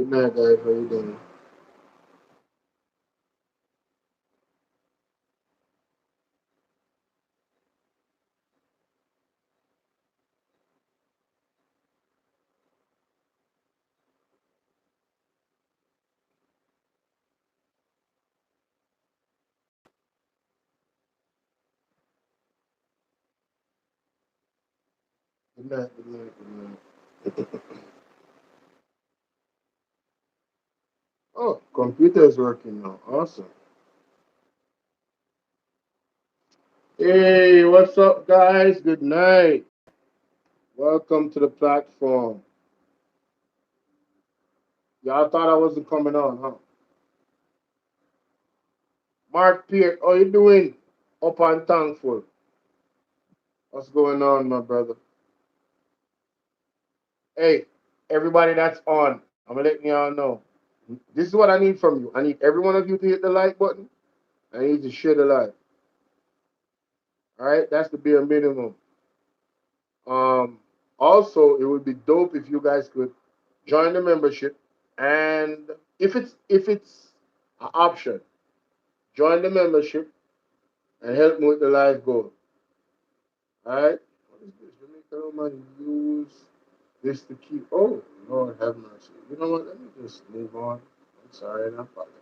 Good night, guys. How you doing? Good night. Good night. Good night. Oh, computer is working now. Awesome. Hey, what's up, guys? Good night. Welcome to the platform. Y'all thought I wasn't coming on, huh? Mark Pierre, how you doing? Up and thankful. What's going on, my brother? Hey, everybody that's on, I'm gonna let y'all know. This is what I need from you. I need every one of you to hit the like button. I need to share the live. All right, that's the bare minimum. Um, Also, it would be dope if you guys could join the membership, and if it's an option, join the membership and help me with the live goal. All right. What is this? Jamaica Roman use this to keep. Oh, Lord have mercy. You know what? Let me just move on. I'm sorry, and I apologize.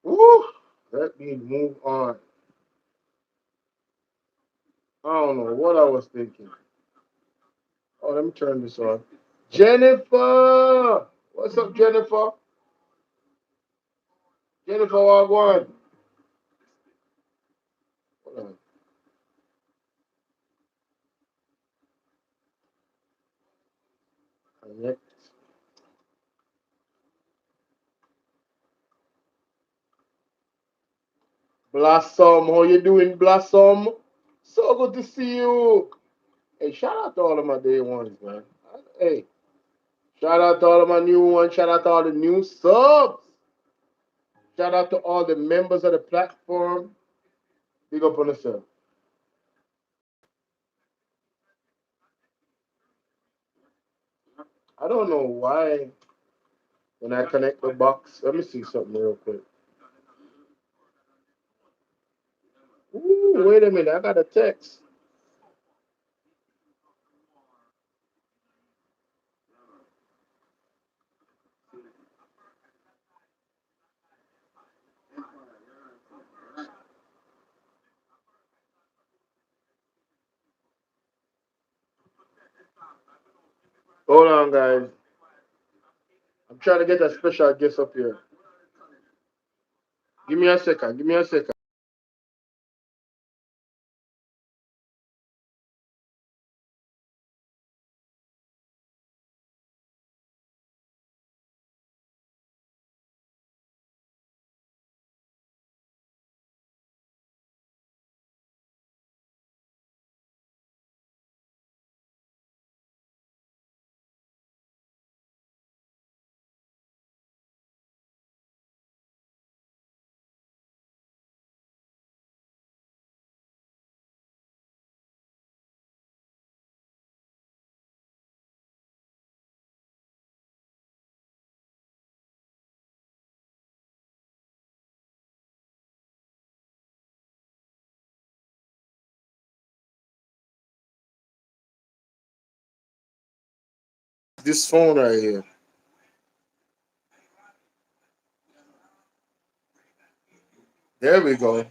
Woo! Let me move on. I don't know what I was thinking. Oh, let me turn this on. Jennifer! What's up, Jennifer? Jennifer Wagwan. Hold on. Connect. Blossom, how you doing, Blossom? So good to see you. Hey, shout out to all of my day ones, man. Hey, shout out to all of my new ones. Shout out to all the new subs. Shout out to all the members of the platform. Big up on yourself. I don't know why when I connect the box. Let me see something real quick. Ooh, wait a minute. I got a text. Hold on, guys. I'm trying to get a special guest up here. Give me a second. Give me a second. This phone right here. There we go.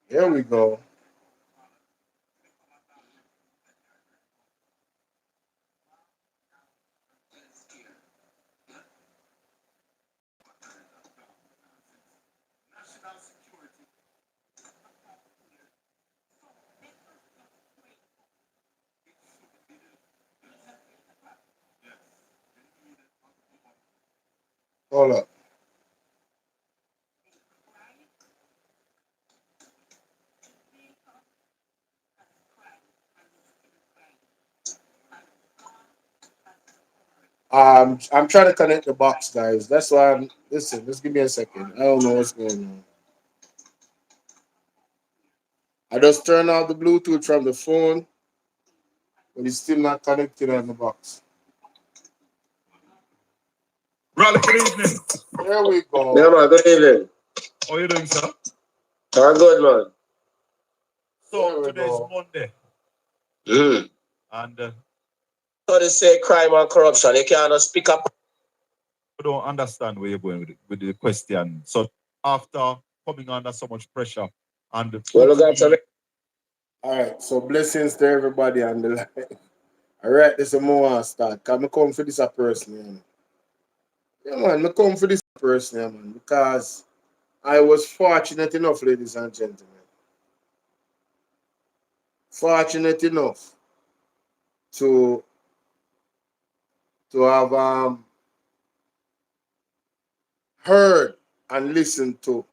There we go. Hold up. I'm trying to connect the box, guys. That's why I'm. Listen, just give me a second. I don't know what's going on. I just turned off the Bluetooth from the phone, but it's still not connected on the box. Raleigh, good evening. There we go. Yeah, man, good evening. How are you doing, sir? I'm good, man. So, today's Monday. And so they say crime and corruption. You can't speak up. I don't understand where you're going with the question. So, after coming under so much pressure and well, all right, so blessings to everybody on the line. All right, this is more start. Can I come for this a person, man? Yeah, man, I come for this person, man, because I was fortunate enough, ladies and gentlemen. Fortunate enough to have heard and listened to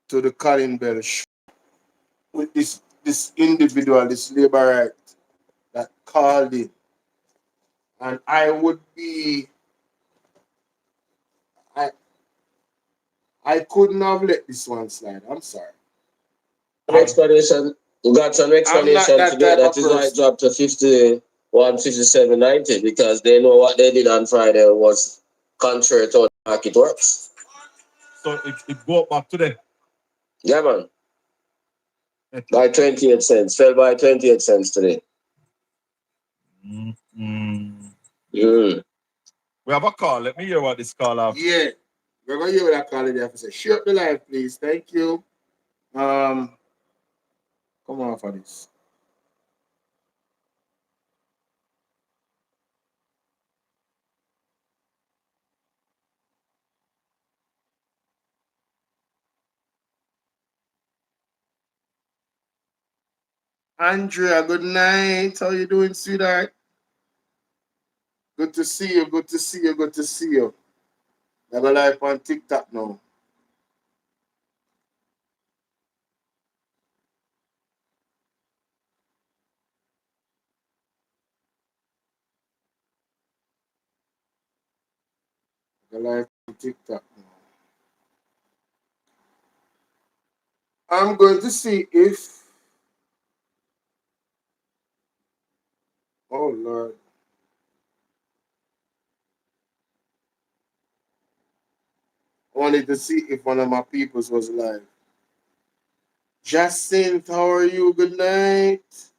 the Colin Bell show with this individual, this labor right that called in. And I couldn't have let this one slide. I'm sorry. Explanation. We got some explanation today. That is why it dropped to 51, 57, 90, because they know what they did on Friday was contrary to how the market works. So it go up back today? Yeah, man. By 28 cents. Fell by 28 cents today. We have a call. Let me hear what this call after. Yeah. We're going to hear what that call in there. Say, shut the live, please. Thank you. Come on for this. Andrea, good night. How you doing, sweetheart? Good to see you. Good to see you. Good to see you. I go live on TikTok now. I go live on TikTok now. I'm going to see if. Oh, Lord. I wanted to see if one of my peoples was live. Jacinth, how are you? Good night.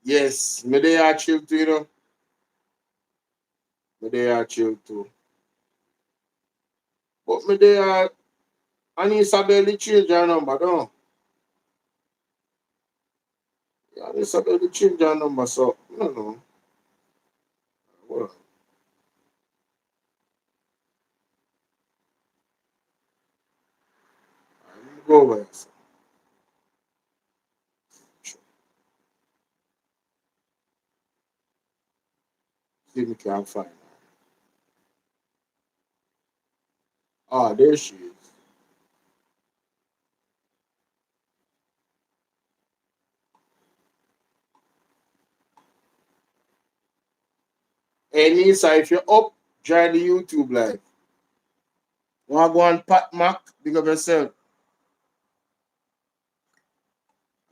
Yes, me they are chill too, you know. Me they are chill too. But me they are, I need to barely change your number, don't yeah, I need to barely change your number, so, I don't know. Well, I'm go over here. So. See if we can find her. Ah, there she is. Hey, Nisa, if you're up, join the YouTube live. Want to go on Pat Mac? Big up yourself.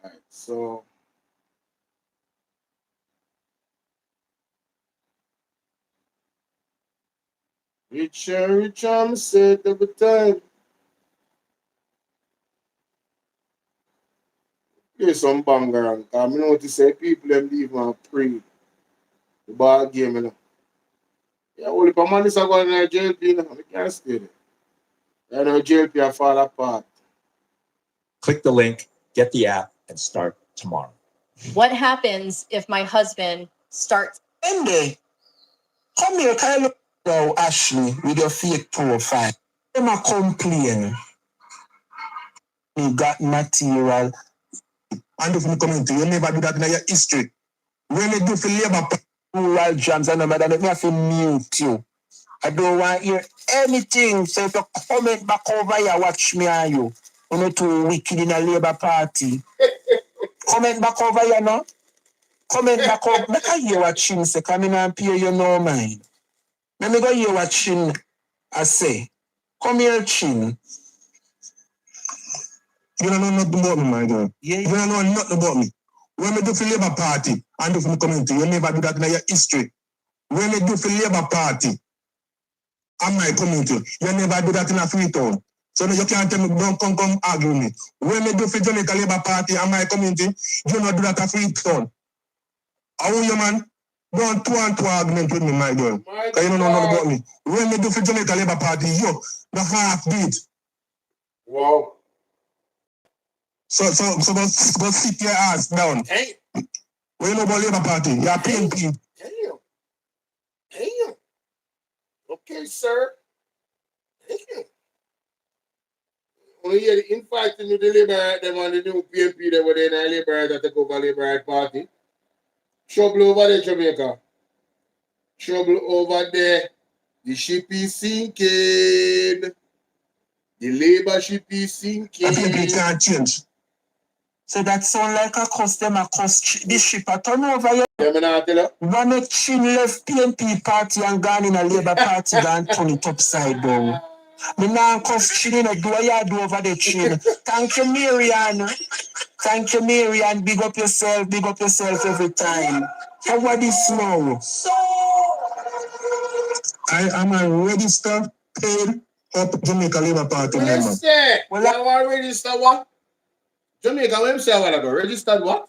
All right, so. Rich, I'm set every time. Play some banger, because I notice say people them leave and pray the ball game, you know. Yeah, only if a man is going to JLP, you know, we can't stay there. You know, JLP fall apart. Click the link, get the app, and start tomorrow. What happens if my husband starts? Monday, come here, can you look now, Ashley, with your fake profile? Them a complain. You got material. And if you come into, you never do that in your history. When you do for labor, rural jams, and I don't have to mute you. I don't want to hear anything. So if you comment back over here, watch me and you. You're not too wicked in a labor party. Comment back over here, no? Comment back over. Make I hear what Chin say. Come in and pay you no mind. Let me go hear what Chin I say. Come here, Chin. You don't know nothing about me, my girl. Yeah. You don't know nothing about me. When we do for Labour Party and do for the community, you never do that in your history. When you do for Labour Party and my community, you never do that in a Freetown. So you can't tell me, don't come argue with me. When you do for Jamaica Labour Party and my community, you not do that in Freetown. How you man? Don't two and two argument with me, my girl. Because you don't know nothing about me. When you do for Jamaica Labour Party, you the half beat. Wow. So go sit your ass down. Hey. When you know about Labour Party, you're PNP. Damn. Okay, sir. Damn. When you hear the infighting with the Labour, them and the new PNP, they were there in the Labour that take over Labour Party. Trouble over there, Jamaica. Trouble over there. The ship is sinking. The Labour ship is sinking. PNP can't change. So that sound like a customer cost this ship a turn over here. Yeah, me not tell you. One make chin left PNP party and gone in a Labour Party and turn it upside down. Me now cost chin in a do what you do over the chin. Thank you, Marian. Thank you, Marian. Big up yourself every time. How are this now? I am a registered, paid up Jamaica Labour Party member. Register. Well, you want to register what? Jamaica, what you say a while ago? Registered what?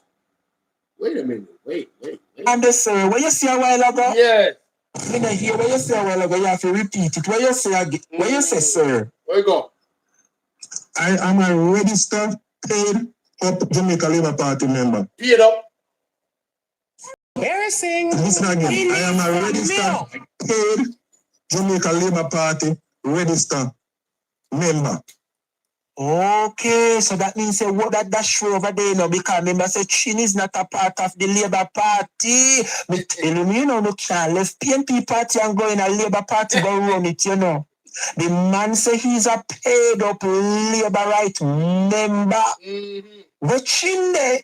Wait a minute. Wait. And the sir, what you say a while ago? Yes. Me not hear what you say a while ago. You have to repeat it. What you say again? What you say, sir? Where you go? I am a registered, paid up Jamaica Labour Party member. Paid up. Listen again. I am a registered, paid Jamaica Labour Party registered member. Okay, so that means what that show over there, because remember say Chin is not a part of the Labour Party. Me tell you, no can't left PNP party and go in a Labour Party go run it, The man say he's a paid up Labour right member. But Chin there.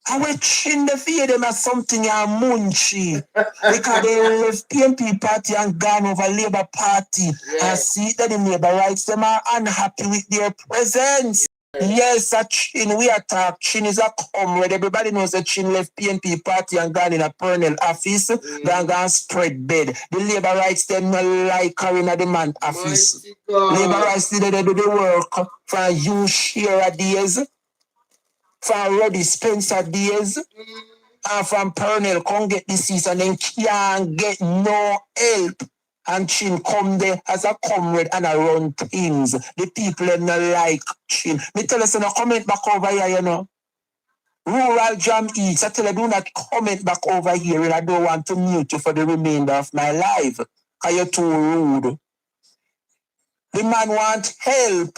I will chin the fear them as something a munchie. Because they left PNP party and gone over Labour Party. And see that the Labour rights, them are unhappy with their presence. Yes, a Chin, we attack. Chin is a comrade. Everybody knows that Chin left PNP party and gone in a Pernell office. Gone spread bed. The Labour rights, them not like her in the man office. Labour rights, they do the work for you share days. From Roddy Spencer days and from Pernell come get disease and then can't get no help. And Chin come there as a comrade and a run things. The people are not like Chin. Me tell us in a comment back over here, Rural Jam Eats. I tell you, do not comment back over here and I don't want to mute you for the remainder of my life. Because you're too rude. The man want help.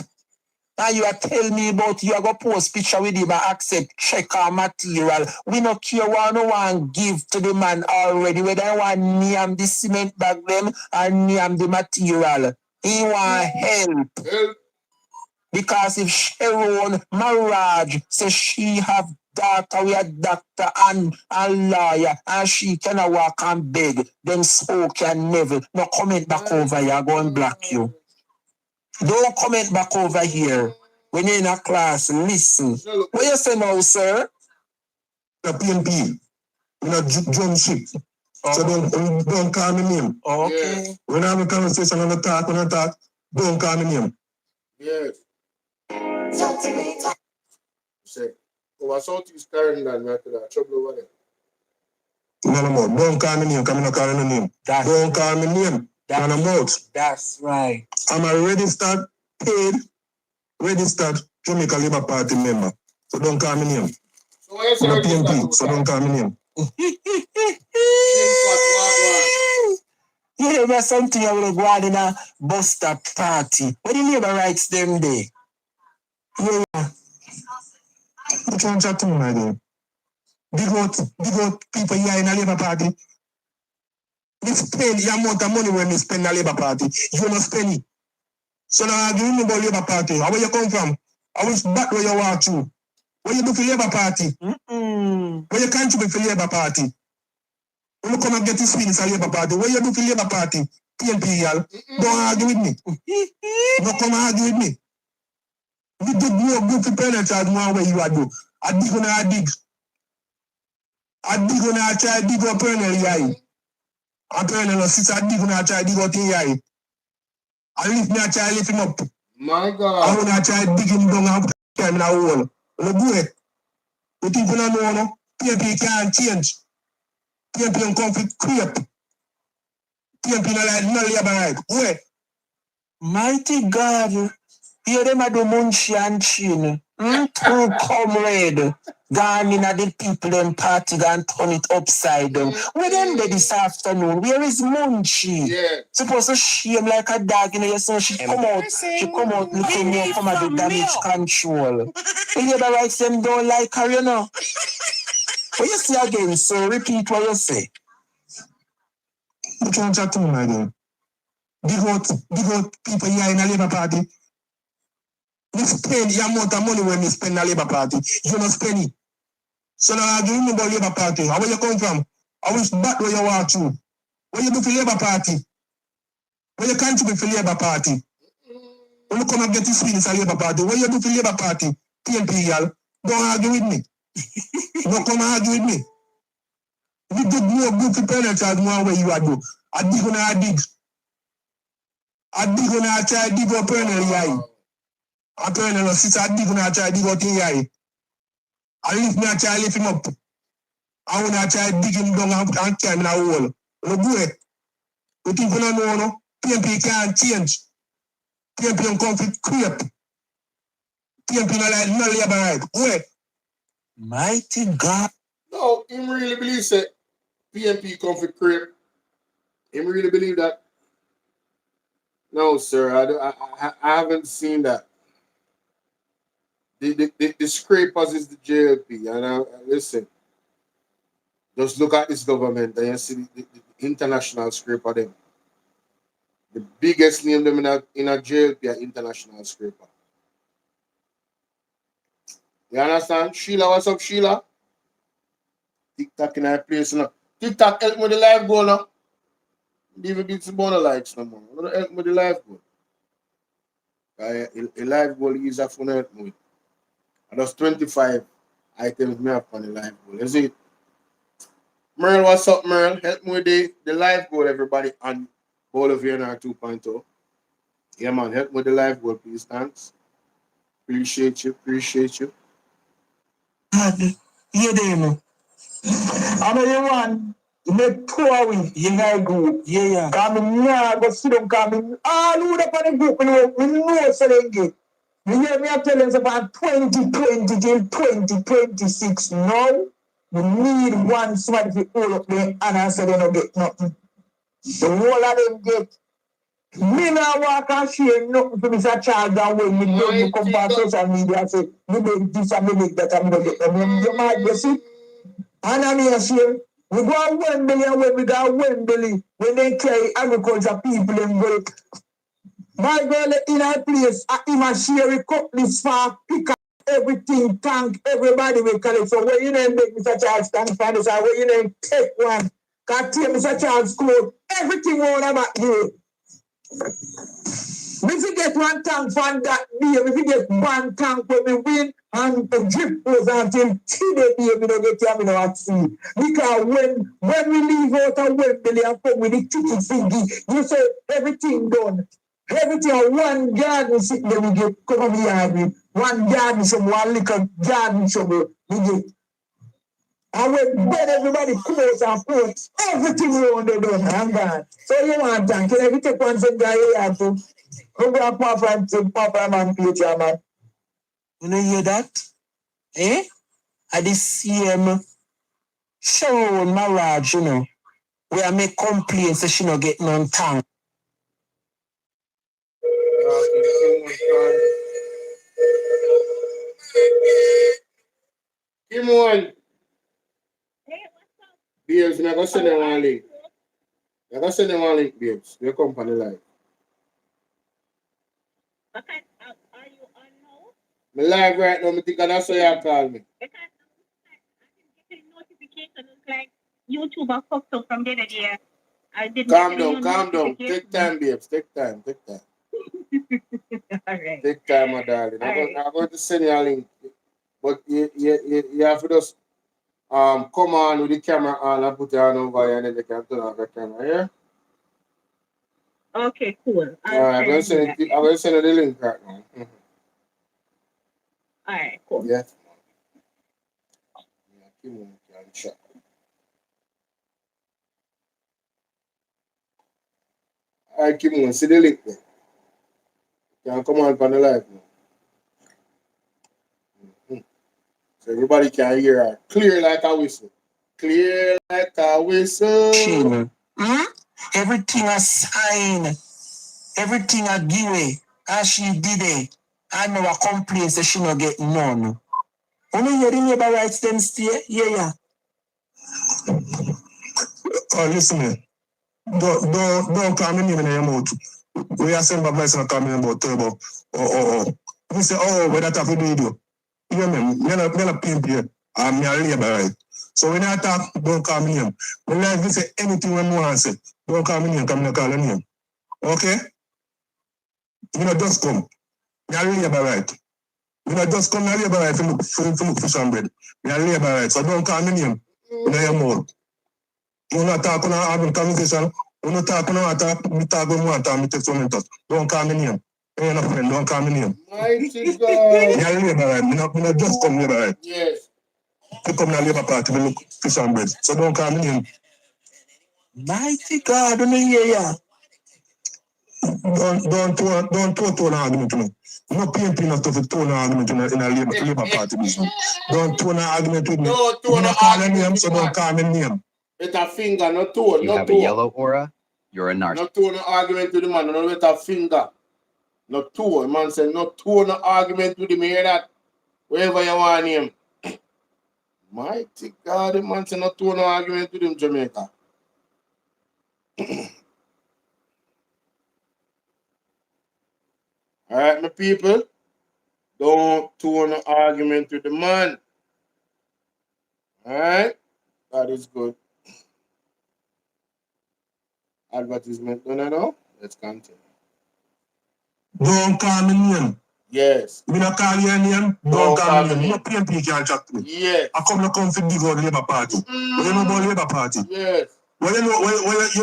And you are telling me about you are going to post picture with him and accept check or material. We don't care what no one give to the man already. Whether I want name the cement bag them or name the material. He want help. Because if Sharon Maraj says she have daughter, we a doctor and a lawyer, and she cannot walk and beg, then so can never. No comment back over here, go and block you. Don't comment back over here. When you're in a class, listen. What you say now, sir? The PNP. In a drum ship. So don't call me name. Okay. When I have a conversation on the talk, don't call me name. Yes. Say, over Southeast Carolina, we have to have trouble over there. No more. Don't call me name, because I'm not calling no name. Don't call me name. That's right. I'm a registered, paid, registered Jamaica Labour Party member. So don't call me name. So what you say? I'm a PNP, so don't call me name. You know, something I will go on in a bus stop party. What do you Labour rights them there? Yeah. What you want to chat to me, my dear? Big out people here in a Labour Party. We spend the amount of money when we spend the Labour Party. You don't spend it. So now give me about Labour Party. How where you come from? I wish back where you walk through. What you do for Labour Party? What you contribute for Labour Party? When you come and get this feelings for Labour Party, what you do for Labour Party? PNP, y'all. Don't argue with me. Don't come argue with me. You do more good for penalty as more where you are do. I dig on a dig. I dig on a try dig up penalty, Apparently, no sister dig when I try dig out in here. I lift me, I try lift him up. My I God. when I try dig him down and put him in a hole. No do it. You think we don't know, no? PMP can't change. PMP come for creep. PMP no like no labor right. Wait. Mighty God. Here them a do munchie and chin. True comrade. Gone in a the people them party and turn it upside down. Where them there this afternoon? Where is Munchie? Yeah. Supposed to shame like a dog, you know, so she come out looking more come at the damage control. The labor rights them don't like her, you know. What you say again, so repeat what you say. You can't chat to me again. Big out people here in a Labour Party. You spend the amount of money when you spend in a Labour Party. You don't spend it. So now you remember Labour Party. How where you come from? I wish back where you walk through. What you do for Labour Party? What you contribute for Labour Party? When you come and get this feelings for Labour Party, what you do for Labour Party? PNP, y'all. Don't argue with me. Don't come and argue with me. If you do more good for penalty, more where you are do. I dig on I dig. I dig on I try dig up penalty. I penalty, sister, I dig on I try dig out in here. I lift me, I try lift him up. I want to try dig him down and carry him in a hole. No do it. You think we don't know, no? PMP can't change. PMP come for creep. PMP no like no labor right. Wait. Mighty God. No, him really believe that PMP come for creep. Him really believe that. No, sir, I haven't seen that. The scrapers is the JLP, and listen, just look at this government and you see the international scraper them. The biggest name them in a JLP are international scraper. You understand? Sheila, what's up, Sheila? TikTok in our place now. TikTok help me with the live goal now. Even beat some bonus likes no more. I'm gonna help me with the live goal. A live goal is a phone help me with. And that's 25 items me have on the live goal. You see it? Merle, what's up, Merle? Help me with the live goal, everybody, on Bolo VNR 2.0. Yeah, man, help me with the live goal, please. Thanks. Appreciate you. God, you there, no? I know you want to make poor with you know good. Yeah. Come now, go sit down, come all who up on the group, we know so they get. You hear me I tell them about 2020 till 2026 now. We need one somebody to hold up there and answer they don't get nothing. The whole of them get. Me now walk and share nothing to Mr. Charles and when me don't come on social media and say, me make this and me make that and me don't get them. You might get it. And I'm here saying, we go to Wembley and when we go to Wembley, when they carry agriculture people and work. My girl in our place, I even share a cup this far, pick up everything, tank, everybody will collect. So when you name make Mr. Charles stand for this, when you name take one, can take Mr. Charles clothes, everything all about you. If you get one tank from that beer, if you get one tank when we win, and the drip goes until today, we don't get here, we don't have to see. Because when we leave out of Wembley and come with the ticket thingy, you say everything done. Everything, one garden sit there, we get come over here with one garden shovel, one little garden shovel, we get. And when everybody close and put everything around the done, I'm gone. So you want tank, can I take one some guy here to go back Papa man plate your man. You know hear that? Eh? At the same show marriage, you know, where I make complaints that she not get none tank. Come on. Babes, I'm going to send them one link. I'm going to send them one link, babes. Your company live. Okay, are you on now? Me live right now, I think that's why you call me. Because I can get a notification like YouTube are fucked up from the other day. I didn't Calm down. Take time, babes. Take time. All right. Take time, my darling. I'm going to send you a link. But you have to just come on with the camera on and put it on over here and then they can turn off the camera, yeah? Okay, cool. All right, I'm going to send you the link right now. All right, cool. Yeah. Keep moving, chat. All right, keep moving. See the link there. You can come on the live now. So everybody can hear her. Clear like a whistle. Clear like a whistle. Chill. Everything I sign, everything I give it, as she did it, I know a complaint so she not get none. Only hear the neighbor rights them stay? Yeah. Oh, listen me. Don't call me name in your mouth. We are saying voice and call me about turbo. Oh. You say, where that have to do you? You know, me not pimp here. I'm your labor right. So when I talk, don't call me name. When I say anything when you want to say, don't call me name, come not call your name. Okay? You know, just come. You're labor right. You know, just come to labor right to look fish and bread. You're labor right. So don't call me name in your mouth. You not talk on having conversation. You not talk on me talk when you want to, me text when you talk. Don't call me name. You're not friend, don't call me name. Mighty God. You're labor right. Me not just come labor right. Yes. You come to labor party, me look fish and bread. So don't call me name. Mighty God, don't hear ya. Don't tone an argument to me. No painting enough to tone an argument in a labor party business. Don't tone an argument with me. Don't tone an call a argument name, with so me. don't call me name. With a finger, no tone, You no have tone. a yellow aura, you're a narcissist. No tone no argument with the man, no with a finger. No tone. Man say no tone no argument with him, hear that? Wherever you want him. Mighty God, the man say no tone no argument with him, Jamaica. Alright, my people. Don't tone no argument with the man. Alright? That is good. Advertisement done now. Let's continue. Don't call me name. Yes. Me not call your name. Don't call me name. No PMP can't chat to me. Yes. I come for dig out Labour Party. What you know about Labour Party? Yes. What you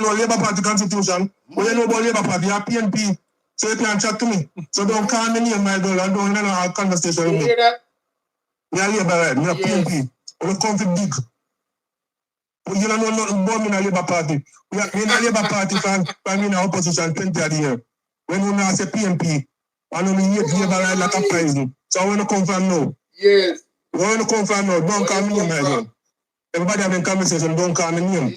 know Labour Party constitution? What you know about Labour Party? You're PMP. So you can't chat to me. So don't call me name, my girl, and don't have a conversation with me. You hear that? You're Labour right. You're Yes. PMP. You come for dig. You don't know nothing about me in a Labour Party. We are in a Labour Party from in opposition 20 of the year. When we now say PMP, I know me hate Labour right like a poison. So I want to come from now. Yes. Where you come from now? Don't call me name, my girl. Everybody having conversation, don't call me name.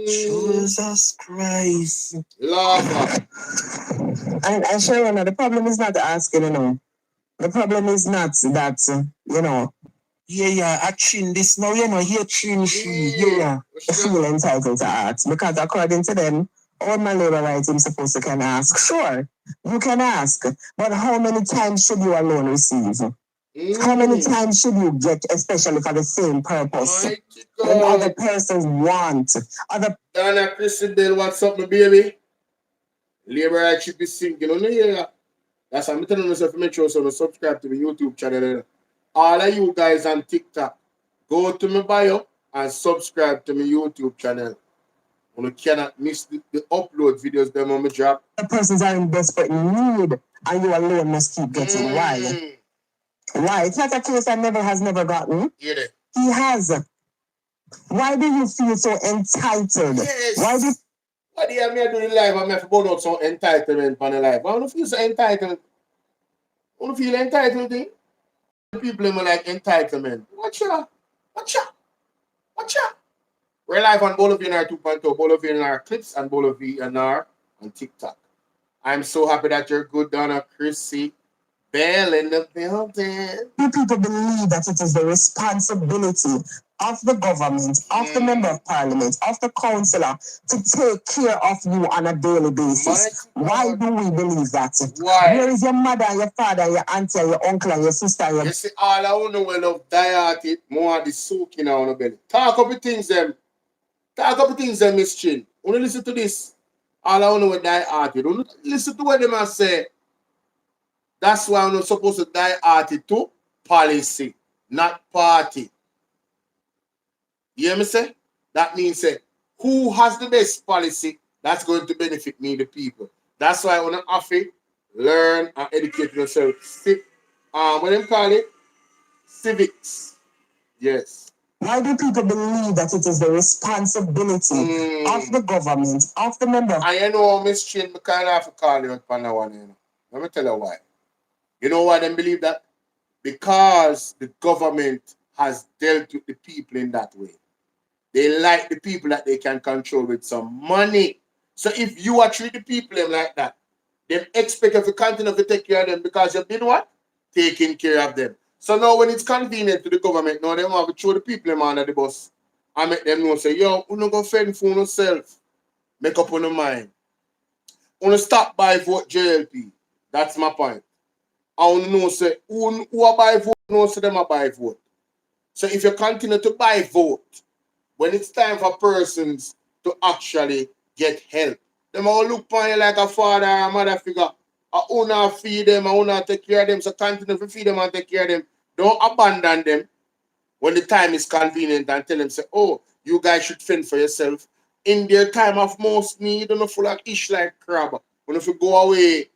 Jesus Christ. Lava. And Sharon, the problem is not asking, The problem is not that, I chin this now, here chin she, feel entitled to ask. Because according to them, all my labor rights I'm supposed to can ask. Sure, you can ask. But how many times should you alone receive? How many times should you get, especially for the same purpose? When other persons want. Donna Christabel, what's up, my baby? Labor rights should be sinking on the year. That's why I'm telling myself to make sure so subscribe to my YouTube channel. All of you guys on TikTok, go to my bio and subscribe to my YouTube channel. You cannot miss the upload videos them on my job. The persons are in desperate need, and you alone must keep getting. Why? Why? It's not a case that has never gotten. Yeah. He has. Why do you feel so entitled? Yes. Why do you have me do the live? I'm have to burn out some entitlement on the live. I don't feel so entitled. I don't feel entitled thing. People are like entitlement. Watch out. We're live on Bolo VNR 2.0, Bolo VNR Clips, and Bolo VNR on TikTok. I'm so happy that you're good, Donna Chrissy. Bell in the building. People believe that it is the responsibility of the government, of the member of parliament, of the councillor to take care of you on a daily basis. Why do we believe that? Why? Where is your mother, your father, your auntie, your uncle, and your sister? You see, all I want to know when love die at it, more of the soaking on the belly. Talk up the things, Miss Chin. When you listen to this, all I want to know die at it. Listen to what they must say. That's why I'm not supposed to die at it to policy, not party. You hear me say? That means say, who has the best policy that's going to benefit me, the people. That's why I want to offer, learn and educate yourself. What do you call it? Civics. Yes. Why do people believe that it is the responsibility of the government, of the member? I know Miss Chin, I kind of have to call you up on that one. You know. Let me tell you why. You know why they believe that? Because the government has dealt with the people in that way. They like the people that they can control with some money. So if you are treat the people them like that, they expect if you continue to take care of them because you've been what? Taking care of them. So now when it's convenient to the government, now they want to throw the people them under the bus and make them know say, yo, you no go fend for yourself. Make up on your mind. You stop by vote JLP. That's my point. I want to know say who are buy vote, know say them are buy vote. So if you continue to buy vote, when it's time for persons to actually get help, them all look upon you like a father or a mother figure. I wanna feed them, I wanna take care of them, so continue to feed them and take care of them. Don't abandon them when the time is convenient and tell them, say, oh, you guys should fend for yourself. In their time of most need, don't full of ish like crab. When if you go away,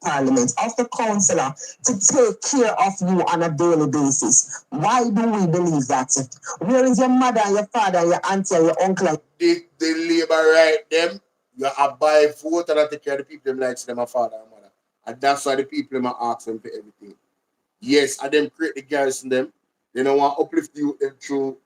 Parliament, of the councillor, to take care of you on a daily basis. Why do we believe that? Where is your mother, your father, your auntie, your uncle? The labor right them, you are buy vote and take care of the people them like them a father and mother. And that's why the people them are asking for everything. Yes, and them create the garrison them. They don't want to uplift you through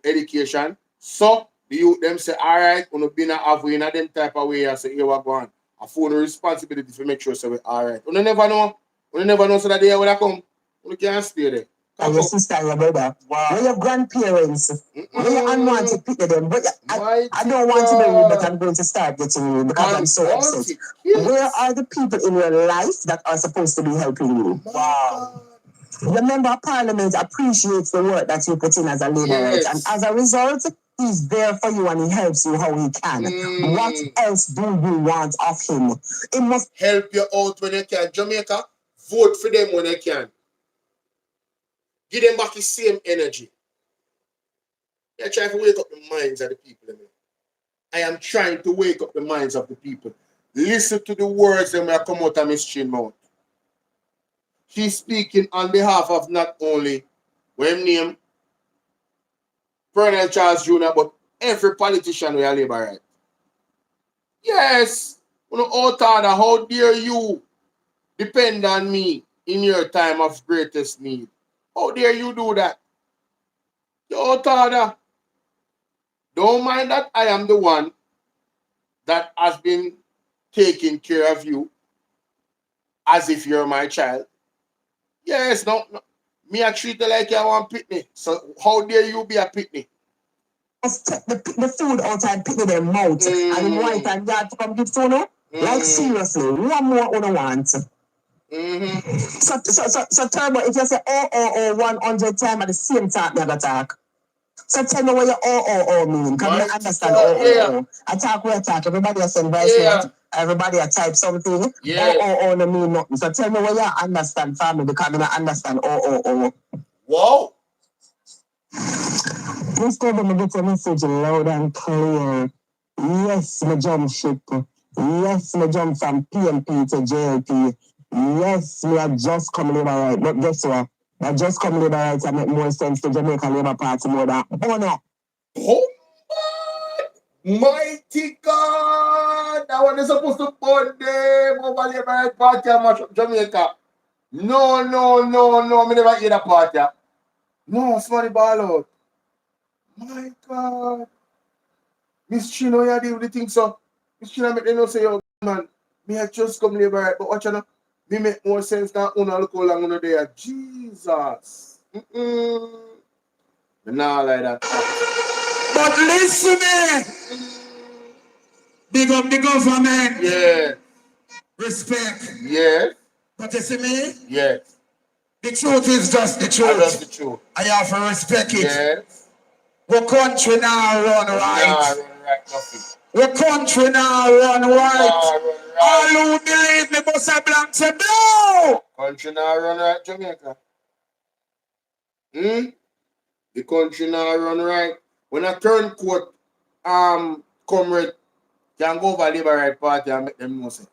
education. So the youth them say, all right, we're not being a have in them type of way. I say, here we go on. I feel the responsibility to make sure so we all right. We never know. We never know so that day when I come. We can't stay there. And your sister and your brother. Wow. Where your grandparents. Where your unwanted people them. But I don't want to be rude, but I'm going to start getting rude because I'm so upset. Yes. Where are the people in your life that are supposed to be helping you? Wow. The member of parliament appreciates the work that you put in as a laborer, and as a result, he's there for you and he helps you how he can. What else do you want of him? It must help you out when you can. Jamaica, vote for them when you can. Give them back the same energy. You're trying to wake up the minds of the people. I am trying to wake up the minds of the people. Listen to the words that may come out of Miss Chin mouth. She's speaking on behalf of not only when name Colonel Charles Jr., but every politician we are labor right. Yes, how dare you depend on me in your time of greatest need? How dare you do that? Your order. Don't mind that I am the one that has been taking care of you as if you're my child. Yes, no. Me I treat you like you want pitney. So how dare you be a pitney? Just take the food outside, pick their mouth, and in white and God to come give to you. Like seriously, one more on want. So Turbo, if you say 100 times at the same time, you talk. So tell me what your mean. Can you understand I talk where I talk. Everybody has send voice note. Everybody has type something. No mean nothing. So tell me what you understand, family, because I don't understand Wow. This government gets a message loud and clear. Yes, me jump ship. Yes, me jump from PNP to JLP. Yes, me are just coming in right. But guess what? I just coming in right to make more sense to Jamaica Labour Party more than honor. Oh mighty God! That one is supposed to put them over Labour Party and mash up Jamaica. No. Me never hear that party. No, somebody ball out. My God. Miss Chino, you deal with the thing so. Miss Chino make them know say, yo, man, me I just come labor right, but watch out, me make more sense than una look how long una there. Jesus. Nah like that. But listen, big up the government. Yeah. Respect. Yes. But you see me? Yes. The truth is just the truth. That's the truth. I have to respect it. Yes. The country now run right. Nah, run right nothing. The country now run right. All who believe me must have blank say blow. Country now run right Jamaica. The country now run right. When a turncoat comrade can go over Labour Right Party and make them know say.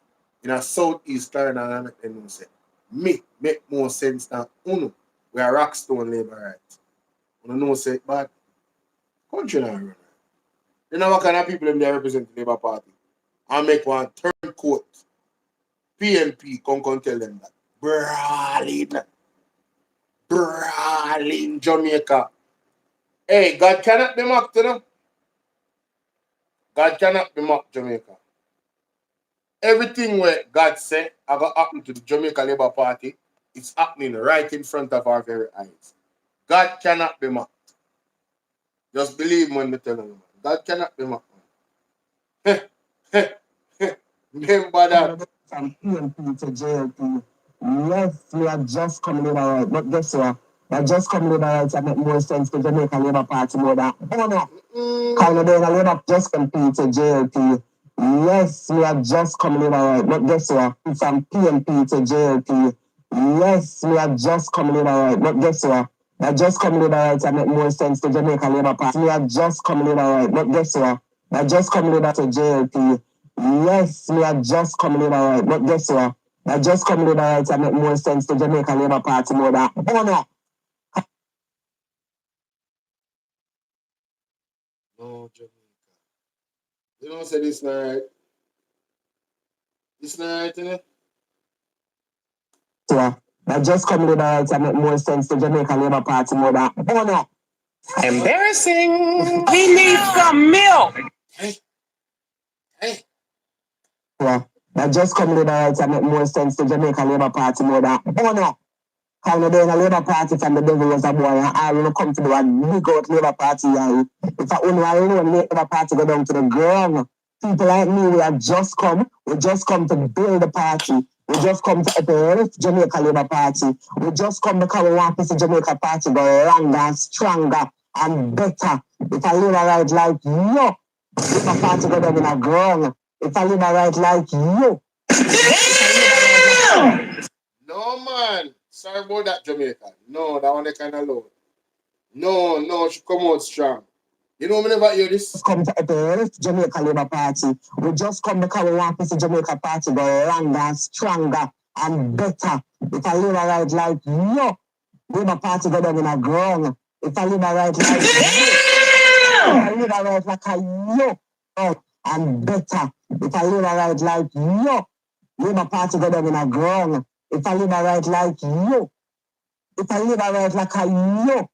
In a southeastern and make them know say. Me make more sense than Uno. We are Rockstone Labour Right. You know say it bad. Country now run right. You know what kind of people them they represent the Labour Party. And make one turncoat. PNP come tell them that. Brawling Jamaica. Hey, God cannot be mocked, you know? God cannot be mocked, Jamaica. Everything where God said I got happen to the Jamaica Labour Party, it's happening right in front of our very eyes. God cannot be mocked. Just believe when they tell you. God cannot be mocked. Remember that. From PNP to JLP. Yes, we are just coming in all right. But guess what? They're just coming in all right to make more sense to Jamaica Labour Party more than Canada Labour just compete to JLP. Yes, we are just coming in all right. But guess what? From PNP to JLP. Yes, we are just coming in all right. But guess what? They're just coming in all right to make more sense to Jamaica Labour Party. We are just coming in all right. But guess what? They're just coming in to JLP. Yes, we are just coming in all right. But guess what? They're just coming in all right to make more sense to Jamaica Labour Party more than No, Jamaica. You don't say this night. This night, you know? They're just coming in all right to make more sense to Jamaica Labour Party more than Embarrassing. We need some milk. Hey. They're just coming in all right to make more sense to Jamaica Labour Party more than Canada Labour Party from the devil was a boy, and I will come to do a big out Labour Party. If I only alone Labour Party go down to the ground, people like me, we just come to build the party. We just come to uplift Jamaica Labour Party. We just come because we want to see Jamaica Party go longer, stronger, and better. If I live right like you, Labour Party go down in the ground. If I live right like you, No, man. Sorry about that, Jamaica. No, that one they kind of low. No, she come out strong. You know, we never hear this. Come to uplift Jamaica Labour Party. We just come because we want to see Jamaica Party go longer, stronger, and better. If I live right like you, Labour Party go down in the ground. If I live right like you, if I live right like you, and better. If I live right like you, Labour Party go down in the ground. If I live right like you, if I live right like you,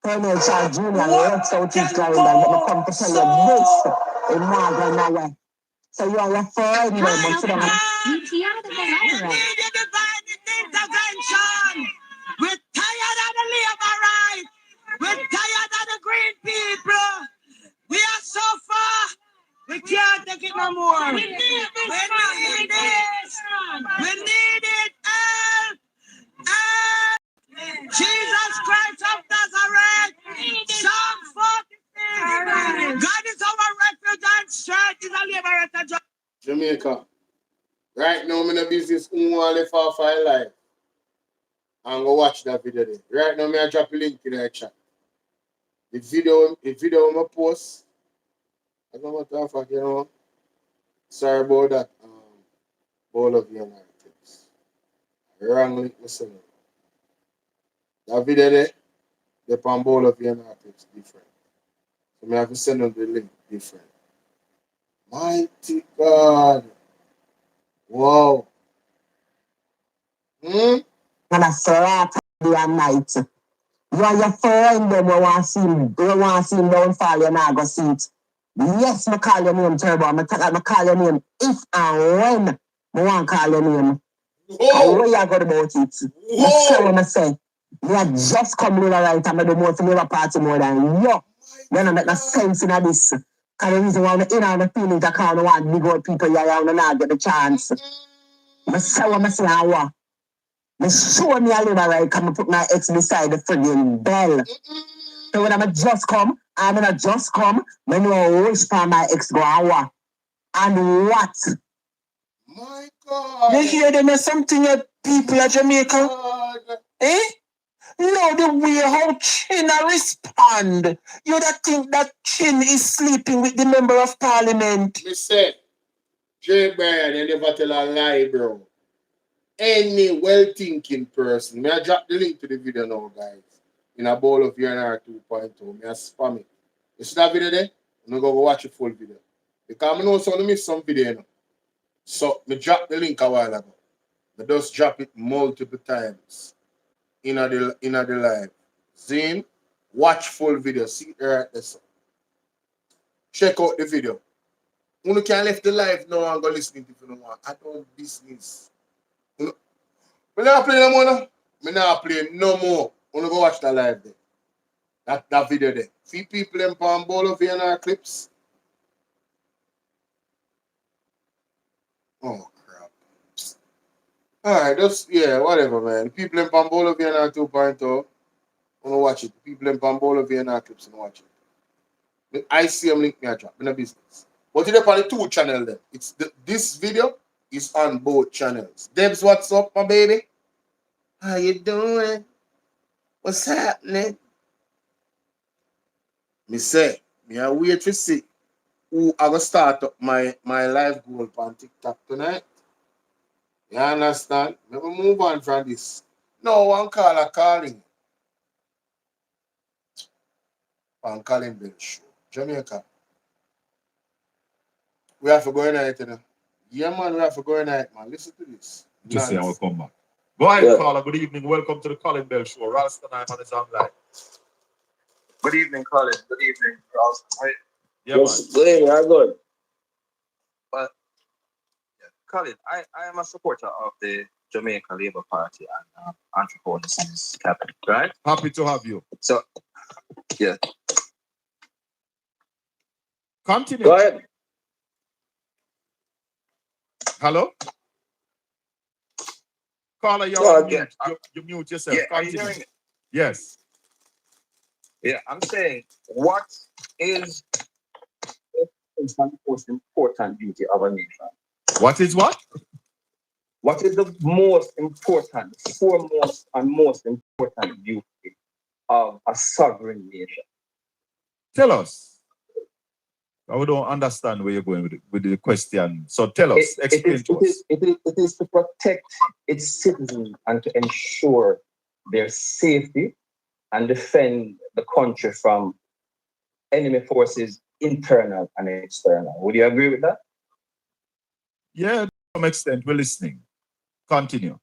Colonel Charles Jr. left Southeast Florida, let me come to tell you this in Narra. So you are your friend, but you don't have We need the divine intervention. We're tired of the labor right. We're tired of the green people. We are so far. We can't take it no more. We need this. We need it. Help. Jesus Christ of Nazareth. Psalm 46. God is our refuge and strength. Is a liberator. Jamaica. Right now, I'm in a business who want to live off our life. And go watch that video there. Right now, I drop a link in the chat. The video I'm post. I don't know what the fuck, you know. Sorry about that. Bolo tips. Wrong link, listen. That video there, the Bolo tips different. So I have to send them the link different. Mighty God. Wow. And I slaughter day and night. You are your friend, them, you want to see him downfall, you're not going to see it. Yes, I call your name, Turbo. I call your name if and when I want to call your name. Whoa. What you got about it? That's what I say. You are just coming in right and I do more for Labour Party more than you. You don't make no sense in this. Because the reason why I'm in the feelings I can't want big old people here and not get the chance. I say what I say and what. I show me a Labour right, come and put my ex beside the friggin' bell. So when I'm just come, I'm gonna just come, when you wish for my ex go and what? And what? My God. You hear them as something of people of Jamaica? God. Eh? No, the way how China respond. You that think that Chin is sleeping with the member of parliament. Me say, Jay Brian, you never tell a lie, bro. Any well-thinking person, may I drop the link to the video now, guys. In a bowl of VNR 2.0. May I spam it. You see that video there? I'm going to go watch the full video. Because I know someone miss some video, you know. So, me drop the link a while ago. I just drop it multiple times in the live. Zine, watch full video. See it right there. So. Check out the video. You can left the live now and go listening to it if you don't want. I don't business. I'm not playing no more now. I'm not playing no more. I'm going to go watch that live there. That video there. See people in Bolo VNR clips. Oh, crap. Alright, just, yeah, whatever, man. People in Bolo VNR 2.0. I'm going to watch it. People in Bolo VNR clips, I'm going to watch it. I see them link me a drop in a business. But it's on the 2 channel there. This video is on both channels. Debs, what's up, my baby? How you doing? What's happening? Me say, me I wait to see who I gonna start up my live goal on TikTok tonight. You understand? Let me move on from this. No one caller calling. On calling Bell Show. Jamaica. We have to go tonight, you know. Yeah, man, we have to go tonight, man. Listen to this. Just say I will come back. Go ahead, caller. Good evening. Welcome to the Colin Bell Show. Ralston, I'm on his online. Good evening, Colin. Good evening, Ralston. Right? Yeah, man. Good evening, I'm good. But, yeah, Colin, I am a supporter of the Jamaica Labour Party and Holness' cabinet, right? Happy to have you. So, yeah. Continue. Go ahead. Hello? Caller, you're on mute. You mute yourself. Yeah, are you Continue. hearing me? Yes. Yeah, I'm saying, what is the most important duty of a nation? What is what? What is the most important, foremost and most important duty of a sovereign nation? Tell us. I don't understand where you're going with the question. So tell us, explain to us. It is to protect its citizens and to ensure their safety and defend the country from enemy forces, internal and external. Would you agree with that? Yeah, to some extent, we're listening. Continue.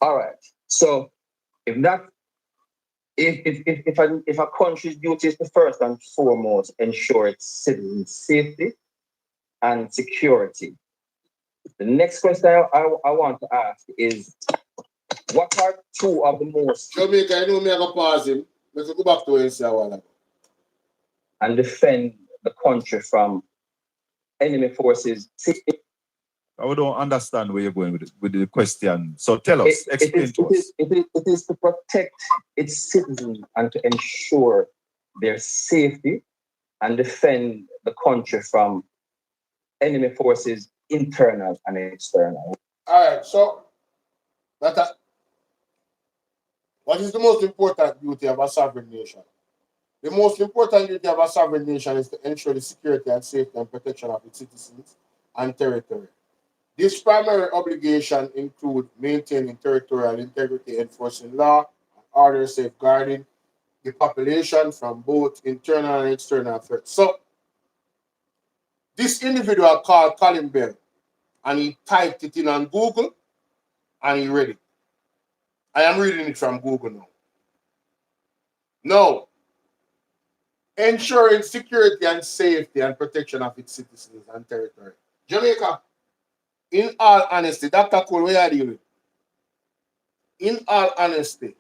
All right. So if a country's duty is to first and foremost ensure its citizens' safety and security, the next question I want to ask is, what are two of the most... Jamaica, you know me, I go pause him. Let's go back to NC a while ago. And defend the country from enemy forces. I don't understand where you're going with the question. So tell us, explain to us. It is to protect its citizens and to ensure their safety and defend the country from enemy forces, internal and external. All right, so what is the most important duty of a sovereign nation? The most important duty of a sovereign nation is to ensure the security and safety and protection of its citizens and territory. This primary obligation includes maintaining territorial integrity, enforcing law and order, safeguarding the population from both internal and external threats. So, this individual called Colin Bell, and he typed it in on Google, and he read it. I am reading it from Google now. No. Ensuring security and safety and protection of its citizens and territory. Jamaica, in all honesty, Dr. Cole, where are you? In all honesty,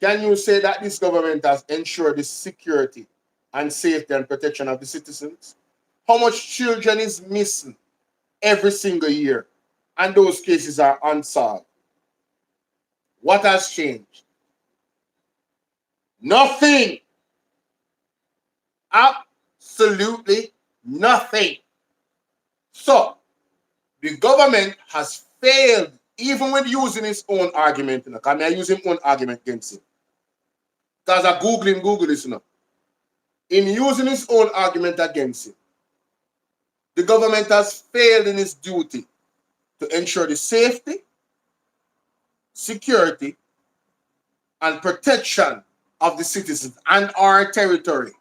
can you say that this government has ensured the security and safety and protection of the citizens? How much children is missing every single year? And those cases are unsolved. What has changed? Nothing. Absolutely nothing. So, the government has failed even with using his own argument, because I use his own argument against him. Because I Google this, In using his own argument against him, the government has failed in its duty to ensure the safety, security, and protection of the citizens and our territory.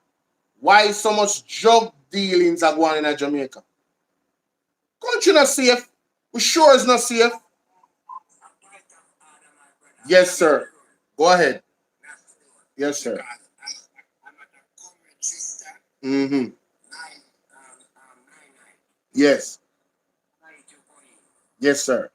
Why so much drug dealings are going on in Jamaica? Country not safe. We sure it's not safe. Yes, sir. Go ahead. Yes, sir. Mm-hmm. Yes. Yes, sir.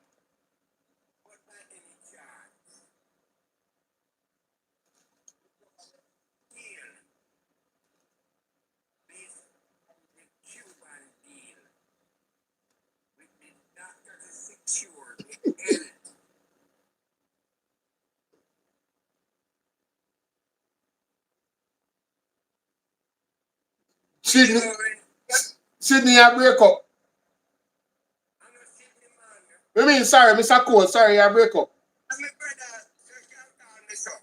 Sydney, I break up. I mean, sorry, Mr. Cole, sorry, I break up.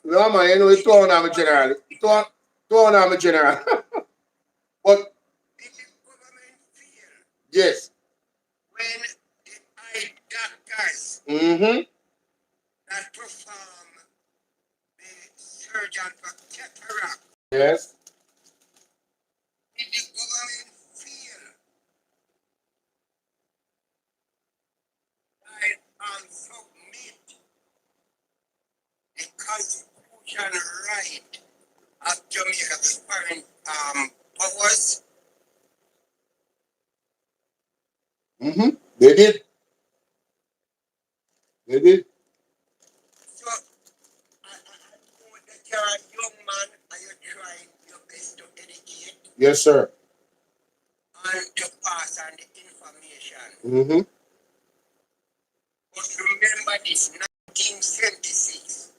No, man, you know, it's two on general. Two on general. But, yes. When the eye doctors Mm-hmm. that perform the surgeon for cataract, Yes. did the government feel like submit the constitutional right of Jamaica to foreign powers? Mm-hmm. They did. They did. So, I know that you're a young man and you're trying your best to educate Yes, sir. and to pass on the information. Mm-hmm. But remember this, 1976,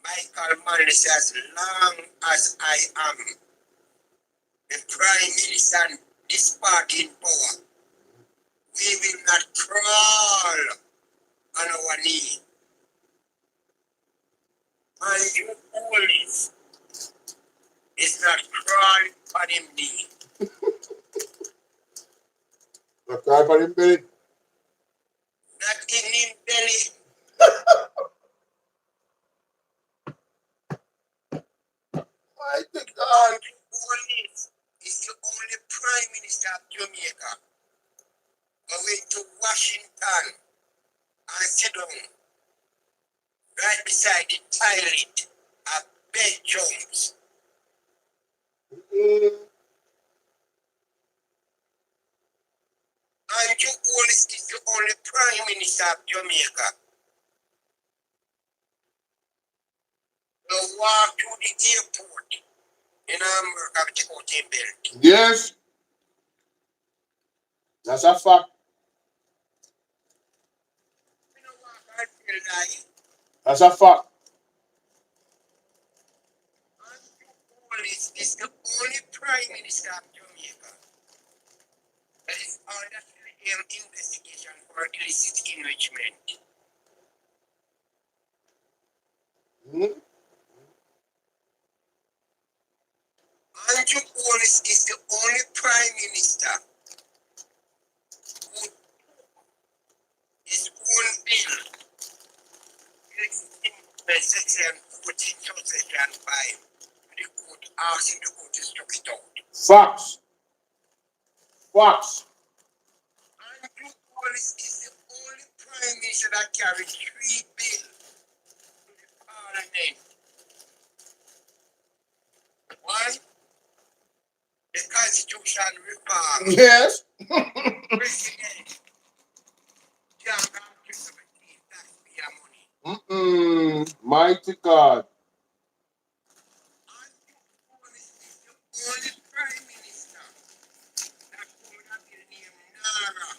Michael Manley says, as long as I am the Prime Minister and this party in power, we will not crawl on our knee. And you always is not crawling on him knee. Not crawl on him belly. Not in him belly. I think God. Holness is the only Prime Minister of Jamaica who went to Washington and sit down right beside the toilet of Ben Jones. And you Holness is the only Prime Minister of Jamaica who walk to the airport in America with the hotel belt. Yes. That's a fact. You know what I feel like? That's a fact. And you Holness is the only Prime Minister of Jamaica that is under the investigation for illicit enrichment. Mm-hmm. Andrew Holness is the only Prime Minister who his own bill, section 14, section 5, the court asked him to go to struck it out. Facts. Facts. Andrew Holness is the only Prime Minister that carried 3 bills to the Parliament. One, the Constitution reform. Yes. President John Baptist taxpayer money. Mighty God. Holness is the only Prime Minister that could have been named Narra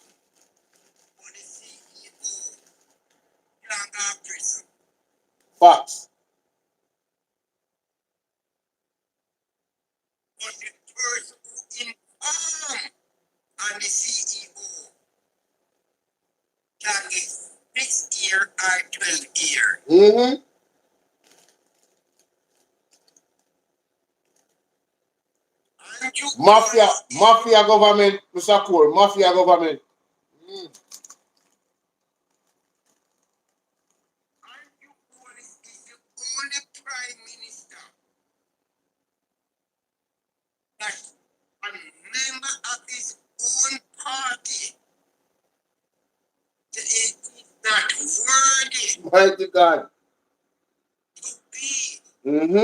for the CEO. John Baptist. Facts. But the person who informed on the CEO can get 6 year or 12 year. Mm-hmm. And you Mafia government, Mr. Cole, mafia government. and you Holness is the only prime minister that a member of his own party that is not worthy Mighty God. to be Mm-hmm. a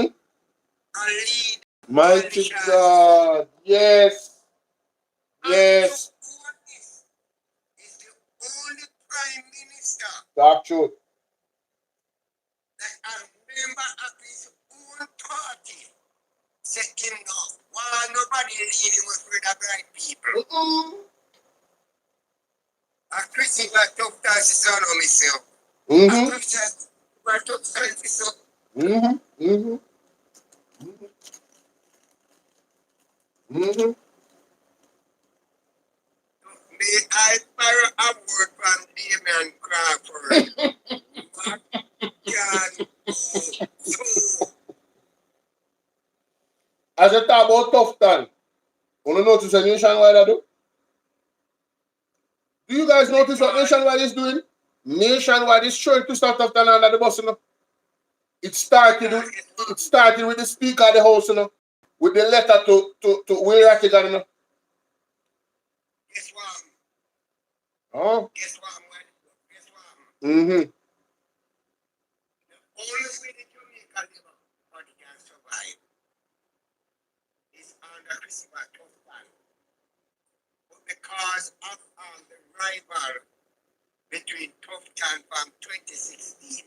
leader. Mighty God. Yes. Yes. Holness is the only prime minister Talk truth. that a member of his own party said him no. Why nobody leading with the bright people? A Christian got tough time to son of myself. A Mm-hmm. Christian got tough time to son. Mm-hmm. Mm-hmm. Mm-hmm. May I borrow a word from Damien Crawford? What can so As I talk about tough time, want to notice what Nationwide I do? Do you guys notice what Nationwide is doing? Nationwide is trying to start tough time under the bus, you know. It started with the Speaker of the House, you know, with the letter to Will Rattigan, you know. guess what? Oh. Guess what? Guess what? Mm-hmm. The only way the Jamaica Labour Party can survive is under Christopher Tufton. But because of the rival between Tufton from 2016,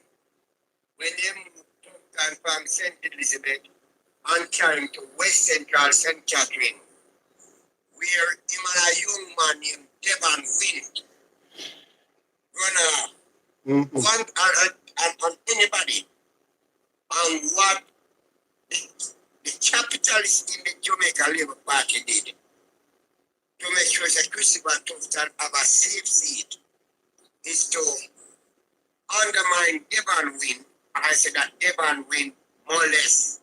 when they moved Tufton from St. Elizabeth and carrying to West Central St. Catherine, where him and a young man named Devon Wynn gonna want on anybody on what the capitalists in the Jamaica Labour Party did to make sure that Christopher Tufton have a safe seat is to undermine Devon Wynn. I said that Devon Wynn more or less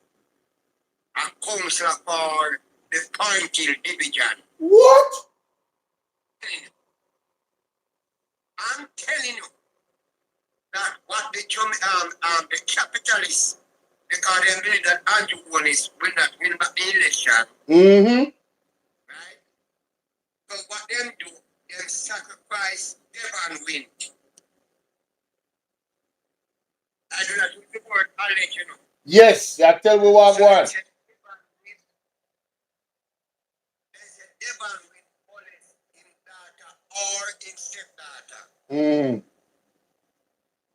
a councillor for the Point Hill division. What? I'm telling you that what the capitalists, because they believe that Andrew Holness will not win back the election, Mm-hmm. right? So what them do, them sacrifice Devon Wynn. I do not use the word, I'll let you know. Yes, I tell me what So one. they said Devon Wynn Holness in daughter or in stepdaughter. Mm.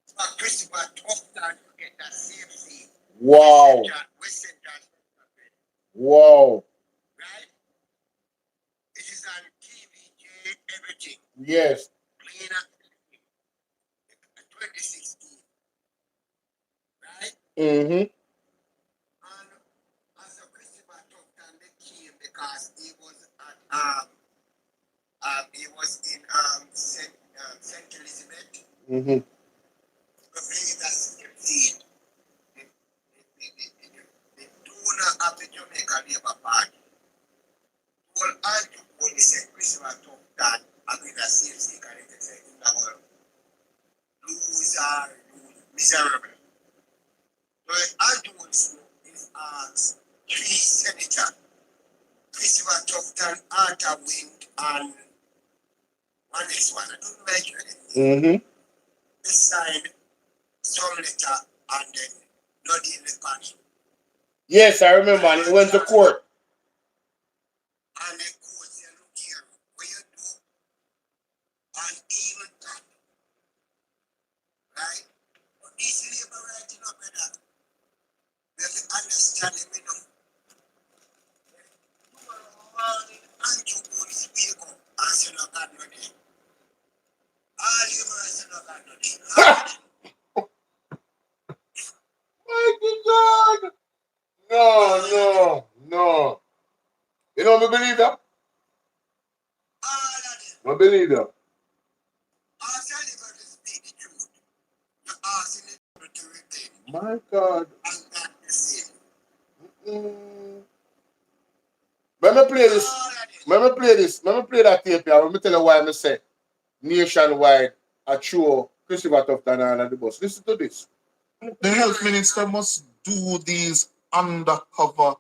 For Christopher Tufton to get that safe seat. Wow. West Central. Wow. Right? It is on TVJ, everything. Yes. Clean up 2016. Right? Mm-hmm. And as a Christopher Tufton, they came because he was in St. Elizabeth. Mm-hmm. To bring that safe seat. The donor of the Jamaica Labour Party. Well, Andrew Holness said Christopher Tufton and with a safe seat and they said loser, miserable. So Andrew Holness is asked 3 senators, Christopher Tufton, Arthur Wynn, and one next one, I don't mention anything. Mm-hmm. They signed some letter and then not in the party. Yes, I remember. And it went to court. And the court said, look here, what you do, and even that, right? But this labor right, you know, brother, we have to understand him, you know. Morning, and you go this way go, and say, no, God, no day. All you man say, no, God, no day. Mighty God. No. You don't believe that? All of them. I believe that. I tell you about to speak the truth. My God. Let me play this. Let me play this. Let me play that tape here. Let me tell you why I say nationwide a true Christopher Tufton and the bus. Listen to this. The health minister must do these undercover,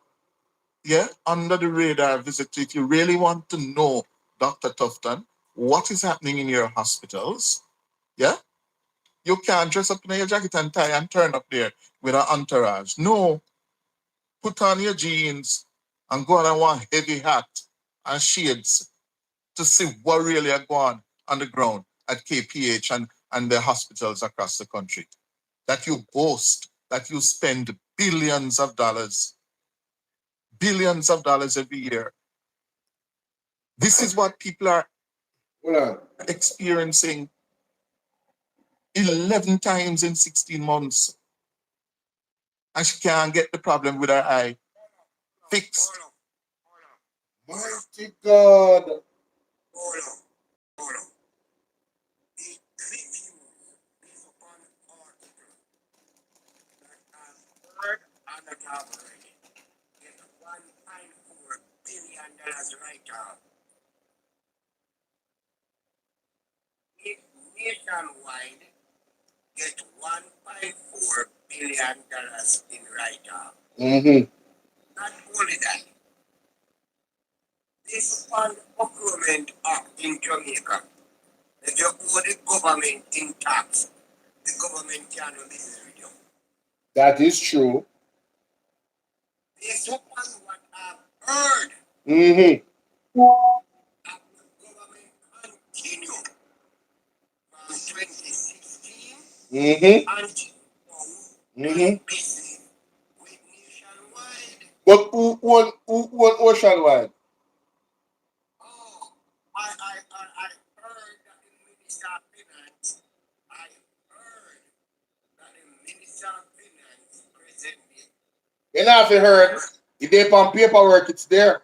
under the radar visits. If you really want to know, Dr. Tufton, what is happening in your hospitals, you can't dress up in your jacket and tie and turn up there with an entourage. No, put on your jeans and go on and one heavy hat and shades to see what really are going on the ground at KPH and the hospitals across the country. That you boast, that you spend billions of dollars every year. This is what people are experiencing 11 times in 16 months. And she can't get the problem with her eye fixed. Mighty God. Nationwide get $1.4 billion in write-off. Not only that, this Fund Procurement Act in Jamaica, if you owe the government in tax, the government can do business with you. That is true. This one what I've heard. Mm-hmm. The government continue from 2016 until now business with nationwide. But who won Oceanwide? Oh, I heard that the Minister of Finance, presently. You know if you heard, if they on paperwork, it's there.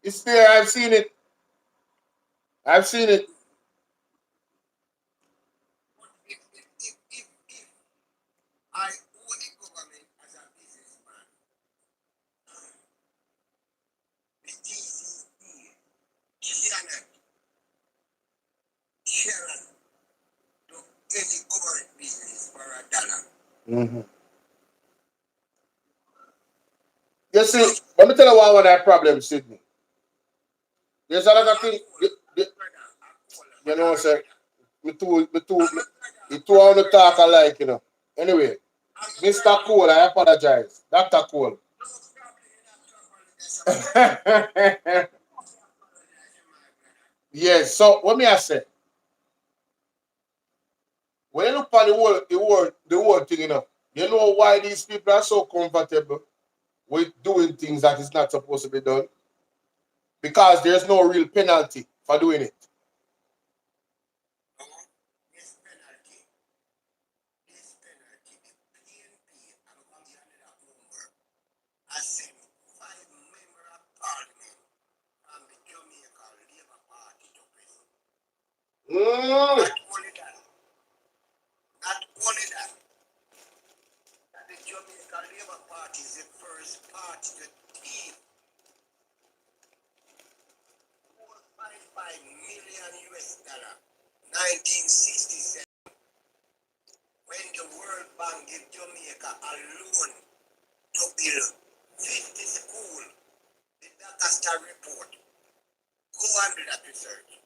It's there, I've seen it. I've seen it. If I owe the government as a businessman, the TCE cannot do any government business for $1. You see, let me tell you what that problem, Sydney. There's a lot of things. You know, sir. Me too on the talk alike, you know. Anyway, Mr. Cole, I apologize. Dr. Cole. Yes, so what me I say? When you look at the whole thing, you know why these people are so comfortable with doing things that is not supposed to be done? Because there's no real penalty for doing it. I sent 5 members of parliament from the Jamaica Labour Party to prison. Not only that, the Jamaica Labour Party is the first party to thief $4.5 million US, 1967, when the World Bank gave Jamaica a loan to build 50 schools. The Dakar report. Go and do that research.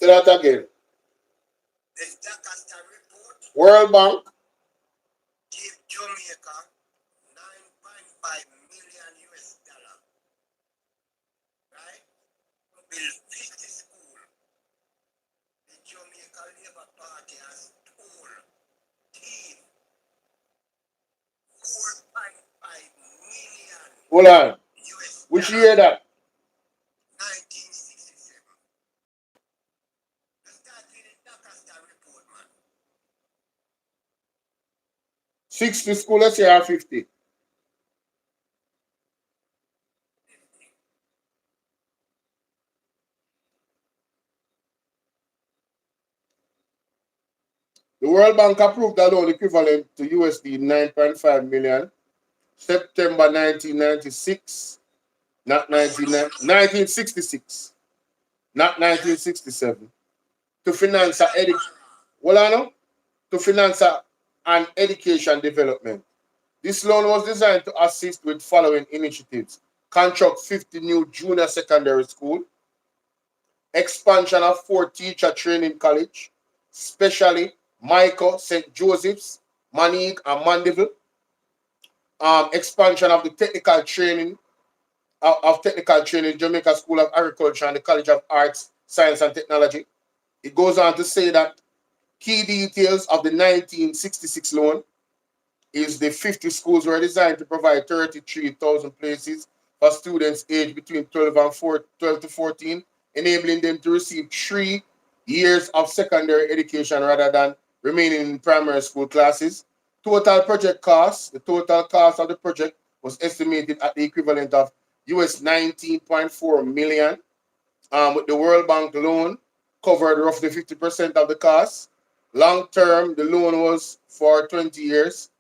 Say that again. The Dakar report. World Bank. Give Jamaica $9.5 million US. Right? To build 50 schools. The Jamaica Labour Party has told thief $4.5 million. Hold on. Which year that? 1967. Let's start with the Dakar report, man. 60 school, let's say, or 50. The World Bank approved a loan equivalent to USD 9.5 million September 1996, not 1966, not 1967, to finance an education development. This loan was designed to assist with following initiatives: construct 50 new junior secondary school, expansion of 4 teacher training college, especially Michael, St. Joseph's, Manig, and Mandeville, expansion of the technical training Jamaica School of Agriculture and the College of Arts, Science and Technology. It goes on to say that key details of the 1966 loan is the 50 schools were designed to provide 33,000 places for students aged between 12 to 14, enabling them to receive 3 years of secondary education rather than remaining in primary school classes. The total cost of the project was estimated at the equivalent of US 19.4 million, with the World Bank loan covered roughly 50% of the cost. Long term, the loan was for 20 years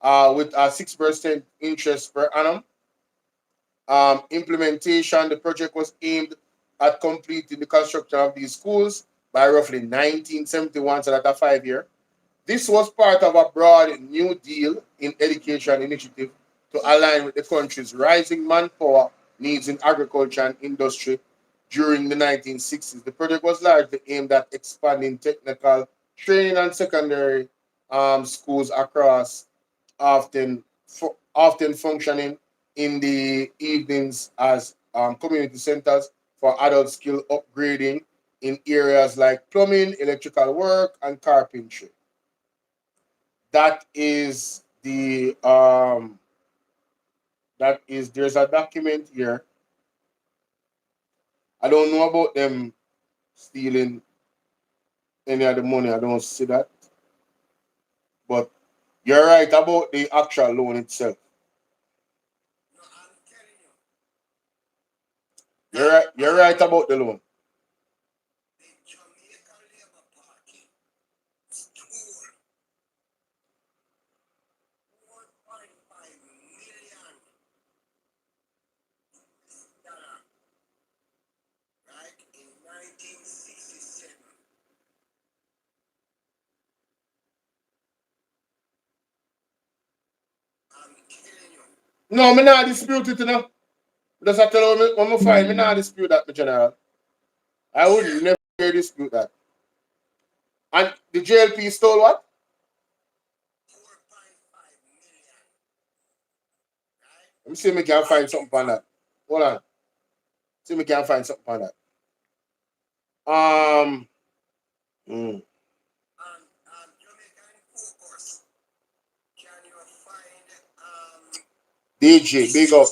with a 6% interest per annum. Implementation, the project was aimed at completing the construction of these schools by roughly 1971, so that's a 5-year. This was part of a broad New Deal in education initiative to align with the country's rising manpower needs in agriculture and industry during the 1960s. The project was largely aimed at expanding technical training and secondary schools across, often functioning in the evenings as community centers for adult skill upgrading in areas like plumbing, electrical work, and carpentry. That is there's a document here. I don't know about them stealing any of the money. I don't see that. But you're right about the actual loan itself. You're right about the loan. No, me not dispute it, you know. Just I tell you when me find, me not dispute that, my general. I would never dispute that. And the JLP stole what? Let me see if me can find something on that. Hold on. See if me can find something on that. Hmm. DJ, big up.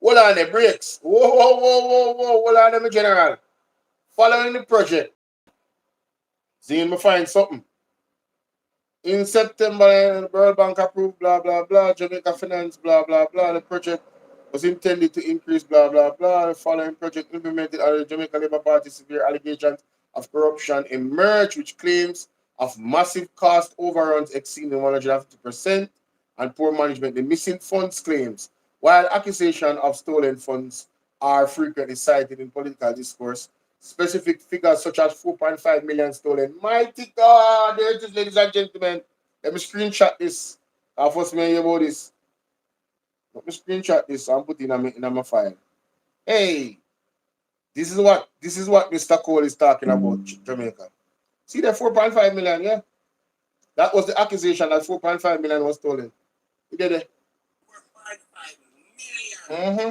Hold on the brakes. Whoa. Hold on, my general. Following the project. See me find something. In September, the World Bank approved, blah, blah, blah. Jamaica Finance, blah, blah, blah. The project was intended to increase, blah, blah, blah. The following project implemented under the Jamaica Labour Party, severe allegations of corruption emerged, which claims of massive cost overruns exceeding 150% and poor management. The missing funds claims, while accusations of stolen funds are frequently cited in political discourse, specific figures such as 4.5 million stolen. Mighty God, there it is, ladies and gentlemen. Let me screenshot this. I first hear about this. Let me screenshot this and put it in my file. Hey, this is what Mr. Cole is talking about, Jamaica. See that 4.5 million, yeah? That was the accusation that 4.5 million was stolen. You get it? 4.5 million. Mm-hmm.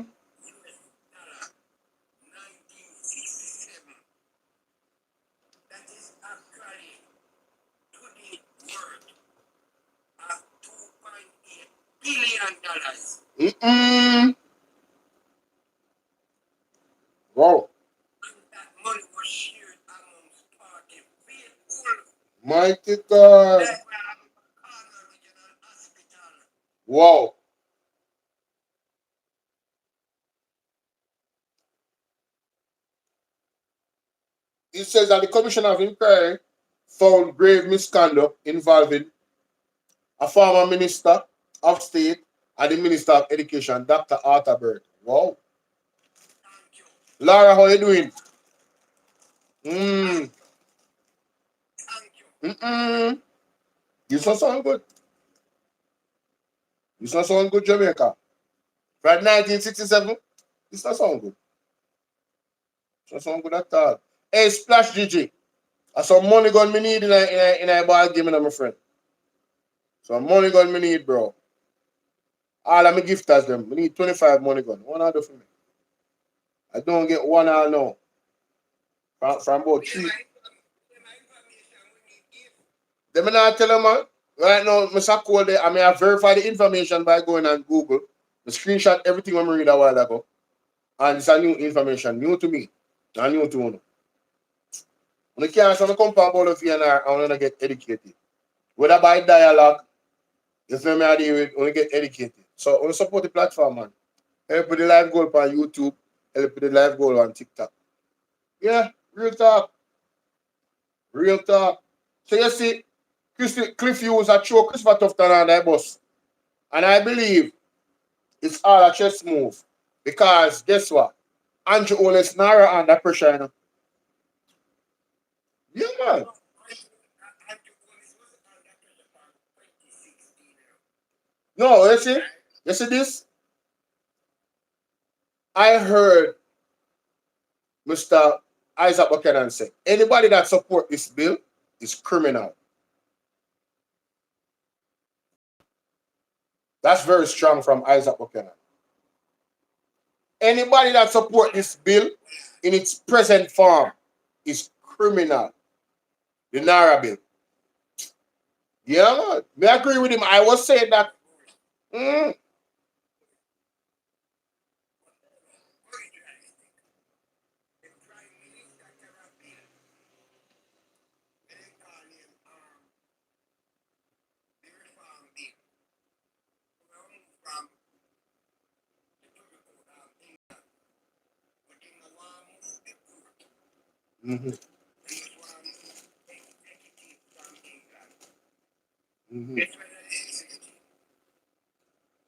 $2.8 billion. Wow. And that money was shared amongst party people. Mighty God. Wow. it says that the Commission of Inquiry found grave misconduct involving a former Minister of State and the Minister of Education, Dr. Arthur Bird. Wow. Laura, how you doing? You sound good. You sound good, Jamaica. From 1967, this not sound good. It's not sound good at all. Hey, Splash GG. That's some money gun me need in a ball game, my friend. Some money gun me need, bro. All of my gifters them. We need 25 money gun. One out for me. I don't get one all now. From about 3. Them not tell them, man. Right now, I call there. I mean, I verify the information by going on Google. I screenshot everything I read a while ago. And it's a new information. New to me. And new to you. When you can't come from Bolo VNR, I want to get educated. Whether by dialogue, you feel me, I deal with, I want to get educated. So I want to support the platform, man. Help with the live goal on YouTube. Help with the live goal on TikTok. Yeah, real talk. Real talk. So you see, Cliff Hughes a show Christopher Tufton on that bus. And I believe it's all a chess move. Because guess what? Andrew Holness Narra under pressure, you know. Yeah, man. No, you see this? I heard Mr. Isaac Buchanan say, anybody that support this bill is criminal. That's very strong from Isaac Buchanan. Anybody that support this bill in its present form is criminal. The Narra bill. Yeah, man. Me agree with him. I was saying that. Mm-hmm. Mm-hmm.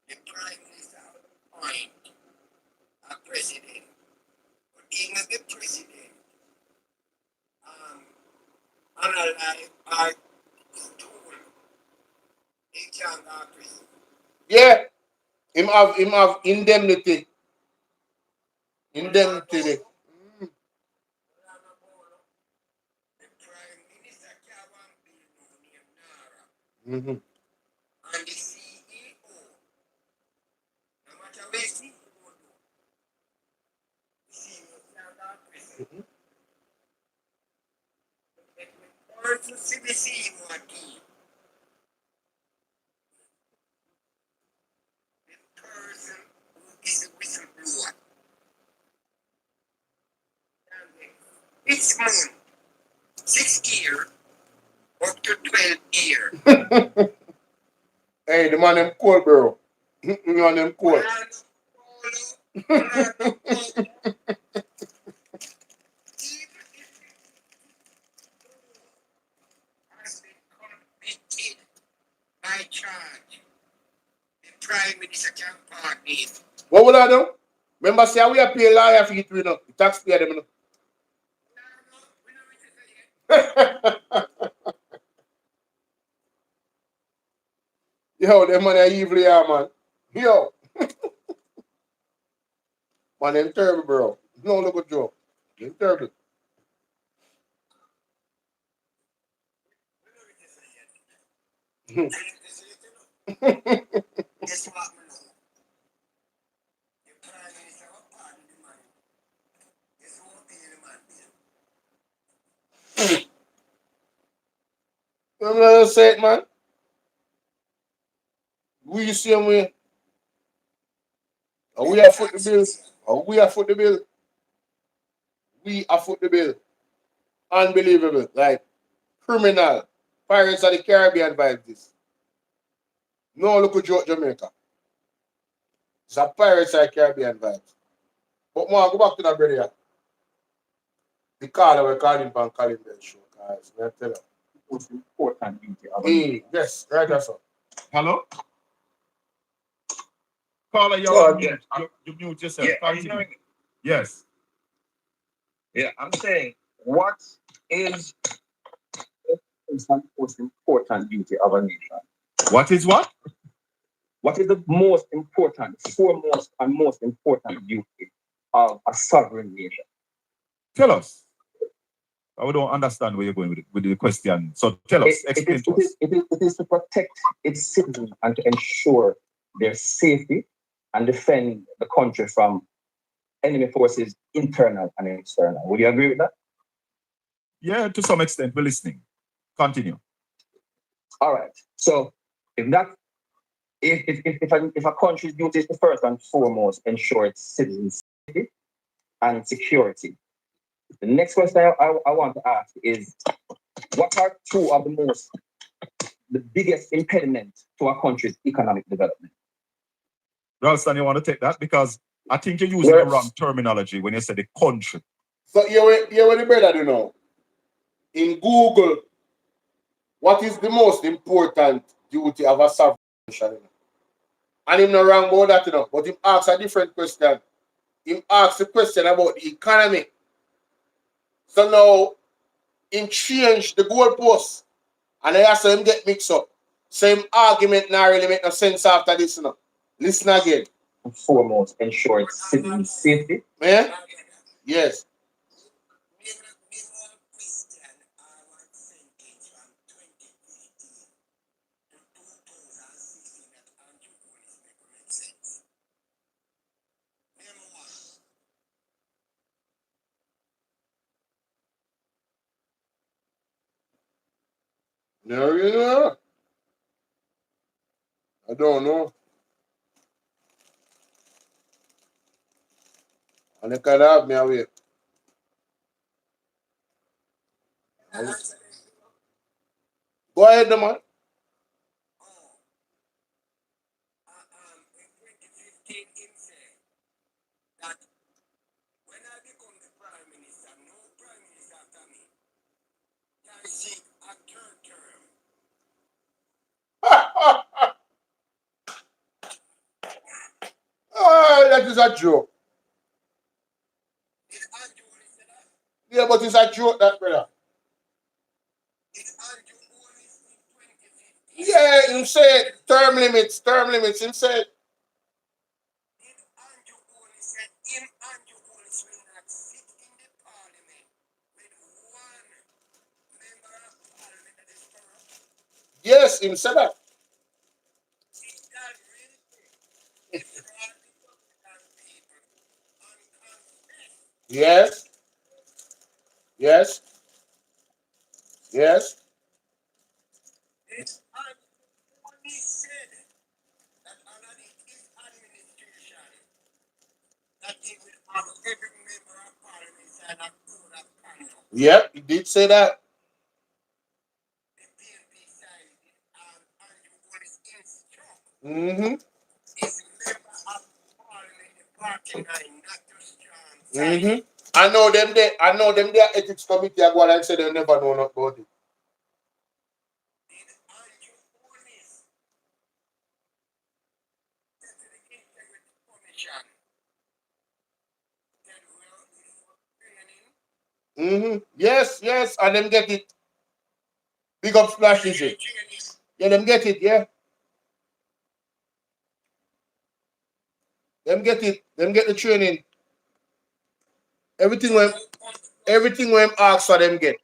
The Prime Minister appoint a president, but even the president, analyze our tool, he can't go prison. Yeah, him have indemnity. Indemnity. The Prime Minister can't want bill no name Narra. Mm-hmm. And the CEO, no matter where CEO go, the CEO can't go prison. Person see the CEO again. The person who is the whistleblower. 6 months, 6 years, up to 12 years. Hey, the man them cold, bro. The man them cold. Has been convicted by charge. The Prime Minister can pardon it. What will I do? Remember, say we are paying lawyer fee to, you know, the taxpayer them, you know. Yo, them man are evil, yeah, man. Yo. Man, them terrible, bro. No look at joke. Them terrible. Guess what, man? The Prime Minister will pardon the man. Guess who will pay the man bill? I'm not say it, man. We see him way. And we are foot the bill. And we are foot the bill. We are foot the bill. Unbelievable. Like, criminal. Pirates of the Caribbean vibe this. No look at Jamaica. It's a Pirates of the Caribbean vibe. But more, go back to that brother. The caller we call him from calling the show, guys. I tell you. Most important duty of a Hey, yes, right, that's all. Hello? Caller, you're Oh, on mute. You mute yourself. Yeah, Continue. Yes. yeah, I'm saying, what is the most important duty of a nation? What is what? What is the most important, foremost and most important duty of a sovereign nation? Tell us. We don't understand where you're going with the question. So tell us, explain to us. It is to protect its citizens and to ensure their safety and defend the country from enemy forces, internal and external. Would you agree with that? Yeah, to some extent, we're listening. Continue. All right. So if a country's duty is to first and foremost ensure its citizens' safety and security, the next question I want to ask is, what are two of the biggest impediments to a country's economic development? Ralston, you want to take that? Because I think you're using the wrong terminology when you say the country. So what the brother do now? In Google, what is the most important duty of a sovereign nation? And him not wrong about that, you know, but him asks a different question. Him asks a question about the economy. So now, him change the goalposts. And I ask him get mixed up. Same argument now really make no sense after this, you know. Listen again. Foremost, ensure its citizens' safety. Yeah? Yes. No, you know. I don't know. And they can have me away. Go ahead, man. Oh, that is a joke. Yeah, but it's a joke, that brother. Yeah, him said term limits, him said. Yes, him said that. Yes. Yes. Yes. Yep, he did say that. Mm-hmm. Mm-hmm. I know them there ethics committee are going and say they never know not about it. Mm-hmm. Yes, yes, and them get it. Big up Splash is it. Yeah, them get it, yeah. Them get it. Them get the training. Everything when ask for them get.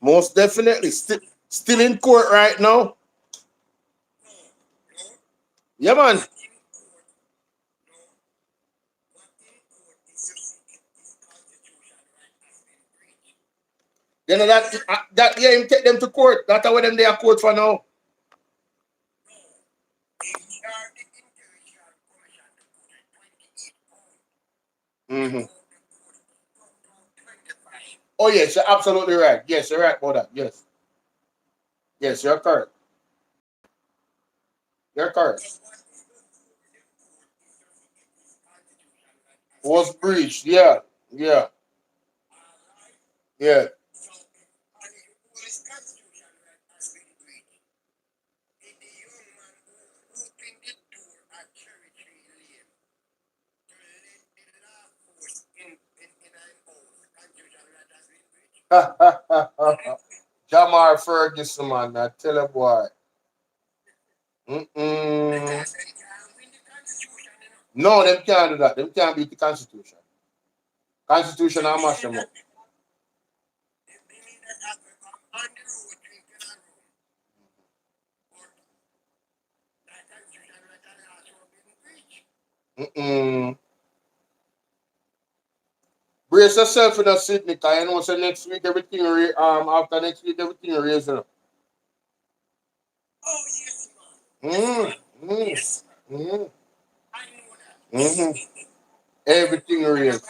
Most definitely. Still in court right now. Yeah, man. You know that yeah, him take them to court. That's why them they are court for now. Mm-hmm. Oh yes, you're absolutely right. Yes, you're right about that. Yes. Yes, you're correct. You're correct. Was breached. Yeah. Yeah. Yeah. Jamar Ferguson, man. I tell a boy. Mm-mm. No, them can't do that. Them can't beat the Constitution. Constitution and mash them up. Mm-mm. Brace yourself in a Sydney, cause you know so next week everything after next week everything raising up. Mm, mm, mm, mm-hmm. Everything raised.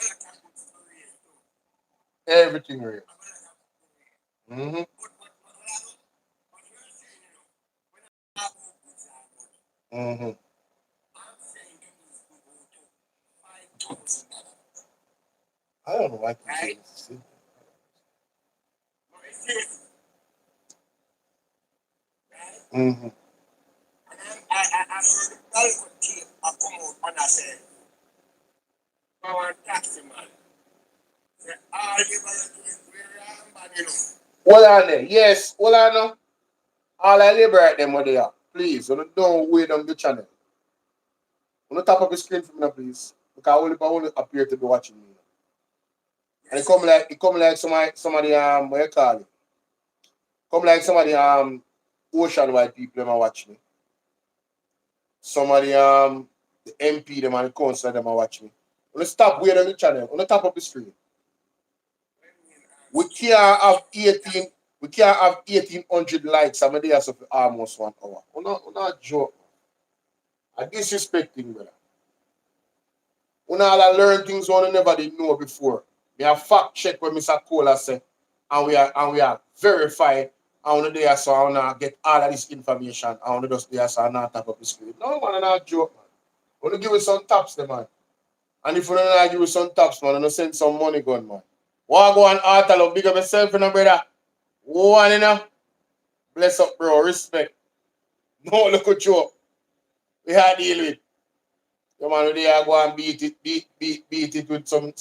Everything raised. Mm-hmm. Mm-hmm. I don't know why people say this. Mm-hmm. Hold on there. Yes, hold on now. All I liberate them where they are. Please, don't wait on the channel. On the top of the screen for me now, please. Because only appear to be watching me. And it come like somebody what you call it? Come like somebody ocean wide people them a watch me. Somebody the MP them and the council them a watch me. On the stop wait on the channel, on the top of the screen. We can't have 1800 likes. I'm there for almost 1 hour. We're not joke. I disrespecting, brother. We all learn things we never did know before. We have fact check what Mr. Cola say, and we are verified. And we there so I wanna get all of this information. And we just there so I not tap up the screen. No man, not joke, man. We wanna give you some taps, them man. And if we don't give you some taps, man, we wanna send some money gun, man. Walk go and art love, big up yourself, you know, brother. One, you know. Bless up, bro. Respect. No look at you. We had deal with. The man they are go and beat it with some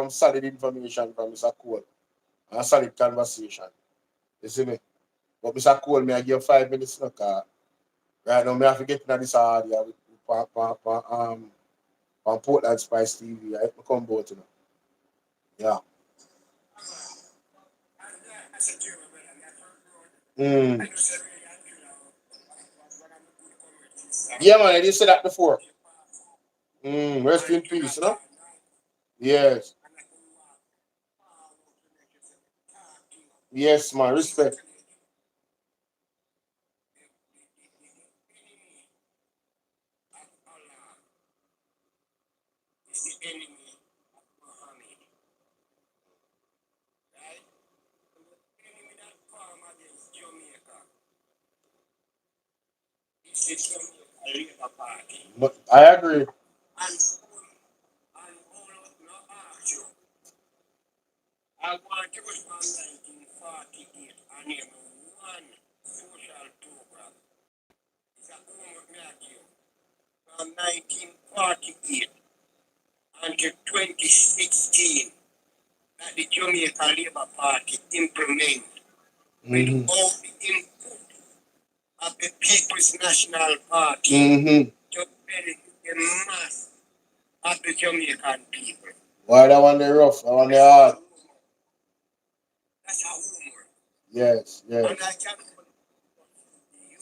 solid information from Mr. Cole. And a solid conversation. You see me? But Mr. Cole, me I give 5 minutes now, cause right now me have to get into this audio with on Portland Spice TV. I come both, you know. Yeah. Mm. Yeah, man, I did say that before. Rest in peace, you know? Yes. Yes, man. Respect. But I agree. I want to from 1948 and name one social program. It's a homework from 1948 until 2016 that the Jamaica Labour Party implemented without the input of the People's National Party to benefit the mass of the Jamaican people. Why that one the rough? That one the hard. That's our homework. Yes, yes. And I can you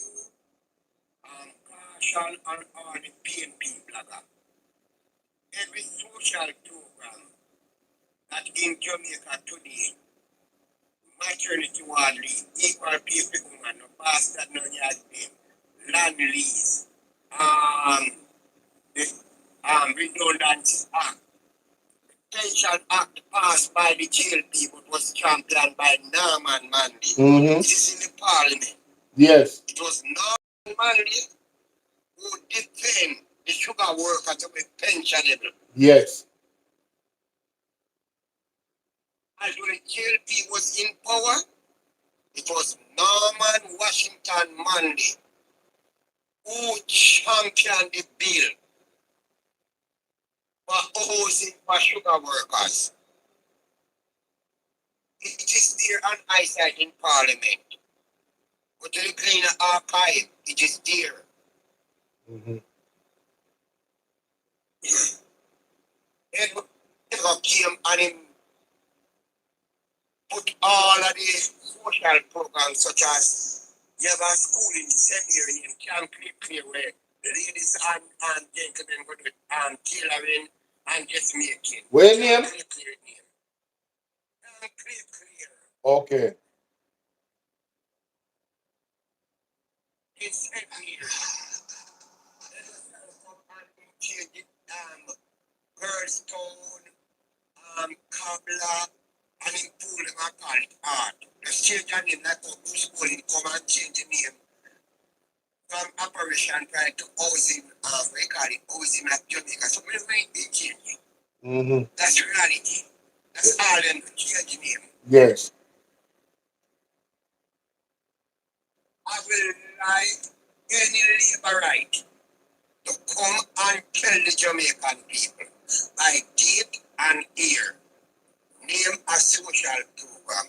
caution on all the PNP blogger. Every social program that in Jamaica today, maternity ward leave, equal pay for women, no bastard, no yard pay, land lease, the redundancy act, pension act passed by the jail people was championed by Norman Manley. It is in the parliament. Yes. It was Norman Manley who defend the sugar worker to be pensionable. Yes. And when JLP was in power, it was Norman Washington Manley who championed the bill for housing for sugar workers. It is there on eyesight in Parliament. But to the cleaner archive, it is there. Edward came and him put all of the social programs such as you have a school in Seminary in Camp Clear where ladies and gentlemen go to tailoring and dressmaking. Where name? Okay. In Seminary. Birdstone, Kabla, and in pool in my college art. Just change your name, like a school, come and change the name from operation trying to housing, we call it housing at Jamaica. So we make the change. That's reality. That's all them to change the name. Yes. I will like any labor right to come and tell the Jamaican people by date and year, name a social program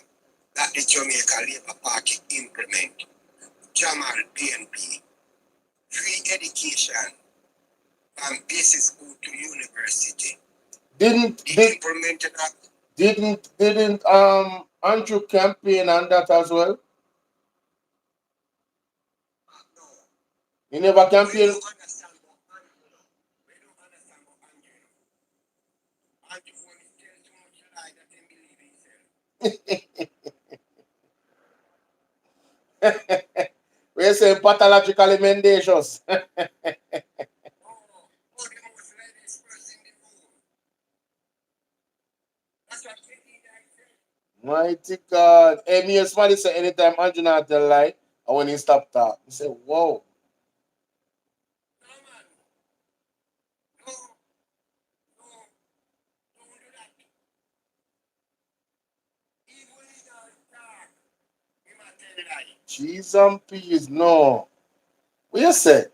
that the Jamaica Labour Party implement. Jamal PNP, free education from basic school to university. Didn't Andrew campaign on that as well? He never campaigned. We're saying pathologically mendacious. Mighty God. Hey, me and somebody say anytime Andrew not tell lie, and when he stop talk, he say, whoa. Cheese and peas, no. What you say?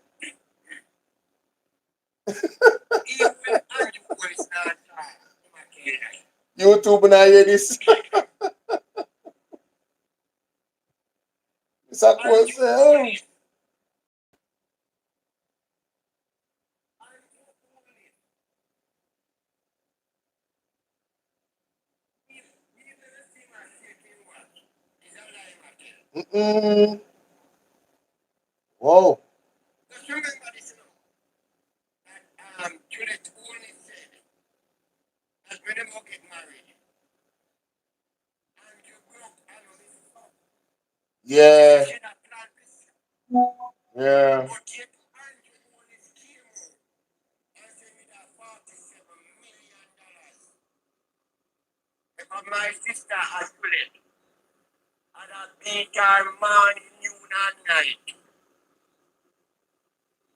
YouTube now hear this. It's a question. Whoa. Just remember this, Juliet only said that when them get married, and you broke and this is up. Yeah. Yeah. But yet, Andrew only came out and said with that $47 million. Because my sister has Juliet, and I beat her morning, noon, and night.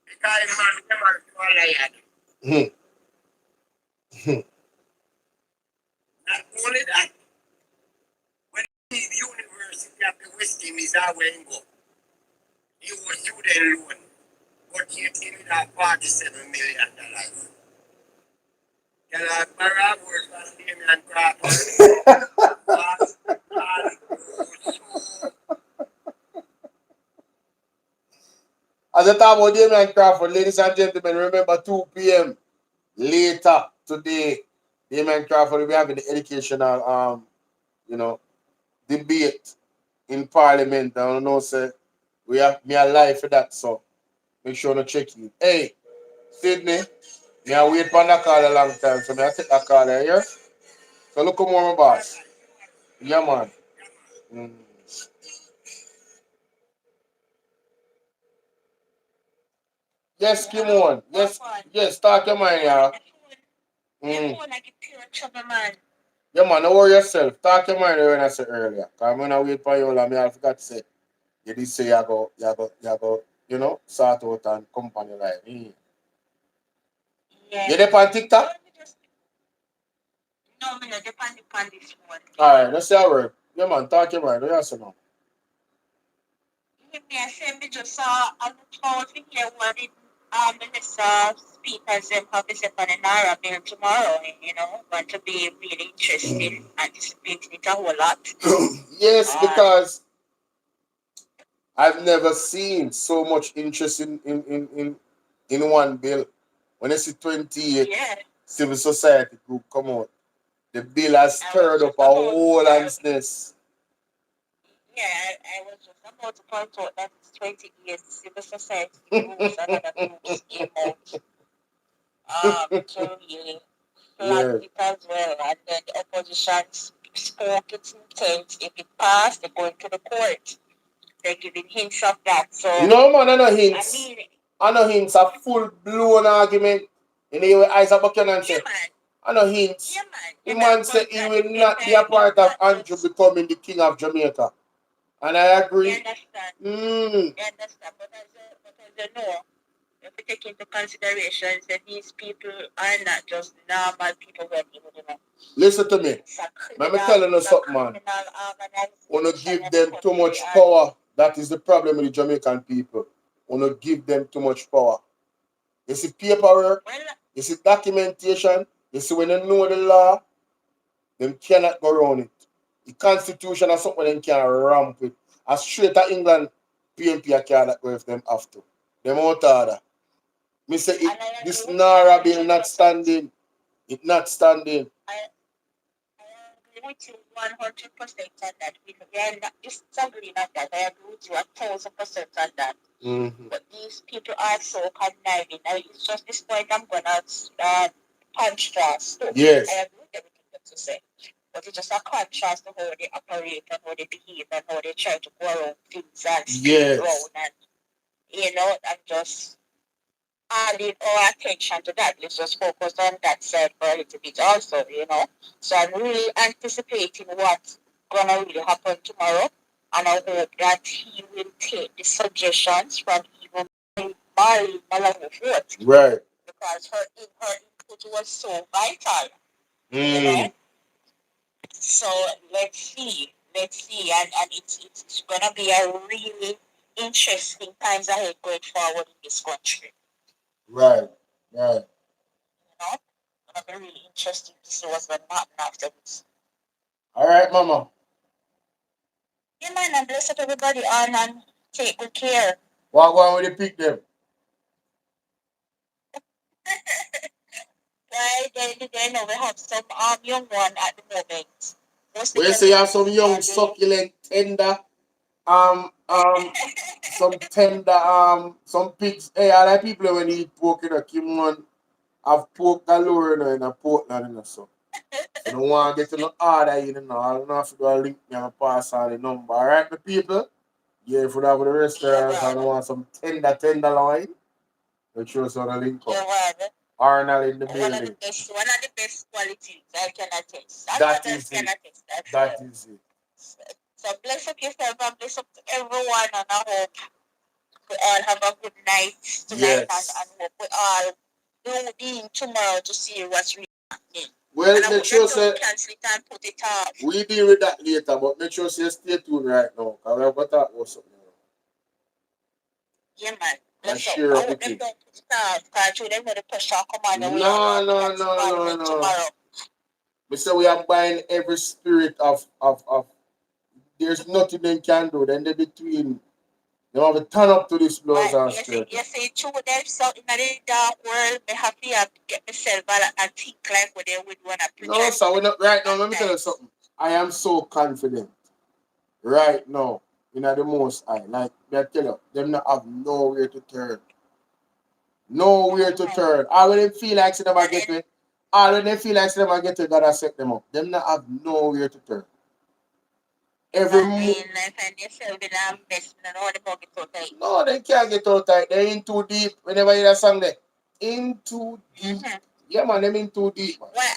Because man never swallowed. Not only that, when he leave University of the West Indies, I went go. He was student loan, but he came with that $47 million. Can I borrow words from Damian Crawford? As I talk about Damian Crawford, ladies and gentlemen, remember 2 p.m. later today, Damian Crawford will be having the educational, debate in Parliament. I don't know, sir. We have me alive for that, so make sure to check it. Hey, Sydney, me I wait for that call a long time, so me I take that call here. So look more, my boss. Yeah, man. Yes, Kim on. Yes, talk your mind, yeah. Yeah, man, don't worry yourself. Talk your mind when I said earlier. Because I'm going to wait for you, and I forgot to say, you did say you go, sort out and company life. Yeah. You there on TikTok? No, me not depend upon this one. All right, let's see how it work. Yeah, man, talk your mind. Yes, man. Me, I said me just saw on the phone to hear what the minister speakers them have to say on the Narra bill tomorrow. You know, going to be really interesting, anticipating it a whole lot. Yes, because I've never seen so much interest in one bill. When I see 28 civil society group come out, the bill has stirred up a whole ansness. Yeah, I was just about to point out that it's 20 years civil society groups and other groups came out to really flag it as well. And then the opposition spoke its intent. If it passed, they're going to the court. They're giving hints of that. So no, man, I know hints. I know hints. A full-blown argument. You know, your eyes are Buchanan say. I know hints. The man said he will not be a part of Andrew becoming the king of Jamaica. And I agree. You understand? You understand? But as you know, if we take into consideration that these people are not just normal people who are people, you know. Listen to me. Let me tell you something, man. Want to give them too much power. That is the problem with the Jamaican people. Want to give them too much power. You see paperwork, you see documentation, you see when they know the law, them cannot go around it. The constitution is something they can ramp with. As straight to England, PNP cannot go if them have to. Them out order. Me say this Narra bill not standing. It not standing. I agree with you 100% on that. We are not disagreeing on that. I agree with you 1,000% on that. But these people are so conniving. Now, it's just this point I'm going to contrast. Yes. I agree with everything that you say. But it's just a contrast to how they operate and how they behave and how they try to go around things and stay around and, you know, and just adding our attention to that. Let's just focus on that side for a little bit also, you know. So I'm really anticipating what's going to really happen tomorrow. And I hope that he will take the suggestions from even Mary Malamufoot. Right. Because her input was so vital. You know? So let's see. And it's going to be a really interesting times ahead going forward in this country. Right. You know? It's going to be really interesting to see what's going to happen after this. All right, Mama. Yeah, man, and bless up everybody on and take good care. What going with the pick them? Right, then we have some young one at the moment. We say you have some young succulent tender some tender some pigs. Hey, I like people when they eat pork, you know, Kim one have pork galore, you know, in a Portland, you know, so. So don't want to get to no order, you know. I don't know if you go link me and pass on the number. All right, the people? Yeah, if you have the restaurant and want some tender line, make sure it's on the link up. Arnold in the building. One of the best qualities I can attest. That is it. That is it. So bless up yourself and bless up to everyone, and I hope we all have a good night tonight, and hope we all tune in tomorrow to see what's really happening. Well, and make sure say cancel it and put it off. We deal with that later, but make sure you stay tuned right now. Because we have got that or something. Yeah, man. I sure hope them don't put it off, because them know the pressure come on. No. Tomorrow. We say we are buying every spirit of there's nothing they can do. Then they between they have to turn up to this blows and spirit. You say true them so in the dark world, they have to get myself and think like what they would want to preach. No, so we're not right now. Let me tell you something. I am so confident right now in the Most High. Like I tell you, them not have nowhere to turn. Nowhere to turn. All when they feel like they never get it. All when they feel like they never get it, God has set them up. Them not have nowhere to turn. Every No, they can't get out tight. They're in too deep. Whenever you hear a song there, in too deep. Yeah, man, them in too deep. Man. Well,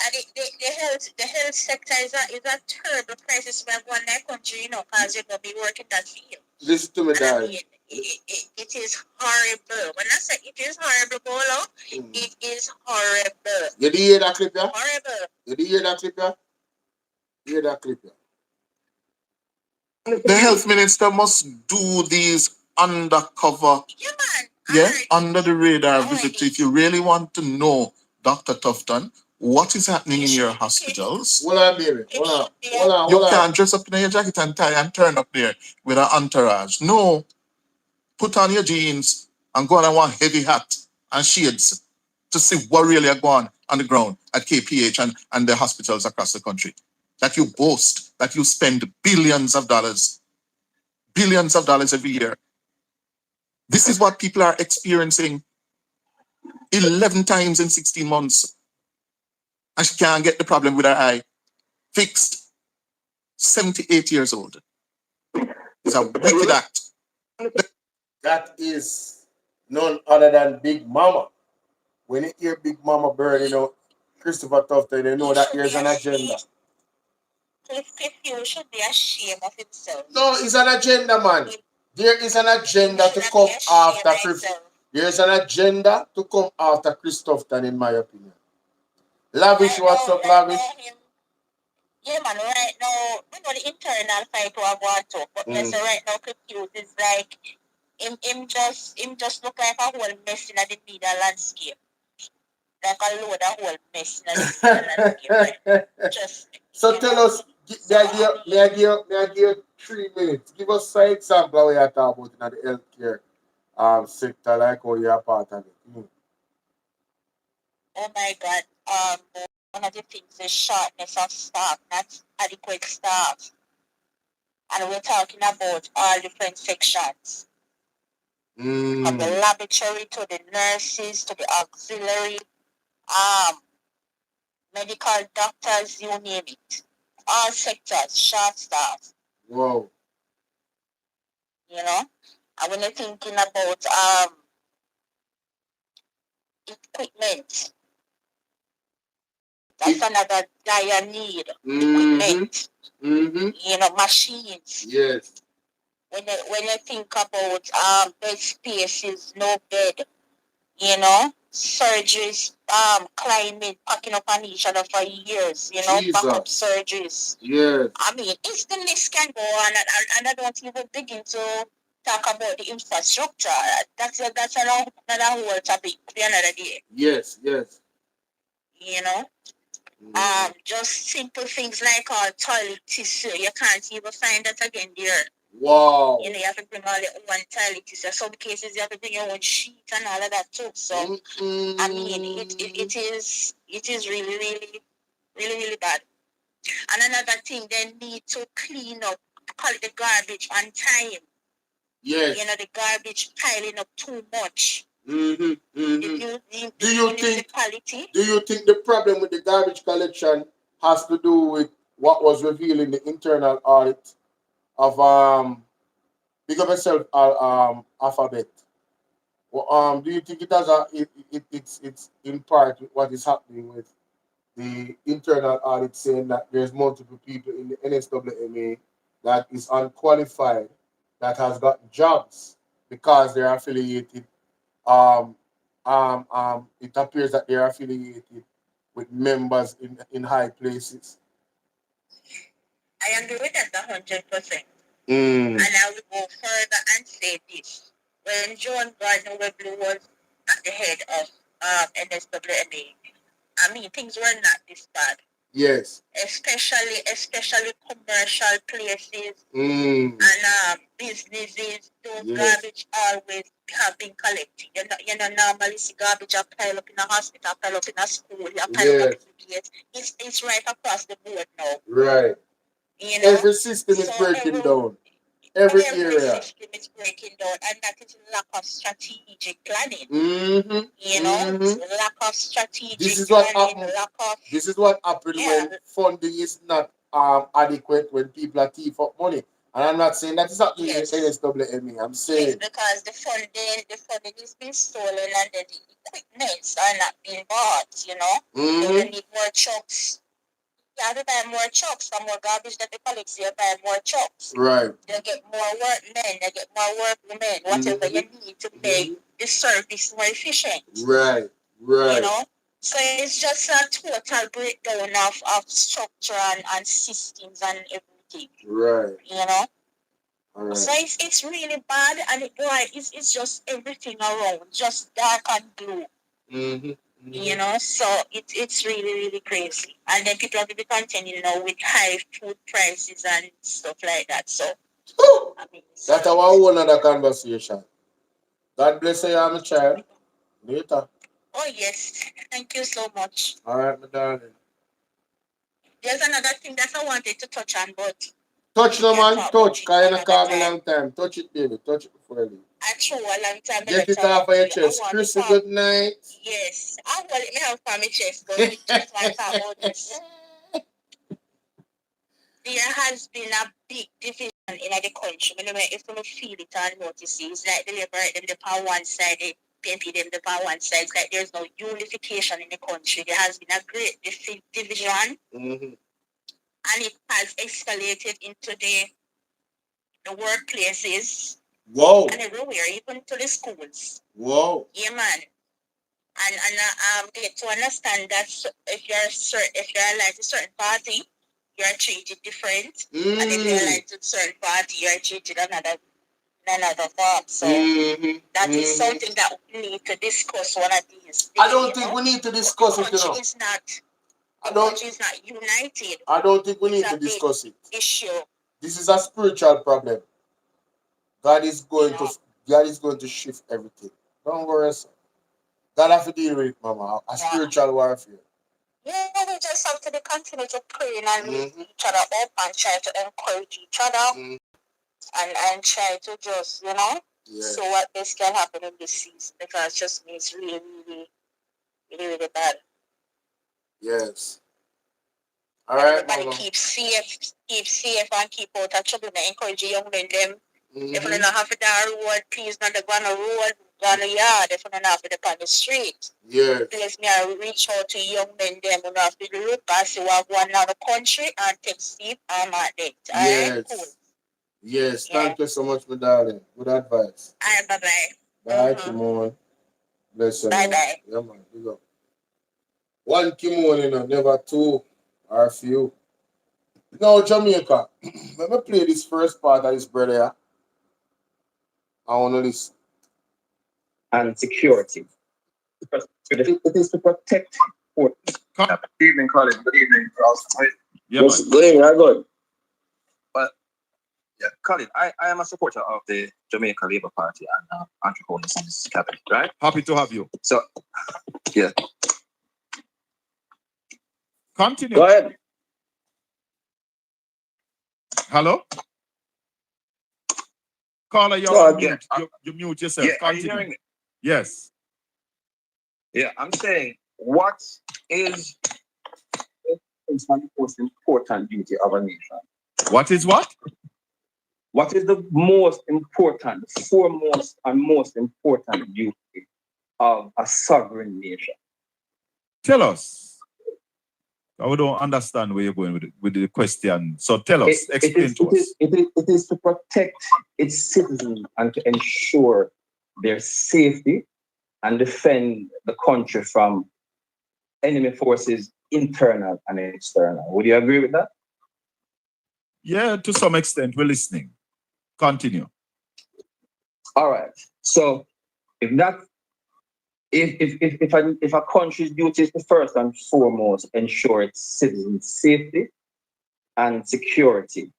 the health sector is a terrible crisis we have in that country, you know, because you're going to be working that field. Listen to me, darling. it is horrible. When I say it is horrible, Bolo, it is horrible. You did hear that clip, yeah? Horrible. You did hear that clip, yeah? Hear that clip, yeah? The health minister must do these undercover, under the radar visit. If you really want to know, Dr. Tufton, what is happening in your hospitals, Hold on, baby. Hold on. you can't dress up in your jacket and tie and turn up there with an entourage. No, put on your jeans and go on and one heavy hat and shades to see what really are going on the ground at KPH and the hospitals across the country. That you boast, that you spend billions of dollars every year. This is what people are experiencing 11 times in 16 months. And she can't get the problem with her eye fixed. 78 years old. It's a wicked act. That is none other than Big Mama. When you hear Big Mama burning out Christopher Tufton, you know that there's an agenda. You should be ashamed of himself. No, it's an agenda, man. There is an agenda to come after Chris. There's an agenda to come after Chris Tufton, in my opinion. Lavish, what's up, Lavish? Yeah, man, right now, we know the internal fight we are going to, but yes, right now, Confused is like, him just look like a whole mess in the media landscape. Like a load of whole mess in the media landscape. Just, so tell us, may I give you 3 minutes. Give us some example of what you're talking about in the healthcare sector, like how you're part of it. Oh my God, one of the things is shortness of staff, not adequate staff. And we're talking about all different sections. From the laboratory to the nurses to the auxiliary, medical doctors, you name it. All sectors, short staff. Wow. You know? And when you're thinking about equipment, that's another dire need. Equipment. You know, machines. Yes. When you think about bed spaces, no bed, you know, surgeries, climbing, packing up on each other for years, you know, backup surgeries. Yes. I mean, if the list can go on, and I don't even begin to talk about the infrastructure. That's another whole topic for another day. Yes, yes. You know? Just simple things like toilet tissue. You can't even find that again there. Wow. You know, you have to bring all your own toilet tissue. Some cases you have to bring your own sheet and all of that too. So I mean, it is really, really, really, really bad. And another thing, they need to clean up, call it the garbage on time. Yes. You know, the garbage piling up too much. Do you think the problem with the garbage collection has to do with what was revealed in the internal audit of Big Up Yourself Alphabet? Well, do you think it has it's in part what is happening with the internal audit saying that there's multiple people in the NSWMA that is unqualified that has gotten jobs because they're affiliated. It appears that they're affiliated with members in high places. I agree with that 100%. And I will go further and say this. When John Gardner-Webley was at the head of NSWMA, I mean, things were not this bad. Yes. Especially commercial places and businesses. Those garbage always have been collected. You know, normally see garbage pile up in a hospital, pile up in a school, pile up in the it's right across the board now. Right. You know? Every system is breaking down. Every area. System is breaking down, and that is lack of strategic planning. You know, lack of strategic planning. This is what happened when funding is not adequate, when people are thief up money. And I'm not saying that is happening in NSWMA. I'm saying because the funding is being stolen and then the equipments are not being bought. You know, so they need more trucks. have to buy more trucks, some more garbage that they collect, so you buy more trucks. Right. They get more workmen, they get more workwomen, whatever you need to make the service more efficient. Right. Right. You know? So it's just a total breakdown of structure and systems and everything. Right. You know? Right. So it's really bad, and it's just everything around, just dark and blue. You know, so it's really, really crazy. And then people have to be contending, you know, with high food prices and stuff like that. So I mean, that's our whole another conversation. God bless you, I'm a child. Later. Oh yes, thank you so much. All right, my darling. There's another thing that I wanted to touch on, but touch no man, touch. Cause you call me long time. Touch it, baby. Touch it before you leave. I threw a long time. Get it off of your chest. Chrissy, good night. Yes, I will let me have from my chest, but we just want to talk about this. There has been a big division in the country. If you feel it and notice it, it's like the liberate them on one side, the PNP them on one side. It's like there's no unification in the country. There has been a great division, and it has escalated into the workplaces. Whoa. And everywhere, even to the schools. Whoa. Yeah, man. And get to understand that if you're like a certain party, you're treated different, and if you're like a certain party, you're treated another form. So that is something that we need to discuss one of these days. I don't think we need to discuss it, you know. The country is not united. I don't think we need to discuss it. Issue. This is a spiritual problem. God is going to shift everything. Don't worry, sir. God have to deal with it, mama. A spiritual warfare. Yeah, we just have to continue to pray and lift each other up and try to encourage each other and try to just, you know, see what best can happen in this season, because just me, it's really, really, really, really bad. Yes. All right, everybody mama. keep safe and keep out of trouble. I encourage the young men them. If you don't have to do road, please not go on a road, go on a yard. If you don't have to go on the street. Yes. Please me I reach out to young men them who have to look and see what going on in the country and take sleep and at it. Yes. Alright, cool. Yes, thank you so much, my darling. Good advice. Alright, bye Bye, bye. Kimon. Bless you. Bye bye. Yeah, man. You go. One Kimon, you know, never two or few. Now, Jamaica. Let me play this first part of this, brother. Yeah? I want to listen. And security. It is to protect. Good evening, Colin. Good evening, Ross. Yeah, good evening, I'm good. But yeah, Colin, I am a supporter of the Jamaica Labour Party and Andrew Holness in this cabinet, right? Happy to have you. So, yeah. Continue. Go ahead. Hello? Caller, you're mute. You mute yourself. Yeah, Continue. are you hearing me? Yes. Yeah, I'm saying, what is the most important duty of a nation? What is what? What is the most important, foremost and most important duty of a sovereign nation? Tell us. I don't understand where you're going with the question. So tell us, explain to us. It is to protect its citizens and to ensure their safety and defend the country from enemy forces, internal and external. Would you agree with that? Yeah, to some extent, we're listening. Continue. All right. So if a country's duty is to first and foremost ensure its citizens' safety and security,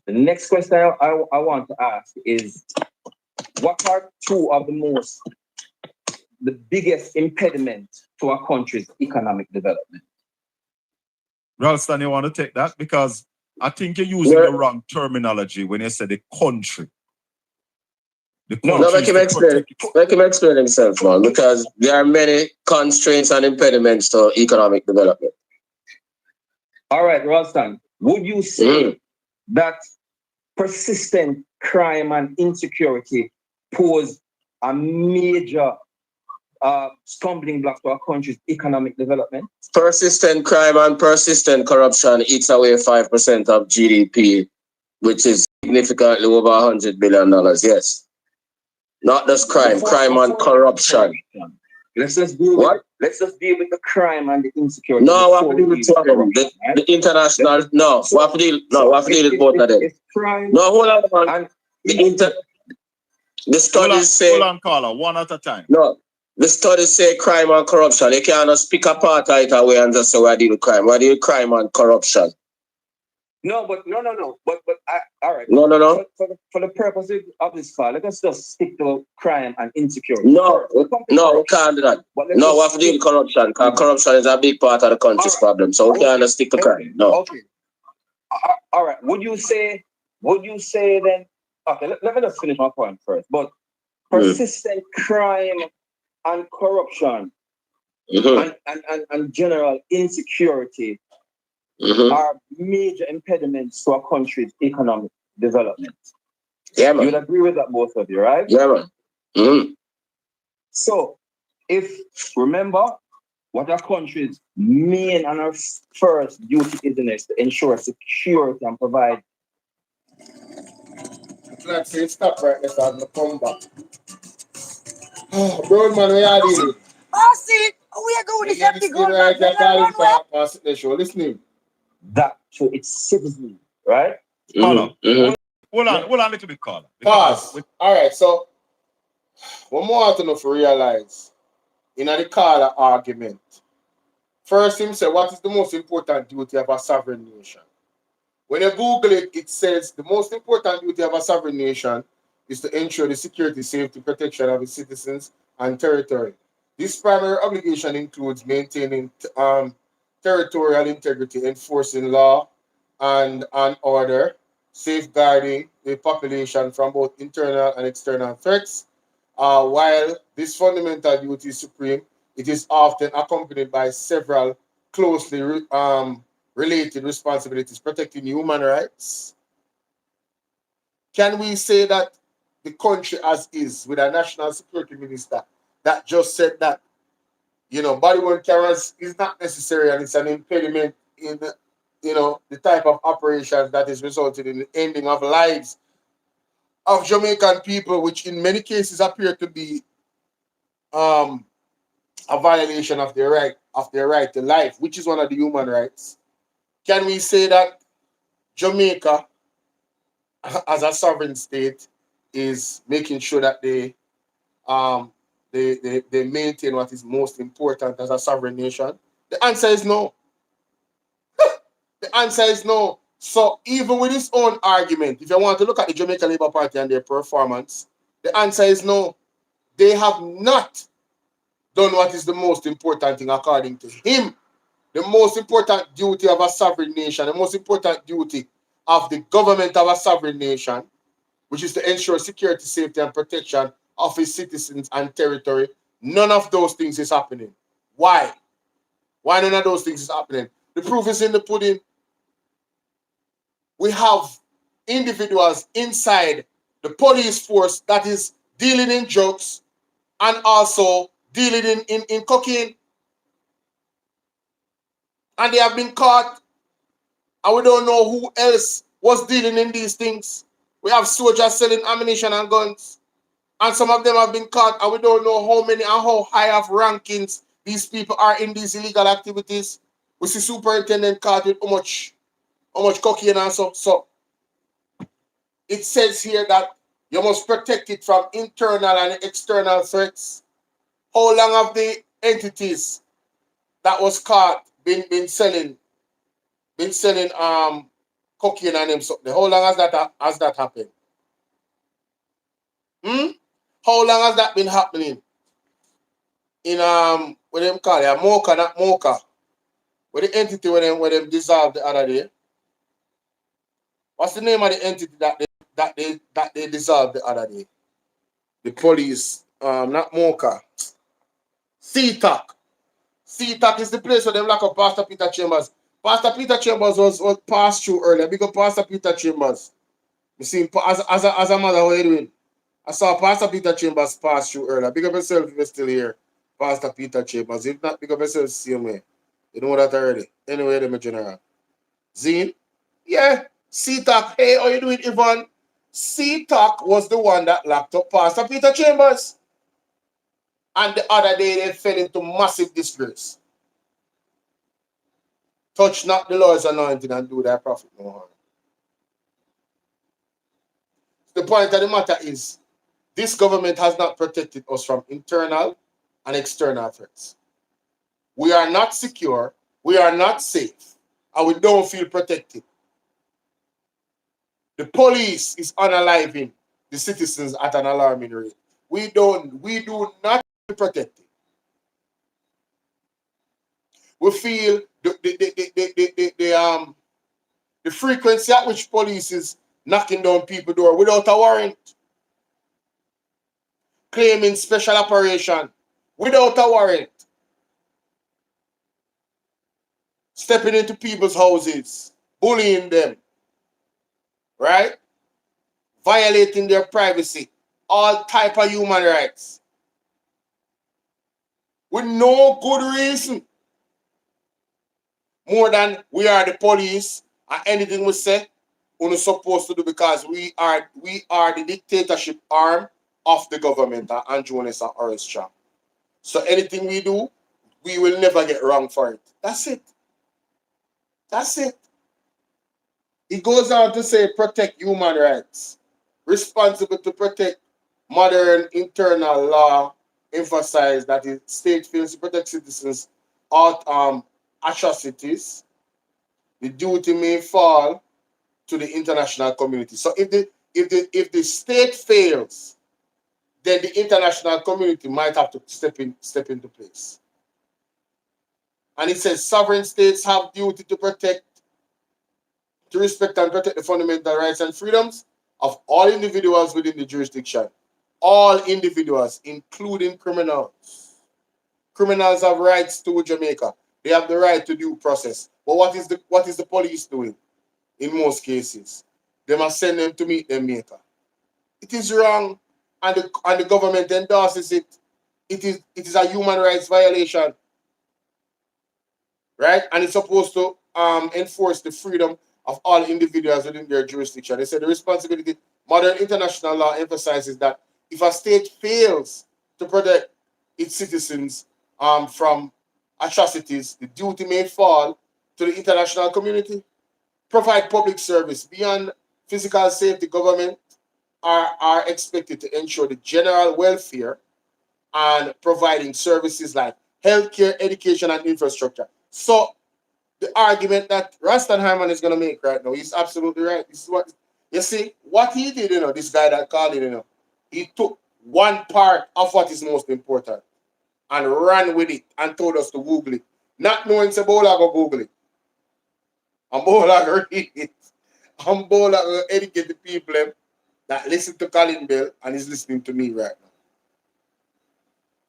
the next question I want to ask is, what are two of the biggest impediments to a country's economic development? Ralston, you want to take that? Because I think you're using the wrong terminology when you say the country. No, make him explain himself, man, because there are many constraints and impediments to economic development. All right, Ralston, would you say that persistent crime and insecurity pose a major stumbling blocks to our country's economic development? Persistent crime and persistent corruption eats away 5% of GDP, which is significantly over $100 billion. Yes. Not just crime, crime and corruption. Let's just deal with let's just deal with the crime and the insecurity. No, what deal with the international? No, what deal? No, what deal with both of them? No, hold on. And the studies say. Hold on, caller, one at a time. No, the studies say crime and corruption. You can't just pick apart right away and just say we deal with crime. We deal with crime and corruption. No. But all right. No. For the purpose of this call, let us just stick to crime and insecurity. No, we can't do that. No, we have to deal with corruption, because corruption is a big part of the country's problem. So we can't just stick to crime. No. Okay. All right. Would you say then? Okay, let me just finish my point first. But persistent crime and corruption and general insecurity are major impediments to our country's economic development. Yeah, man. You'd agree with that, both of you, right? Yeah, man. So, remember what our country's main and our first duty is to ensure security and provide. Let's say stop right there, so I'm gonna come back. Bro, man, we are dealing. Oh, see, we are going to get the gold. Listening. That to its citizens, right? Hold on a little bit, caller. Pause. All right, so one more I want to know for realize in the caller argument. First, him say, what is the most important duty of a sovereign nation? When you Google it, it says the most important duty of a sovereign nation is to ensure the security, safety, protection of its citizens and territory. This primary obligation includes maintaining territorial integrity, enforcing law and order, safeguarding the population from both internal and external threats. While this fundamental duty is supreme, it is often accompanied by several closely related responsibilities, protecting human rights. Can we say that the country as is, with a national security minister that just said that, body-worn cameras is not necessary and it's an impediment in the type of operations that is resulted in the ending of lives of Jamaican people, which in many cases appear to be a violation of their right to life, which is one of the human rights. Can we say that Jamaica, as a sovereign state, is making sure that they maintain what is most important as a sovereign nation? The answer is no. The answer is no. So even with his own argument, if you want to look at the Jamaican Labour Party and their performance, the answer is no. They have not done what is the most important thing according to him. The most important duty of a sovereign nation, the most important duty of the government of a sovereign nation, which is to ensure security, safety, and protection of its citizens and territory, none of those things is happening. Why? Why none of those things is happening? The proof is in the pudding. We have individuals inside the police force that is dealing in drugs and also dealing in cocaine. And they have been caught. And we don't know who else was dealing in these things. We have soldiers selling ammunition and guns. And some of them have been caught. And we don't know how many and how high of rankings these people are in these illegal activities. We see superintendent caught with how much cocaine and so. So it says here that you must protect it from internal and external threats. How long have the entities that was caught been selling cocaine and them something? How long has that happened? How long has that been happening? In what them call it, Mocha, not Mocha. What the entity when them dissolved the other day? What's the name of the entity that they dissolved the other day? The police, not Mocha. CTAC. CTAC is the place where they lock up Pastor Peter Chambers. Pastor Peter Chambers was passed through earlier. Big up Pastor Peter Chambers. You see him as a mother, how are you doing? I saw Pastor Peter Chambers pass through earlier. Big up yourself if you're still here. Pastor Peter Chambers. If not, pick up yourself the same way. You know that already. Anyway, them general. Zine? Yeah. C-Talk. Hey, how you doing, Yvonne? C-Talk was the one that locked up Pastor Peter Chambers. And the other day, they fell into massive disgrace. Touch not the Lord's anointing and do their prophet no harm. The point of the matter is, this government has not protected us from internal and external threats. We are not secure, we are not safe, and we don't feel protected. The police is unaliving the citizens at an alarming rate. We do not feel protected. We feel the frequency at which police is knocking down people's door without a warrant, claiming special operation without a warrant, stepping into people's houses, bullying them, right? Violating their privacy, all type of human rights, with no good reason, more than we are the police and anything we say we're not supposed to do because we are the dictatorship arm of the government and Jonas and Horace Cham. So anything we do, we will never get wrong for it. That's it. That's it. It goes on to say protect human rights. Responsible to protect modern internal law, emphasize that the state fails to protect citizens of atrocities. The duty may fall to the international community. So if the state fails, then the international community might have to step into place. And it says sovereign states have duty to respect and protect the fundamental rights and freedoms of all individuals within the jurisdiction. All individuals, including criminals. Criminals have rights to Jamaica. They have the right to due process. But what is the police doing in most cases? They must send them to meet their maker. It is wrong, and the government endorses it. It is a human rights violation, right? And it's supposed to enforce the freedom of all individuals within their jurisdiction. They said the responsibility, modern international law emphasizes that if a state fails to protect its citizens from atrocities, the duty may fall to the international community. Provide public service. Beyond physical safety, government are expected to ensure the general welfare and providing services like healthcare, education, and infrastructure. So the argument that Rastanheimer is going to make right now, he's absolutely right. This is what, you see, what he did, this guy that called it, he took one part of what is most important and ran with it and told us to Google it. Not knowing Bolo go Google it. And Bolo go read it. And Bolo go educate the people that listen to Colin Bell and is listening to me right now.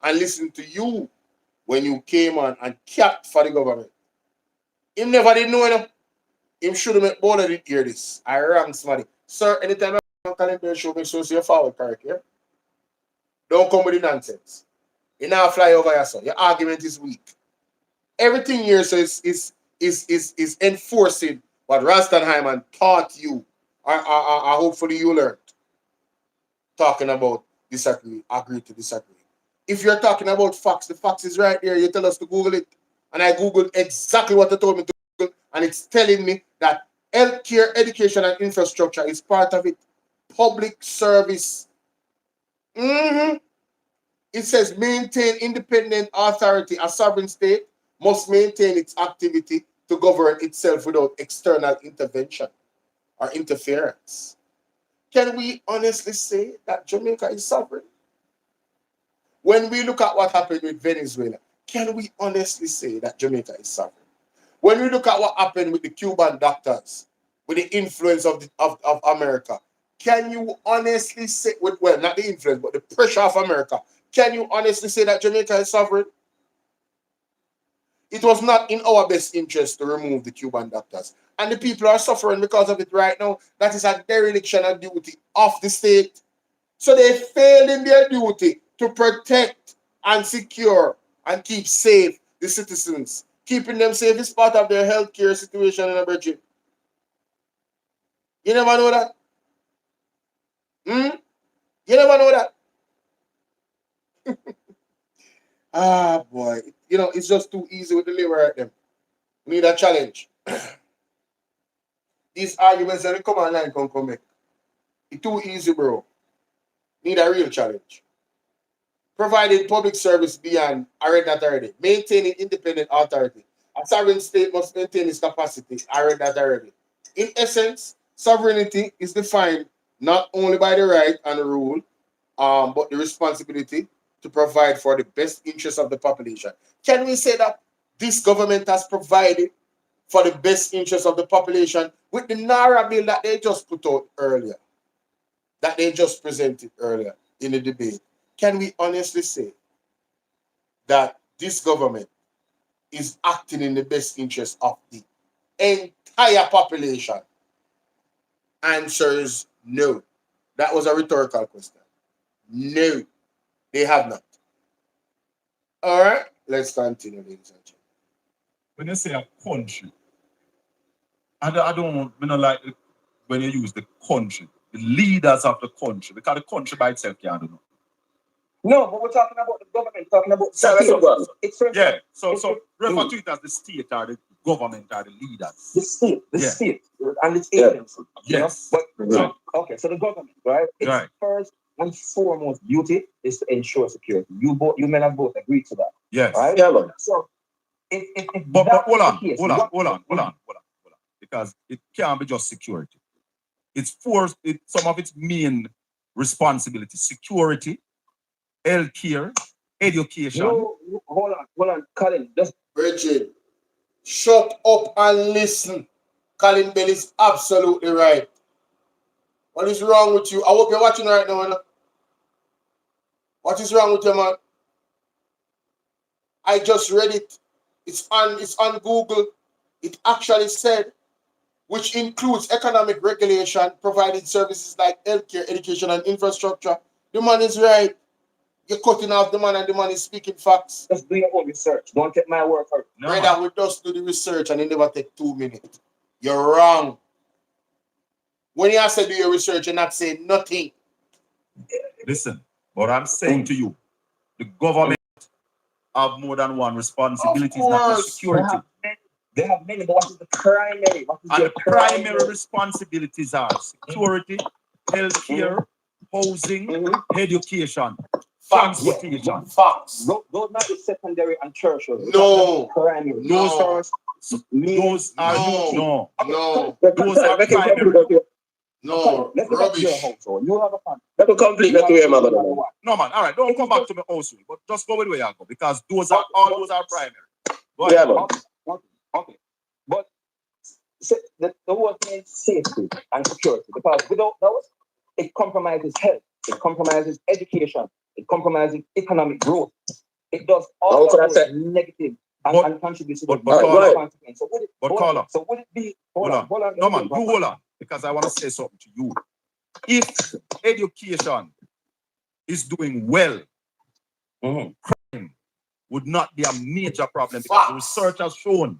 And listen to you when you came on and capped for the government. Him never did know enough. Him should have made Bolo did hear this. I rang somebody. Sir, anytime I Colin Bell show, make sure you're forward, correct, yeah? Don't come with the nonsense. You now fly over here, sir. Your argument is weak. Everything here so is enforcing what Rastanheimer taught you, or hopefully you learned. Talking about disagree, agree to disagree. If you're talking about facts, the facts is right there. You tell us to Google it. And I Googled exactly what they told me to Google, and it's telling me that healthcare, education, and infrastructure is part of it. Public service. It says maintain independent authority. A sovereign state must maintain its activity to govern itself without external intervention or interference. Can we honestly say that Jamaica is sovereign? When we look at what happened with Venezuela, can we honestly say that Jamaica is sovereign? When we look at what happened with the Cuban doctors, with the influence of America, can you honestly say, well, not the influence, but the pressure of America, can you honestly say that Jamaica is sovereign? It was not in our best interest to remove the Cuban doctors. And the people are suffering because of it right now. That is a dereliction of duty of the state. So they failed in their duty to protect and secure and keep safe the citizens. Keeping them safe is part of their healthcare situation in a budget. You never know that? You never know that? Ah, boy. You know, it's just too easy with the labor at them. We need a challenge. These arguments that they come online come make. It's too easy, bro. Need a real challenge. Providing public service beyond I read that already. Maintaining independent authority. A sovereign state must maintain its capacity. I read that already. In essence, sovereignty is defined not only by the right and the rule, but the responsibility to provide for the best interests of the population. Can we say that this government has provided for the best interests of the population with the Narra bill that they just put out earlier, that they just presented earlier in the debate? Can we honestly say that this government is acting in the best interest of the entire population? Answer is no. That was a rhetorical question. No, they have not. All right, let's continue, ladies and gentlemen. When you say a country, I don't like when you use the country, the leaders of the country, because the country by itself can't do nothing. No, but we're talking about the government, talking about it's yeah. So refer to it as the state or the government or the leaders. The state and its agency. Yes. You know? But okay, so the government, right? Its first and foremost duty is to ensure security. You men have both agreed to that. Yes. Right? Yeah, man. So but hold on. Because it can't be just security. It's some of its main responsibilities: security, healthcare, education. No, hold on, Colin. Just Bridget, shut up and listen. Colin Bell is absolutely right. What is wrong with you? I hope you're watching right now. What is wrong with you, man? I just read it. It's on Google. It actually said, which includes economic regulation, providing services like healthcare, education, and infrastructure. The man is right. You're cutting off the man, and the man is speaking facts. Just do your own research. Don't take my word for it. No, Brother, we just do the research, and it never take 2 minutes. You're wrong. When you say do your research, you're not saying nothing. Listen, what I'm saying to you, the government have more than one responsibility, not just security. They have many, but what is the primary? And the primary responsibilities are security, healthcare, housing, education, transportation. Facts. Those are the secondary and tertiary. No. Primary. No. Those are no. Those are primary. No, let's rubbish. Your household. You have a fun. Let me complete that way, man. No, man. All right, don't come back to me also, but just go with where you go, because those are primary. Go ahead. Yeah, man. Okay. But the word means safety and security, because without those, it compromises health, it compromises education, it compromises economic growth. It does all of those negative and contributes to the consequence. So would it be? Hold on. No, man, you hold on, because I want to say something to you. If education is doing well, crime would not be a major problem, because research has shown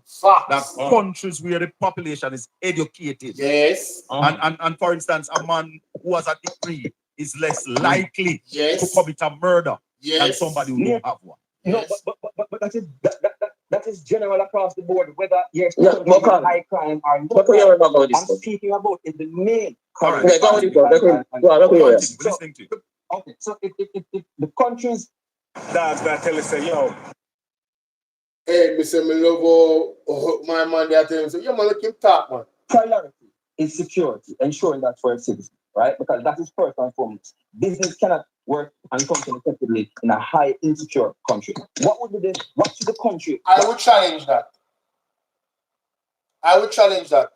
that countries where the population is educated, and for instance, a man who has a degree is less likely to commit a murder than somebody who don't have one. No, but that is general across the board, whether you're high crime or low. I'm speaking about in the main. All right. We're listening to you. Okay, so if the countries that tell us, say, yo, hey, Mr. Milovo, my man, they are telling me, yo, man, look him talk, man. Priority is security, ensuring that for a citizen, right? Because that is first and foremost. Business cannot work and function effectively in a high insecure country. What should the country? I would challenge that.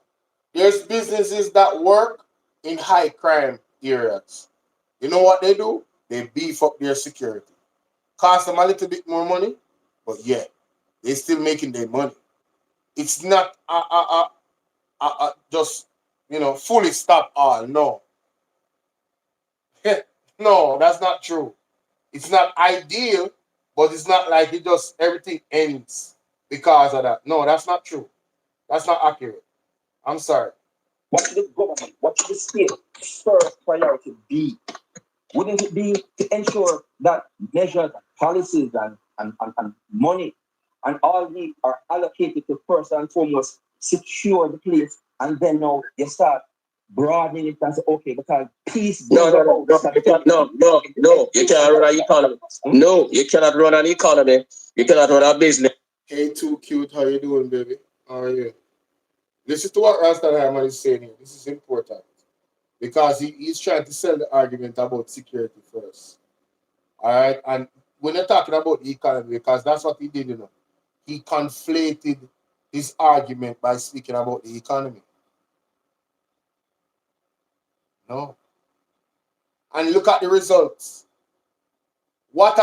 There's businesses that work in high crime areas. You know what they do? They beef up their security. Cost them a little bit more money, but yeah, they're still making their money. It's not just, fully stop all. No. No, that's not true. It's not ideal, But it's not like it just everything ends because of that. No, that's not true. That's not accurate. I'm sorry. What should the government, what should the state first priority be? Wouldn't it be to ensure that measures, policies, and money and all these are allocated to first and foremost secure the place, and then now you start broadening it and say, okay, because peace. No, you can't run an economy. No, you cannot run an economy. You cannot run a business. Hey, too cute. How you doing, baby? How are you? Listen to what Rasta Hyman is saying here. This is important because he's trying to sell the argument about security first. All right, and we're not talking about the economy because that's what he did. You know, he conflated his argument by speaking about the economy. No, and look at the results. What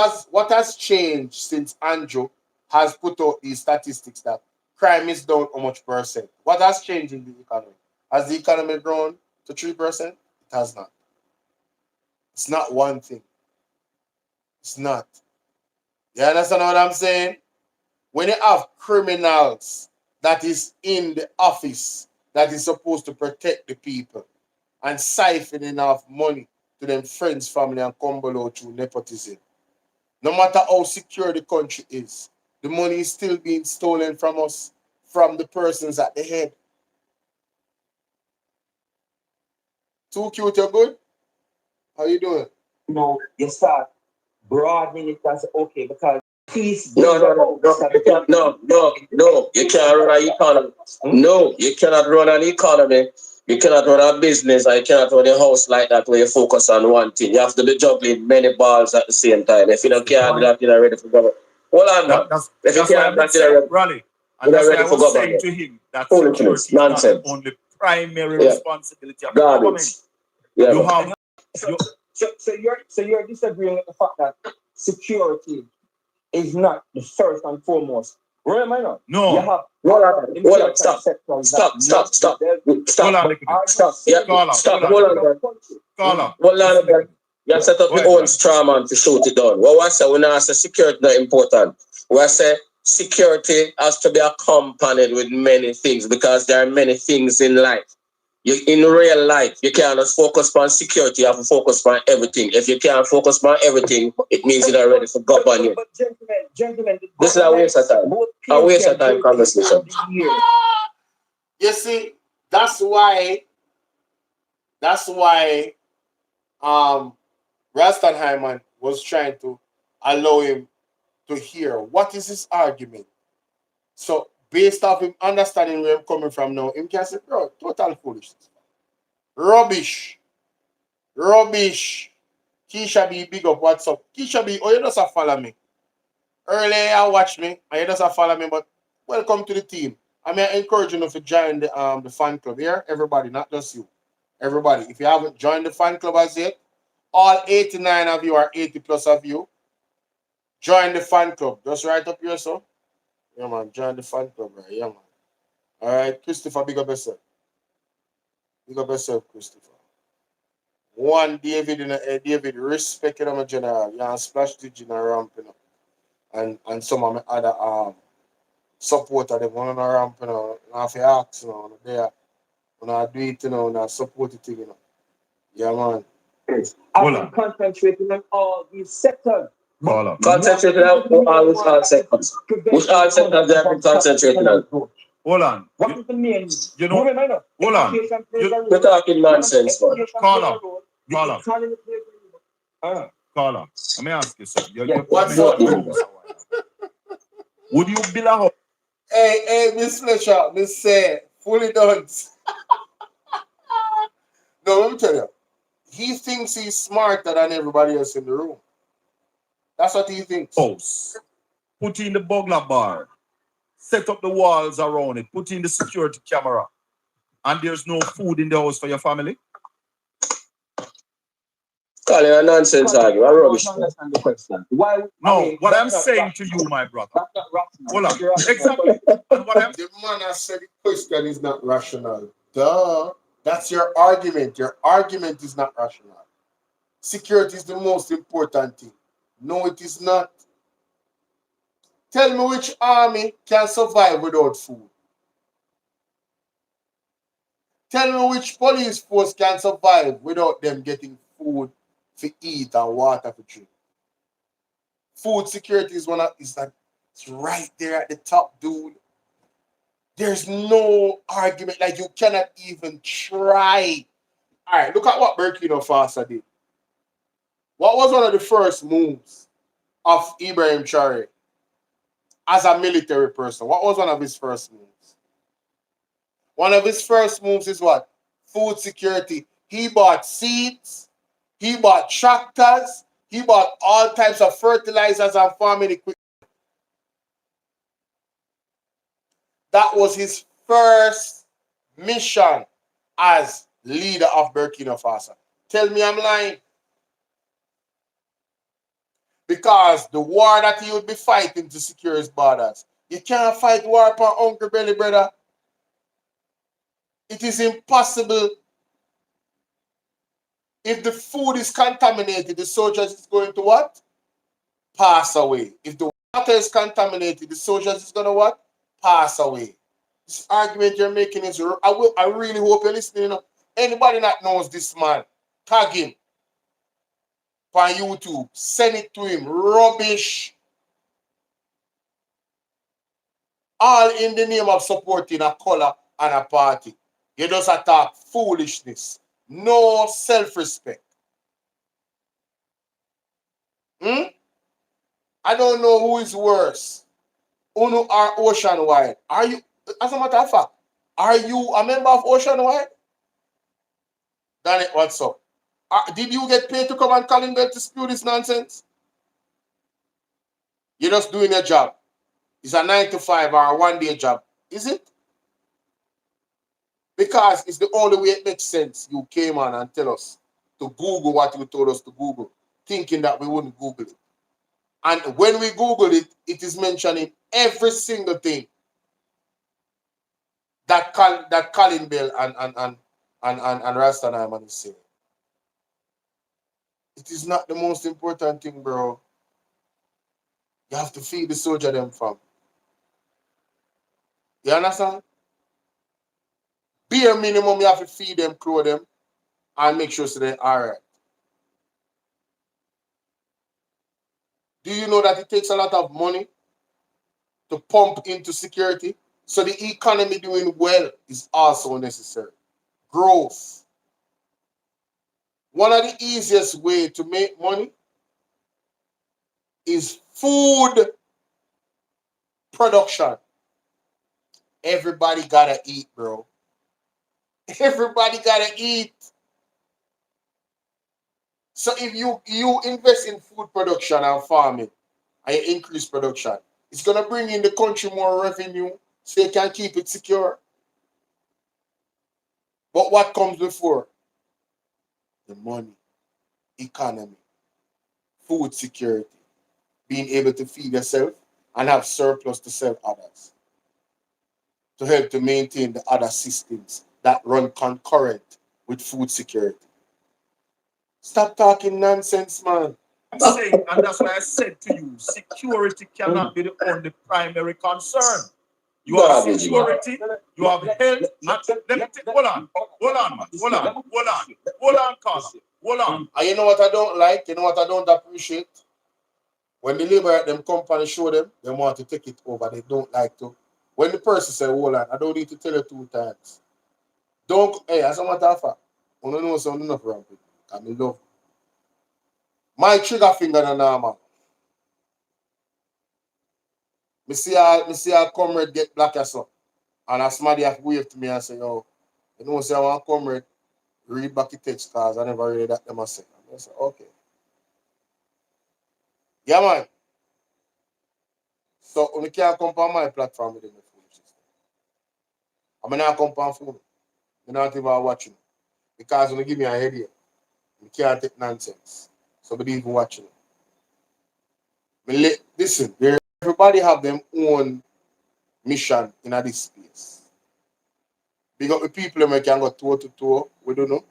has changed since Andrew has put out these statistics that crime is down how much percent? What has changed in the economy? Has the economy grown to 3%? It has not. It's not one thing. It's not. You understand what I'm saying? When you have criminals that is in the office that is supposed to protect the people and siphoning off money to them friends, family, and come below through nepotism, no matter how secure the country is, the money is still being stolen from us, from the persons at the head. Too cute, you're good? How you doing? No, you start broadening it and say, okay, because peace. No, you can't run an economy. No, you cannot run an economy. You cannot run a business, or you cannot run a house like that where you focus on one thing. You have to be juggling many balls at the same time. If you don't care, do that, you're not ready for government. Hold on, man. If you can't, that's Rally. And that's why I was saying to him that security is not the only primary responsibility of the government. Yeah, you have so you're disagreeing with the fact that security is not the first and foremost. Remember, I know. No. You have Hold on, stop. You set up your own straw man to shoot it down. What I say when I say security not important, what I say security has to be accompanied with many things because there are many things in life. In real life, you can't just focus on security, you have to focus on everything. If you can't focus on everything, it means you're not ready for government. But gentlemen, this is a waste of time. A waste of time conversation. You see, that's why Rastenheimer was trying to allow him to hear what is his argument. So based off him understanding where I'm coming from now, him can say, bro, total foolishness. Rubbish. Keisha B, big up, what's up? Keisha B, oh, you just follow me. Earlier, you watch me, and you just follow me, but welcome to the team. I mean, I encourage you to join the fan club here. Everybody, not just you. Everybody. If you haven't joined the fan club as yet, all 89 of you or 80 plus of you, join the fan club. Just right up here, so. Yeah, man. Join the fan club, right? Yeah, man. All right. Christopher, big up yourself. Big up yourself, Christopher. One, David, respect you, my general. You splash the general ramp, you know. And some of my other supporter, they want to ramp, you know. Have to ask, you know. When I do it, you know, and I support it, you know. Yeah, man. I'm concentrating on all these sectors. Concentrating on all sectors. Which all sectors they have been concentrating on? Hold on. What is the main? You know, hold on. You're talking nonsense, man. Caller. Let me ask you something. Would you build a house? Hey, Miss Fletcher, Miss say, fully done. No, let me tell you. He thinks he's smarter than everybody else in the room. That's what he thinks. House. Put in the burglar bar. Set up the walls around it. Put in the security camera. And there's no food in the house for your family? Call it a nonsense argument. Rubbish. What I'm saying to you, my brother. Hold on. Exactly. And what I'm the man has said the question is not rational. Duh. That's your argument. Your argument is not rational. Security is the most important thing. No, it is not. Tell me which army can survive without food. Tell me which police force can survive without them getting food to eat and water to drink. Food security is it's right there at the top, dude. There's no argument. Like, you cannot even try. All right, look at what Burkina Faso did. What was one of the first moves of Ibrahim Traore as a military person? What was one of his first moves? One of his first moves is what? Food security. He bought seeds. He bought tractors. He bought all types of fertilizers and farming equipment. That was his first mission as leader of Burkina Faso. Tell me I'm lying. Because the war that he would be fighting to secure his borders, you can't fight war upon Uncle Belly, brother. It is impossible. If the food is contaminated, the soldiers is going to what? Pass away. If the water is contaminated, the soldiers is going to what? Pass away. This argument you're making is, I really hope you're listening. You know? Anybody that knows this man, tag him on YouTube. Send it to him. Rubbish. All in the name of supporting a color and a party. You just attack foolishness. No self-respect. I don't know who is worse. Uno or Oceanwide. Are you, as a matter of fact, are you a member of Oceanwide? Danny, what's up? Did you get paid to come and call in there to spew this nonsense? You're just doing your job. It's a 9 to 5 or a one-day job. Is it? Because it's the only way it makes sense. You came on and tell us to Google what you told us to Google, thinking that we wouldn't Google it. And when we Google it, it is mentioning every single thing that Colin Bell and Rasta Nyman is saying. It is not the most important thing, bro. You have to feed the soldier them from. You understand? Bare minimum, you have to feed them, clothe them, and make sure so they're all right. Do you know that it takes a lot of money to pump into security? So the economy doing well is also necessary. Growth. One of the easiest ways to make money is food production. Everybody gotta eat, bro. Everybody gotta eat. So if you invest in food production and farming and you increase production, it's gonna bring in the country more revenue so you can keep it secure. But what comes before? The money, economy, food security, being able to feed yourself and have surplus to serve others, to help to maintain the other systems that run concurrent with food security. Stop talking nonsense, man. I'm saying, and that's why I said to you, security cannot be the only primary concern. You have security, you have health. Hold on, Carla. Hold on. And you know what I don't like? You know what I don't appreciate? When the labor at them company show them, they want to take it over. They don't like to. When the person say, hold on, I don't need to tell you 2 times. Don't, hey, as a matter of fact, I don't know something enough around people. I mean, love. My trigger finger na normal. Me see a comrade get black as well. And a somebody have wave to me and say, yo, you know, say I want comrade, read back the text because I never read that them I say. I say, okay. Yeah, man. So we can't come on my platform with them. I'm not come on phone. I'm not even watching. Because when you give me a headache, you can't take nonsense. So we even watching. Listen, everybody have their own mission in this space. Big up the people who can go toe to toe, we don't know,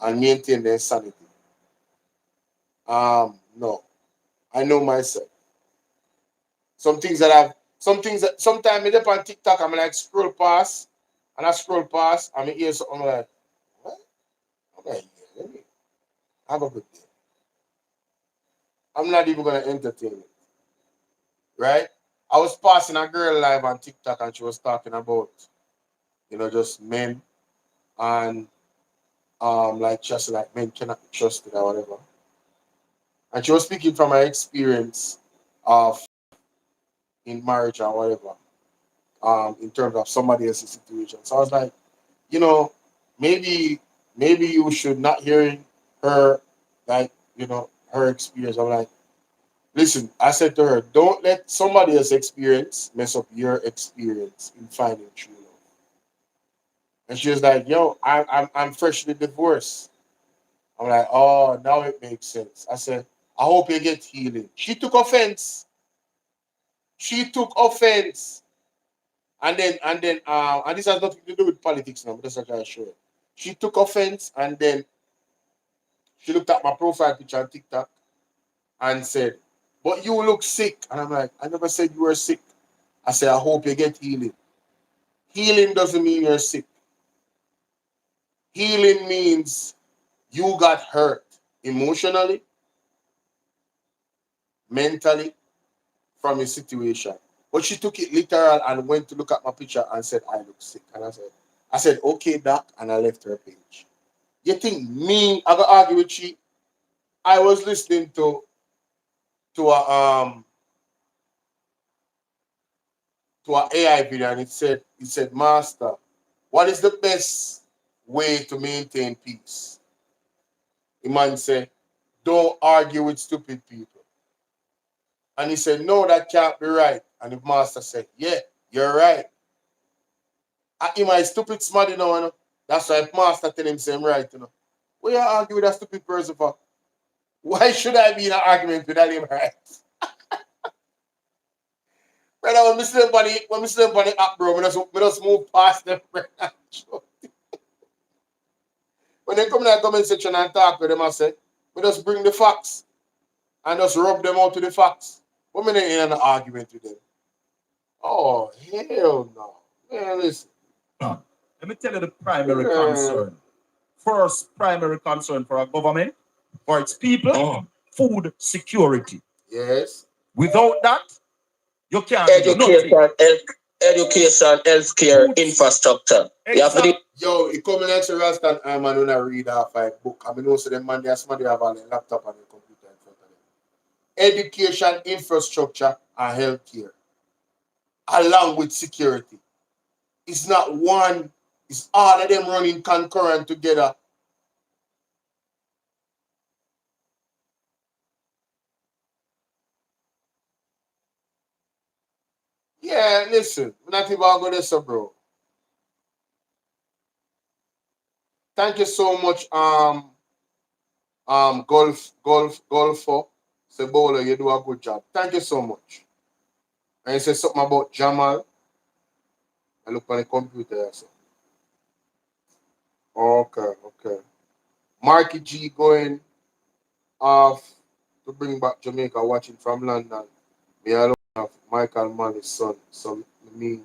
and maintain their sanity. No. I know myself. Some things that sometimes I dip on TikTok, I'm like scroll past, and I scroll past, and I hear something like, what? I'm like, yeah, let me have a good day. I'm not even gonna entertain it. Right? I was passing a girl live on TikTok and she was talking about, just men and like just like men cannot be trusted or whatever. And she was speaking from her experience of in marriage or whatever, in terms of somebody else's situation. So I was like, maybe you should not hearing her like, her experience. I'm like, listen, I said to her, don't let somebody else's experience mess up your experience in finding true love. And she was like, yo, I'm freshly divorced. I'm like, oh, now it makes sense. I said, I hope you get healing. She took offense. And this has nothing to do with politics now, but that's what I show you. She took offense and then she looked at my profile picture on TikTok and said, but you look sick. And I'm like, I never said you were sick. I said, I hope you get healing. Healing doesn't mean you're sick. Healing means you got hurt emotionally, mentally from your situation. But she took it literal and went to look at my picture and said, I look sick. And I said, okay, doc, and I left her page. You think me, I got argue with she? I was listening to a AI video and it said, Master, what is the best way to maintain peace? The man said, don't argue with stupid people. And he said, no, that can't be right. And the master said, yeah, you're right. Am I stupid smart, That's why master tell him same right, Why you argue with a stupid person for? Why should I be in an argument with him right? Brother, when we sleep on the app, bro, we just move past them, brother. When they come in the comment section and talk with them, I say, we just bring the facts and just rub them out to the facts. What minute in an argument with them? Oh, hell no. Man, listen. Let me tell you the primary concern. First primary concern for our government, for its people, food security. Yes. Without that, you can't do nothing. Education, healthcare, infrastructure. Exactly. Yo, you come in next to Rastan, I'm going to read off a book. I mean, also them man, somebody have a laptop and a computer in front of them. Education, infrastructure, and healthcare, along with security. It's not one, it's all of them running concurrent together. Yeah, listen, we're not even going to say, bro. Thank you so much, golfer. Say, Bolo, you do a good job. Thank you so much. And you said something about Jamal. I look on the computer. So. Okay. Marky G going off to bring back Jamaica, watching from London. Me alone have Michael Mann's son. So me.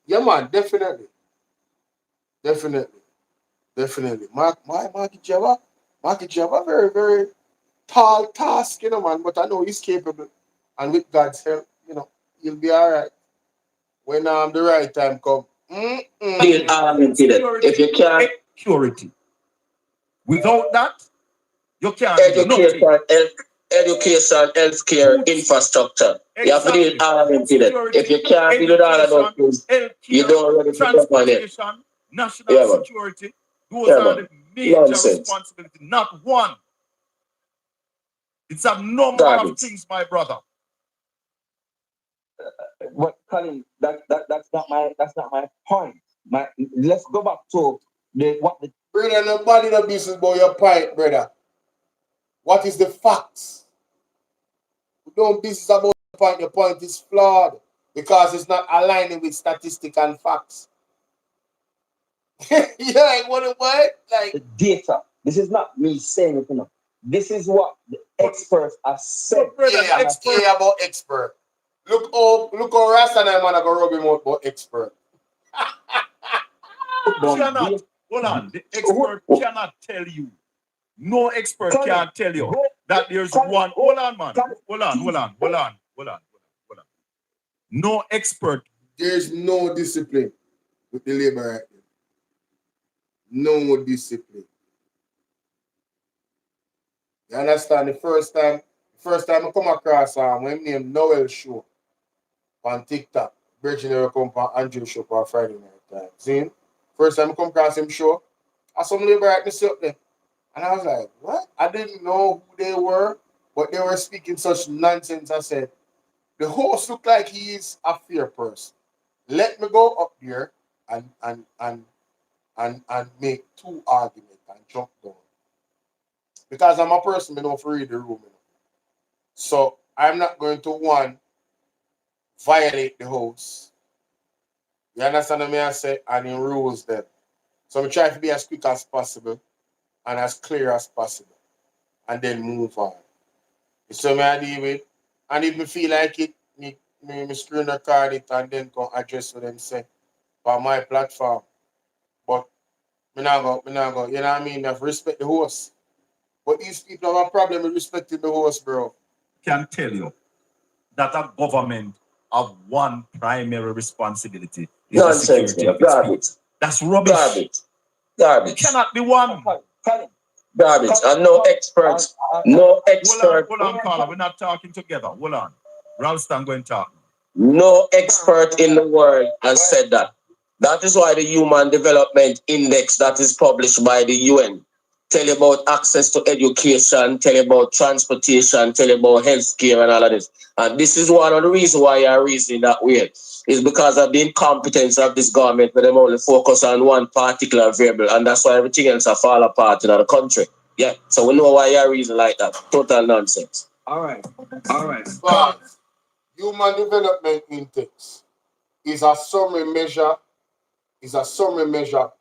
Yeah, man, definitely. Marky G have a very, very tall task, man. But I know he's capable. And with God's help, he'll be all right. When the right time come. If you can't. Security. Without that, you can't do nothing. Education, healthcare, infrastructure. You have to do it all into that. If you can't do it all about things, you don't really transportation, national security, those are the major responsibilities, not one. It's a number of things, my brother. But Colin, that's not my point. Let's go back to the brother, nobody no business about your point, brother. What is the facts? We don't business about the point. The point is flawed because it's not aligning with statistics and facts. Yeah, like what? Like the data. This is not me saying it, This is what the experts have said. Yeah, about expert. Look how Rasta and man are going to rub him out about expert. Cannot, hold on. The expert cannot tell you. No expert can tell you that there's one. Hold on, man. Hold on. No expert. There's no discipline with the labor right there. No discipline. You understand? The first time I come across when named Noel Show on TikTok, Virgin never come on Andrew Show on Friday night time. See? First time I come across him show, I saw some labor right me up there. And I was like, what? I didn't know who they were, but they were speaking such nonsense. I said, the host looked like he is a fair person. Let me go up there and make two arguments and jump down. Because I'm a person, I don't read the room. So I'm not going to, one, violate the host. You understand what I say? And in rules them. So I try to be as quick as possible and as clear as possible. And then move on. So I deal with, and if me feel like it, me screen record it and then go address what them say on my platform. But me not go, you know what I mean? I have respect the host. But these people have a problem with respecting the host, bro. Can tell you that a government have one primary responsibility. Is Nonsense, the security of garbage. its people. That's rubbish. Garbage. It cannot be one. Garbage. And no experts. No expert. Hold on, Carla. We're not talking together. Hold on. Ralston going to talk. No expert in the world has said that. That is why the Human Development Index that is published by the UN tell you about access to education, tell you about transportation, tell you about healthcare and all of this. And this is one of the reasons why you're reasoning that way. Is because of the incompetence of this government, where they only focus on one particular variable, and that's why everything else fall apart in the country. Yeah, so we know why you're reasoning like that. Total nonsense. All right. But Human Development Index is a summary measure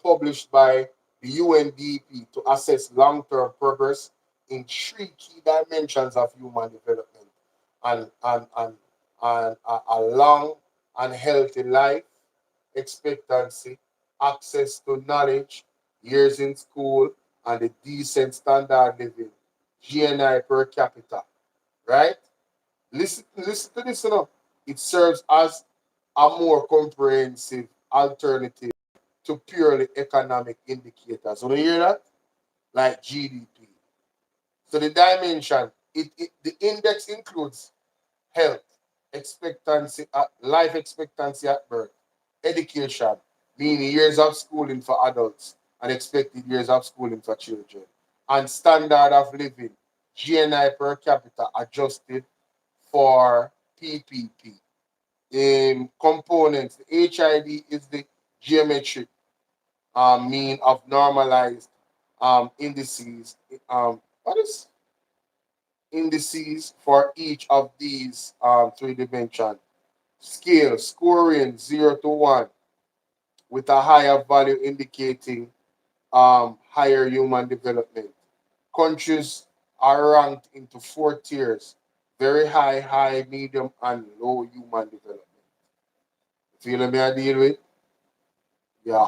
published by the UNDP to assess long-term progress in three key dimensions of human development and a long and healthy life expectancy, access to knowledge, years in school, and a decent standard living, GNI per capita. Right? Listen to this now. It serves as a more comprehensive alternative to purely economic indicators. So you hear that? Like GDP. So the dimension, the index includes health, expectancy, life expectancy at birth, education, meaning years of schooling for adults and expected years of schooling for children, and standard of living, GNI per capita adjusted for PPP. Components, the HID is the geometric mean of normalized indices. What is indices for each of these three dimensions? Scale, scoring 0 to 1, with a higher value indicating higher human development. Countries are ranked into 4 tiers: very high, high, medium, and low human development. Feel me I deal with? Yeah.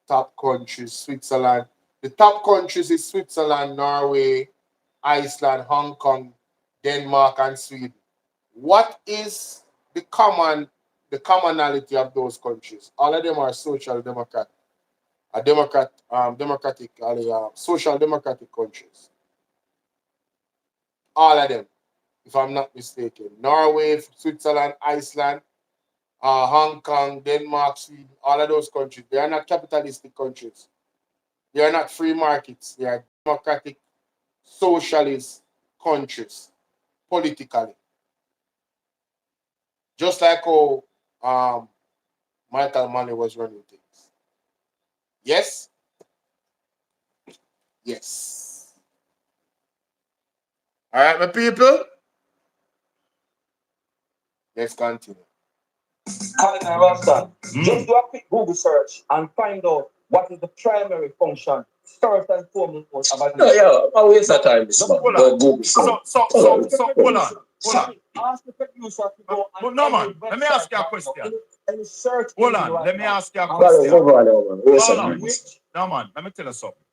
Top countries, Switzerland. The top countries is Switzerland, Norway, Iceland, Hong Kong, Denmark, and Sweden. What is the commonality of those countries? All of them are social democrat, social democratic countries. All of them, if I'm not mistaken. Norway, Switzerland, Iceland, Hong Kong, Denmark, Sweden, all of those countries, they are not capitalistic countries. They are not free markets. They are democratic, socialist countries, politically. Just like how Michael Manley was running things. Yes? Yes. All right, my people. Let's continue. Colin and Rasta, just do a quick Google search and find out what is the primary function, first and foremost, about No, yeah, I waste of time. This man. Go Google. So, hold on. Ask the producer to go But no, man. Let me ask you a question. And search. Hold on. Let me ask you a Colin, question. move on, man. Wait a Hold second. on. No, man. Let me tell you something.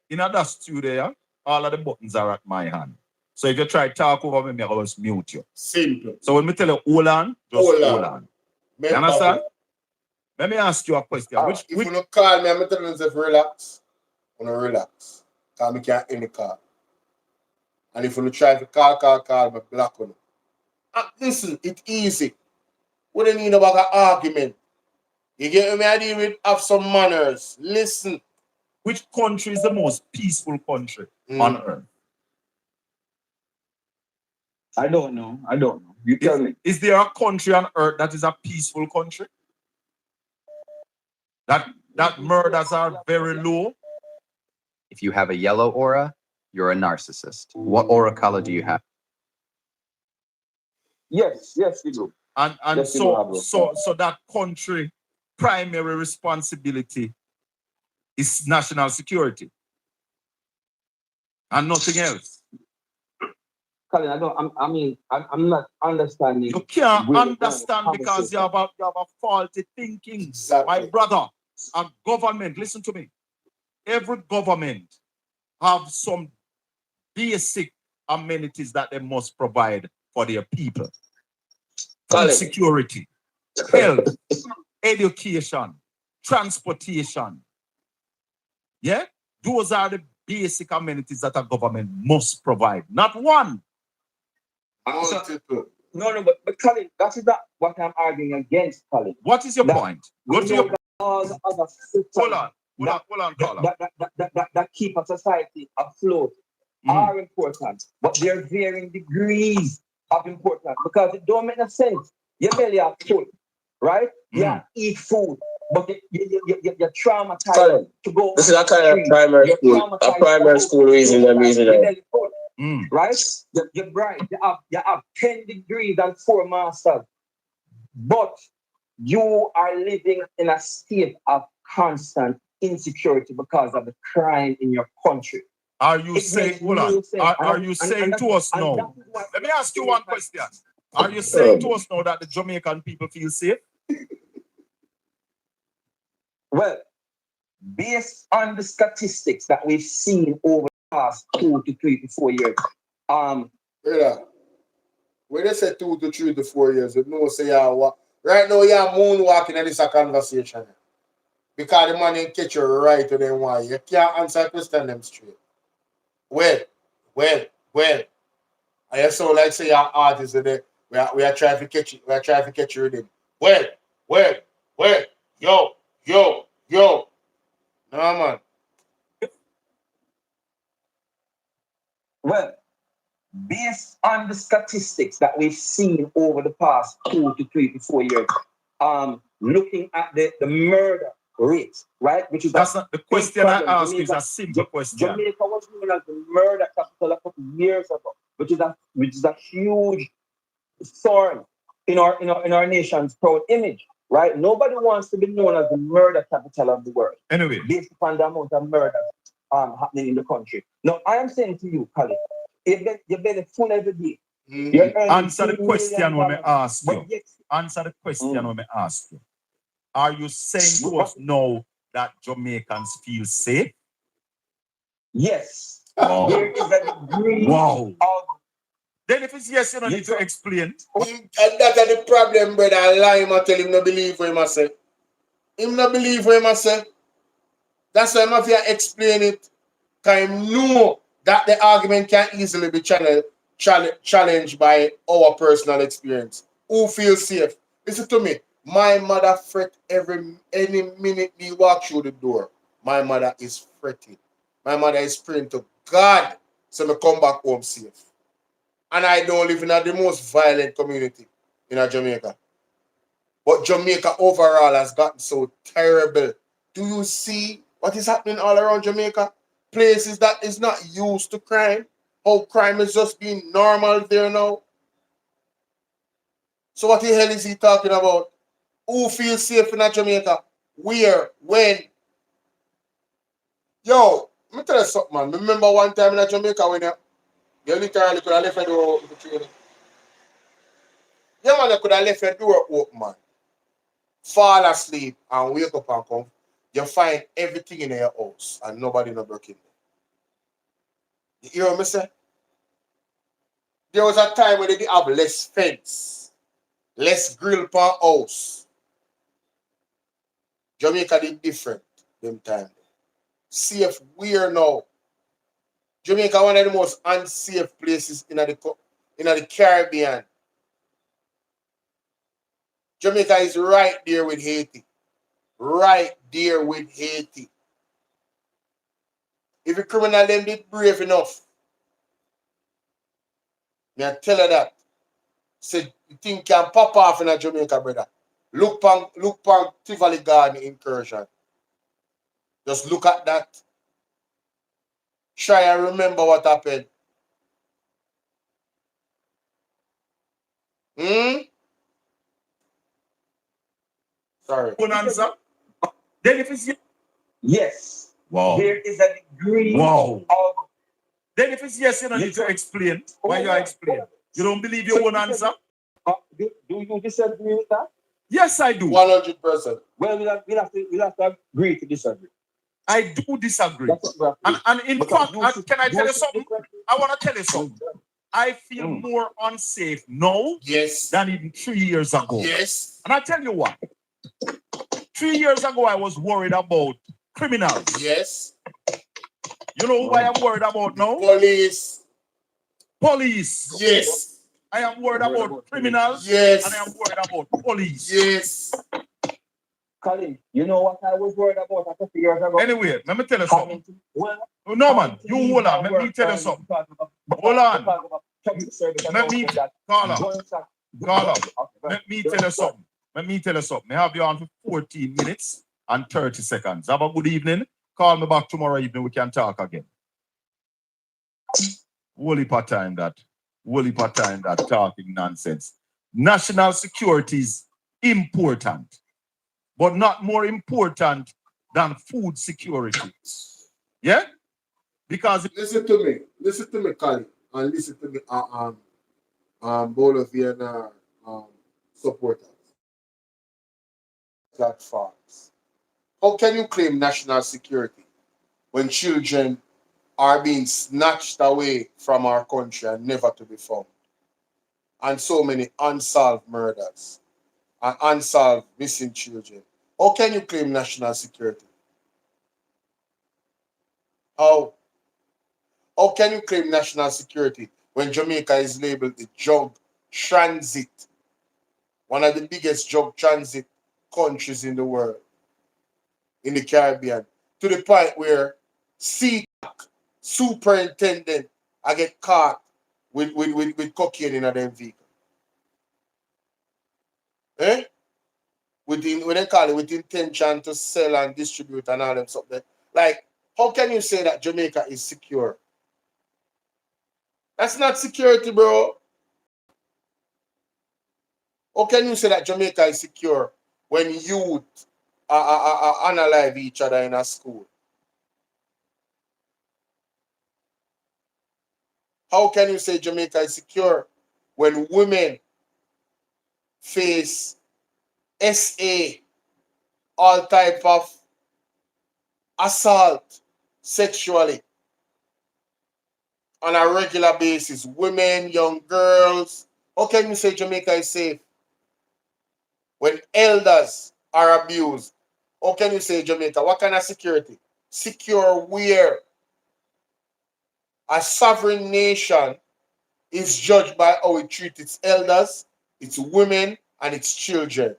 In that studio, all of the buttons are at my hand. So if you try to talk over me, I will just mute you. Simple. So when me tell you hold on, just hold on. You understand? Let me ask you a question. If you don't call me, I'm telling you to relax. I'm going to relax. Because I can't end the call. And if you don't try to call, me block on it. Listen, it's easy. We don't need about an argument. You get me? I deal with have some manners. Listen. Which country is the most peaceful country on earth? I don't know. You tell me. Is there a country on earth that is a peaceful country? That murders are very low? If you have a yellow aura, you're a narcissist. What aura color do you have? Yes, you do. And Yes, you so that country primary responsibility is national security and nothing else. Colin, I'm not understanding. You can't understand because you have a faulty thinking. Exactly. My brother, a government, listen to me. Every government have some basic amenities that they must provide for their people. Food security, health, education, transportation. Yeah? Those are the basic amenities that a government must provide. Not one. No, but Colin, that is not what I'm arguing against, Colin. What is your point? Go to your all the other hold on, caller. That keep a society afloat are important, but they're varying degrees of importance because it don't make no sense. Your belly are full, right? You eat food, but you're traumatized to go. This is a kind of primary school reason. Right? You're bright. You have 10 degrees and 4 masters, but you are living in a state of constant insecurity because of the crime in your country. Are you saying, hold on, are you saying to us now? Let me ask you one question. Are you saying to us now that the Jamaican people feel safe? Well, based on the statistics that we've seen over the past 2 to 3 to 4 years, when they say 2 to 3 to 4 years, you know, say, right now, you're moonwalking and it's a conversation. Because the man ain't catch you right to them why. You can't answer a question them straight. Well. I just so like say your artists today. We are trying to catch you. We are trying to catch you with him. Well. Yo. No, man. Well, based on the statistics that we've seen over the past 2 to 3 to 4 years, looking at the murder rate, right? Which is that's not the question I ask. Is a simple question. Jamaica was known as the murder capital a couple of years ago, which is a huge thorn in our nation's proud image, right? Nobody wants to be known as the murder capital of the world. Anyway, based upon the amount of murder happening in the country. Now, I am saying to you, Khalid, you benefit full every day. Answer the question when I ask you. Answer the question when I ask you. Are you saying to us now that Jamaicans feel safe? Yes. Wow. There is a degree of... Then if it's yes, you don't need to explain. And that's the problem, brother. I lie him and tell him no believe what him say. Him no believe what him say. That's why I'm have to explain it. Because him know that the argument can easily be challenged by our personal experience. Who feels safe? Listen to me. My mother fret any minute me walk through the door. My mother is fretting. My mother is praying to God so me come back home safe. And I don't live in the most violent community in Jamaica. But Jamaica overall has gotten so terrible. Do you see what is happening all around Jamaica? Places that is not used to crime. How crime is just being normal there now. So what the hell is he talking about? Who feels safe in Jamaica? Where? When? Yo, let me tell you something, man. Remember one time in Jamaica when you literally could have left the door open for training. Yeah, man, you could have left your door open, man. Fall asleep and wake up and come. You find everything in your house and nobody not breaking. You hear what I say? There was a time when they did have less fence, less grill per house. Jamaica did different them time. Safe where now? Jamaica one of the most unsafe places in the Caribbean. Jamaica is right there with Haiti. Right there with Haiti. If a criminal them did brave enough, may I tell her that. Say you think can pop off in a Jamaica, brother. Look pan Tivoli Garden incursion. Just look at that. Try and remember what happened. Sorry. One answer. Then if it's Yes. wow. There is a degree Wow. of. Then if it's yes, you don't need to explain. Why you explain? You don't believe your own answer? Do you disagree with that? Yes, I do. 100%. Well, we'll have to agree to disagree. I do disagree. And in fact, can I tell you something? I want to tell you something. I feel more unsafe now than even 3 years ago. Yes. And I tell you what. 3 years ago, I was worried about criminals. Yes. You know why I'm worried about now? Police. Yes. I am worried about criminals. Yes. And I am worried about police. Yes. Colin, you know what I was worried about a couple years ago? Anyway, let me tell you something. No, man, you hold on. Let me tell you something. Hold on. Let me call up. Let me tell you something. Let me tell you something. I have you on for 14 minutes and 30 seconds. Have a good evening. Call me back tomorrow evening. We can talk again. Whole heap of time that talking nonsense. National security is important, but not more important than food security. Yeah? Because listen to me, Colin, and listen to me, Bolo Vienna supporters. Platforms. How can you claim national security when children are being snatched away from our country and never to be found? And so many unsolved murders and unsolved missing children. How can you claim national security? How can you claim national security when Jamaica is labeled the drug transit, one of the biggest drug transit countries in the world, in the Caribbean, to the point where superintendent I get caught with cocaine in their vehicle. When they call it with intention to sell and distribute and all them something. Like, how can you say that Jamaica is secure? That's not security, bro. How can you say that Jamaica is secure when youth unalive each other in a school? How can you say Jamaica is secure when women face SA, all type of assault sexually on a regular basis? Women, young girls. How can you say Jamaica is safe when elders are abused? How can you say Jamaica? What kind of security? Secure where? A sovereign nation is judged by how it treats its elders, its women, and its children.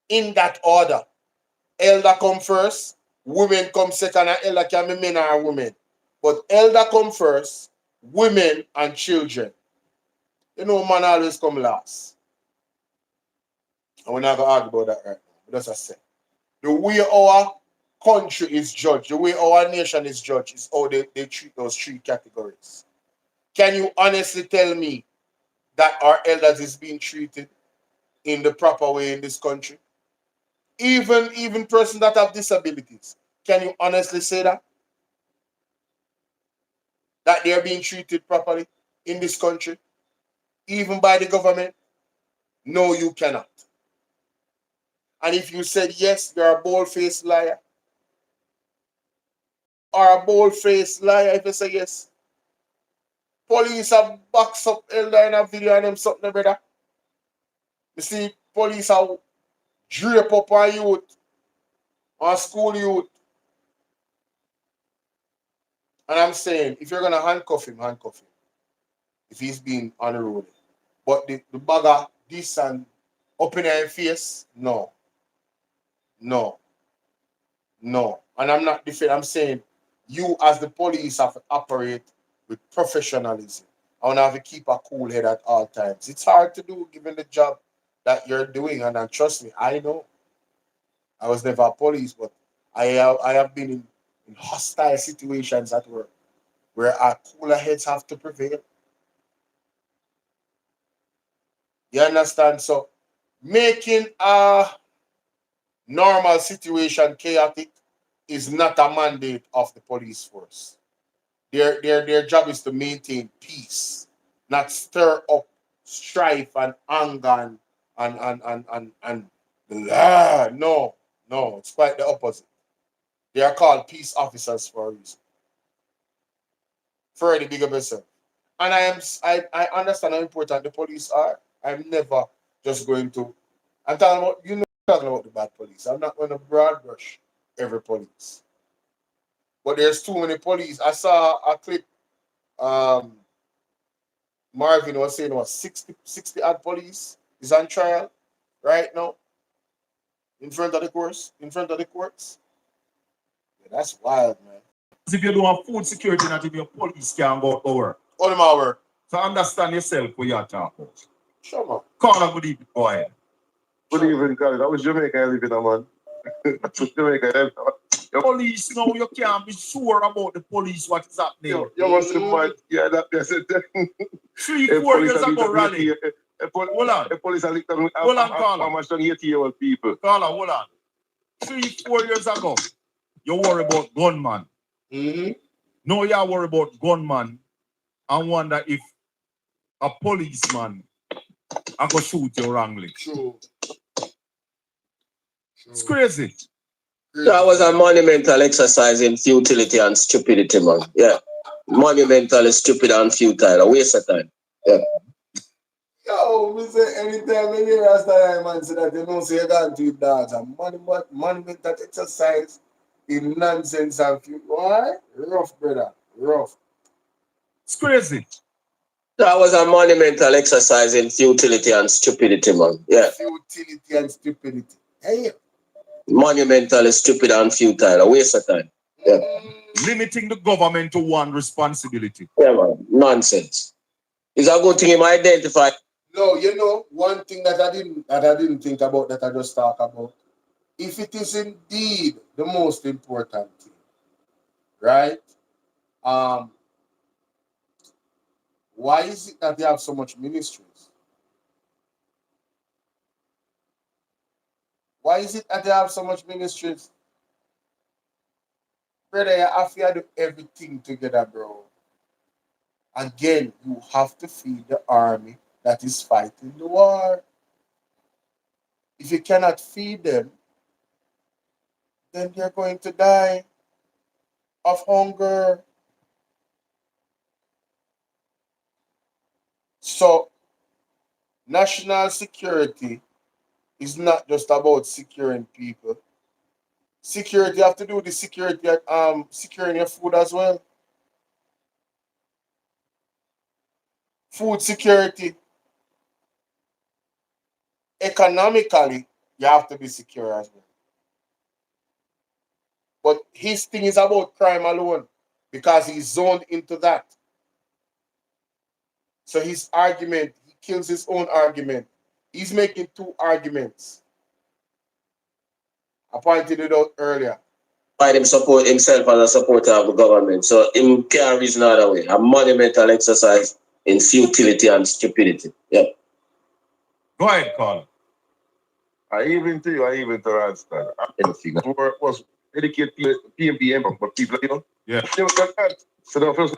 In that order. Elder come first, women come second, and elder can be men or women. But elder come first, women and children. You know, man always come last. And we're not going to argue about that right now. But that's what I say. The way our country is judged, the way our nation is judged, is how they treat those three categories. Can you honestly tell me that our elders is being treated in the proper way in this country? Even persons that have disabilities, can you honestly say that? That they are being treated properly in this country? even by the government? No, you cannot. And if you said yes, you're a bold-faced liar. Or a bold-faced liar if you say yes. Police have boxed up Elder in a video and them something, brother. You see, police have drape up on youth, on school youth. And I'm saying, if you're going to handcuff him, handcuff him. If he's being unruly. But the bagger, this and up in your face, no. No. No. And I'm not defending, I'm saying, you as the police have to operate with professionalism. I want to have to keep a cool head at all times. It's hard to do given the job that you're doing. And trust me, I know. I was never a police, but I have been in hostile situations at work where our cooler heads have to prevail. You understand? So making a normal situation chaotic is not a mandate of the police force. Their job is to maintain peace, not stir up strife and anger and no, it's quite the opposite. They are called peace officers for a reason. Further, big up yourself. And I understand how important the police are. I'm never just going to. I'm talking about the bad police. I'm not going to broad brush every police. But there's too many police. I saw a clip. Marvin was saying was 60 odd police is on trial right now in front of the courts. Yeah, that's wild, man. If you don't have food security, not even your police can go to work. All them our work. So understand yourself what you're talking about. Sure, man. Call a good evening, boy. Good evening, guys. I was Jamaican I live in a man. Jamaica. Police now, you can't be sure about the police, what is happening. You must have mind. Yeah, that's it. 3-4 years ago, rally. Hold on. The police are looking at Carla. how much 80-year-old people. Carla, hold on. 3-4 years ago, you worry about gunman. Mm-hmm. Now you worry about gunman and wonder if a policeman I go shoot you wrongly. True. It's crazy. That was a monumental exercise in futility and stupidity, man. Yeah. Monumental, stupid, and futile. A waste of time. Yeah. Yo, we say anytime when you Rasta man say that you don't say you can't do that. A monumental exercise in nonsense and futility. Why? Rough, brother. Rough. It's crazy. That was a monumental exercise in futility and stupidity, man. Yeah. Futility and stupidity. Hey. Monumental, stupid, and futile. A waste of time. Yeah. Limiting the government to one responsibility. Yeah, man. Nonsense. It's a good thing you might identify. No, you know, one thing that I didn't think about that I just talk about. If it is indeed the most important thing, right? Why is it that they have so much ministries? Why is it that they have so much ministries? Brother, you have to do everything together, bro. Again, you have to feed the army that is fighting the war. If you cannot feed them, then they're going to die of hunger. So, national security is not just about securing people. Security have to do with the security, securing your food as well. Food security. Economically, you have to be secure as well. But his thing is about crime alone because he's zoned into that. So his argument, he kills his own argument. He's making two arguments. I pointed it out earlier. Find him support himself as a supporter of the government. So him can't reason another way. A monumental exercise in futility and stupidity. Yeah. Go ahead, Carl. I even to you, I even to Randstad. Work was educate PMPM, but people, you know. Yeah. So the first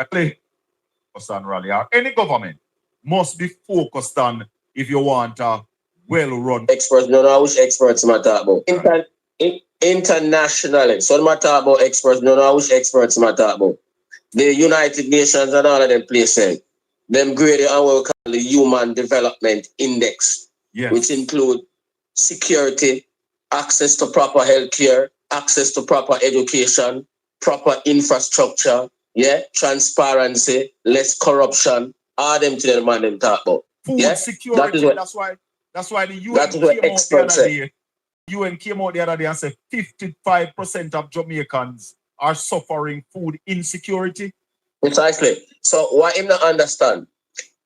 rally or any government must be focused on if you want a well-run. Experts, no, no, which experts am I talking about? Internationally. So I'm talking about experts, no, no, which experts am I talking about? The United Nations and all of them places. Them graded on what we call the Human Development Index, yes, which include security, access to proper healthcare, access to proper education, proper infrastructure, yeah, transparency, less corruption, all them to them man them talk about. Food yeah? security, that's why the UN came out the other day. UN came out the other day and said 55% of Jamaicans are suffering food insecurity. Precisely. So what him not understand?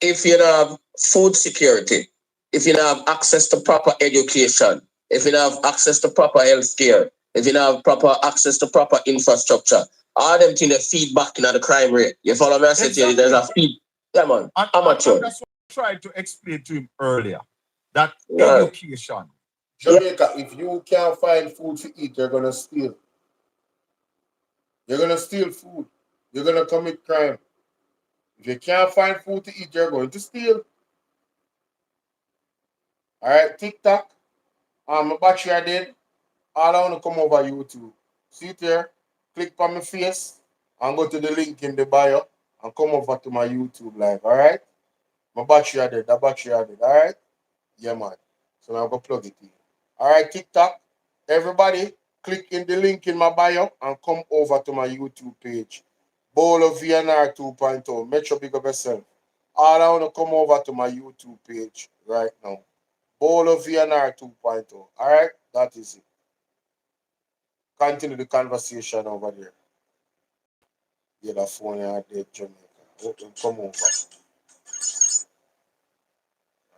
If you don't have food security, if you don't have access to proper education, if you don't have access to proper health care, if you don't have proper access to proper infrastructure, all them things that feed back into the crime rate. You follow me? I said to you, there's a feed. Yeah, man. Amateur. And that's what I tried to explain to him earlier. That education. Jamaica, if you can't find food to eat, you're gonna steal. You're gonna steal food. You're gonna commit crime. If you can't find food to eat, you're going to steal. All right, TikTok. My battery I did. All I want to come over YouTube. See it here. Click on my face and go to the link in the bio and come over to my YouTube live. All right. My battery I did. The battery I did. All right. Yeah, man. So now I'm gonna plug it in. All right, TikTok. Everybody, click in the link in my bio and come over to my YouTube page. Bolo VNR 2.0. Make sure big up yourself. All I want to come over to my YouTube page right now. Bolo VNR 2.0. All right, that is it. Continue the conversation over there. Yeah, the phone out there, Jamaica. Come over.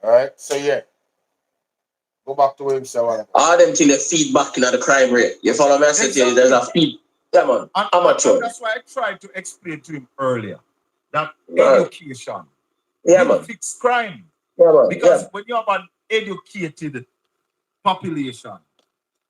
All right, so yeah. Go back to where himself. All them things that feed back into the crime rate. You follow me? I said to you, there's a feed. Yeah, man. Amateur. And that's why I tried to explain to him earlier that education will fix crime. Yeah, man. Because when you have an educated population,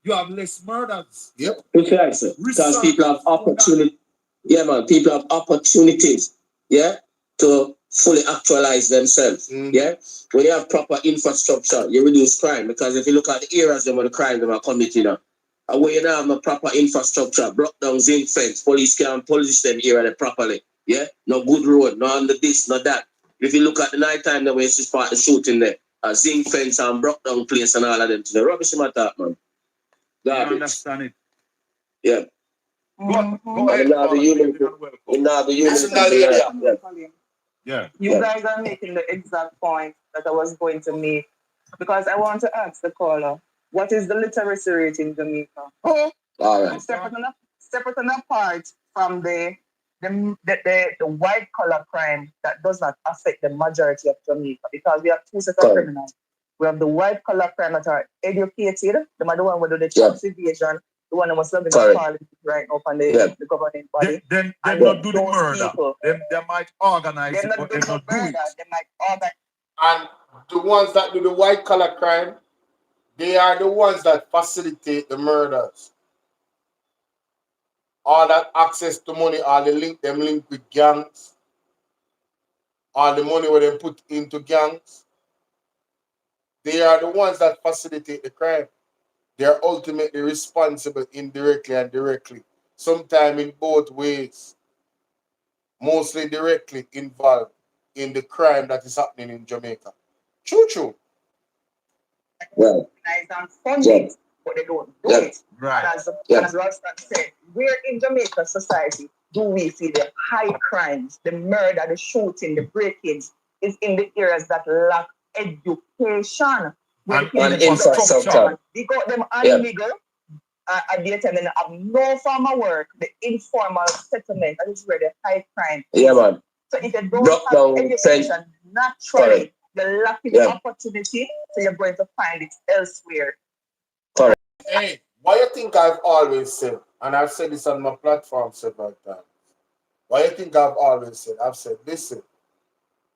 you have less murders. Yep. Precisely. Because people have opportunity. Yeah, man. People have opportunities. Yeah. To fully actualize themselves. Yeah. When you have proper infrastructure, you reduce crime. Because if you look at the areas where the crime are committed, and where you don't have no proper infrastructure, broke down zinc fence, police can't police them area properly. Yeah. No good road, no under this, no that. If you look at the night time, the way it's just part of shooting there, a zinc fence and broke down place and all of them to the rubbish in my top, man. I understand it. Yeah. Go ahead. Yeah. You guys are making the exact point that I was going to make, because I want to ask the caller, what is the literacy rate in Jamaica? All right. Separate and apart from the white collar crime that does not affect the majority of Jamaica, because we have two sets of criminals. We have the white collar crime that are educated, the one who do the tax evasion, the one who was serving the parliament right now on the governing body. Then not do the murder. They might organize it, but they not do it. They might organize. And the ones that do the white collar crime, they are the ones that facilitate the murders. All that access to money, all the link with gangs, all the money where they put into gangs, they are the ones that facilitate the crime. They are ultimately responsible indirectly and directly, sometimes in both ways, mostly directly involved in the crime that is happening in Jamaica. True. Well, but they don't do it. Right. And as Rostan said, where in Jamaica society do we see the high crimes, the murder, the shooting, the break-ins, is in the areas that lack education. And infrastructure. They got them illegal at the time and have no form of work, the informal settlement, that is where the high crime is. Yeah, man. So if you don't have education, naturally, you're lacking the opportunity, so you're going to find it elsewhere. Correct. Hey, what you think I've always said, and I've said this on my platform several times, what you think I've always said? I've said, listen,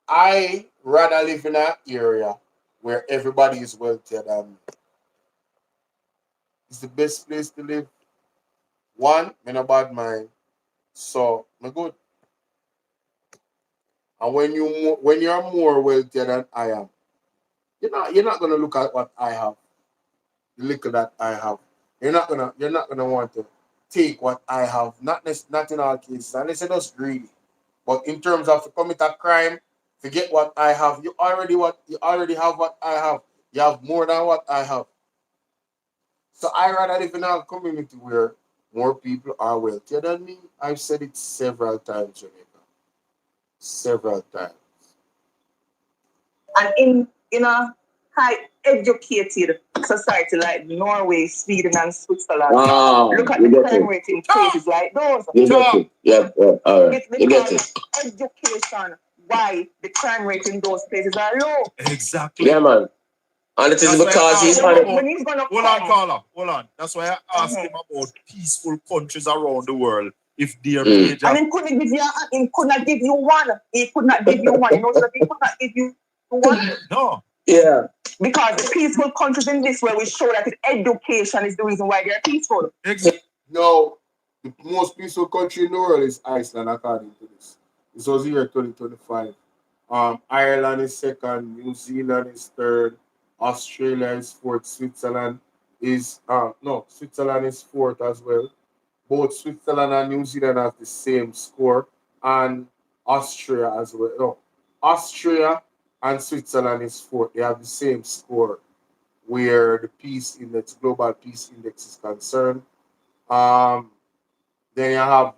I rather live in an area where everybody is wealthier than me. It's the best place to live. One, me no bad mind, so me good. And when you're more wealthier than I am, you're not gonna look at what I have, the little that I have. You're not gonna want to take what I have. Not in all cases, and it's just greedy. But in terms of to commit a crime, to get what I have, you already have what I have. You have more than what I have. So I rather live in a community where more people are wealthier than me. I've said it several times, Jamaica. Several times. And in a high educated society like Norway, Sweden, and Switzerland, look at the crime rate in places like those. You get it. Yeah, all right. It's You get because it. of education why the crime rate in those places are low. Exactly. Yeah, man. And it is because he's on it. When he's gonna Hold on, caller. Hold on. That's why I asked him about peaceful countries around the world. If they're major. And he couldn't give you he could not give you one. He could not give you one. You know that he could not give you one. No. Yeah. Because the peaceful countries in this way will show that education is the reason why they're peaceful. No, the most peaceful country in the world is Iceland, according to this. This was year 2025. Ireland is second, New Zealand is third, Australia is fourth, Switzerland is fourth as well. Both Switzerland and New Zealand have the same score, and Austria as well. No, Austria and Switzerland is fourth. They have the same score where the peace index, global peace index is concerned. Then you have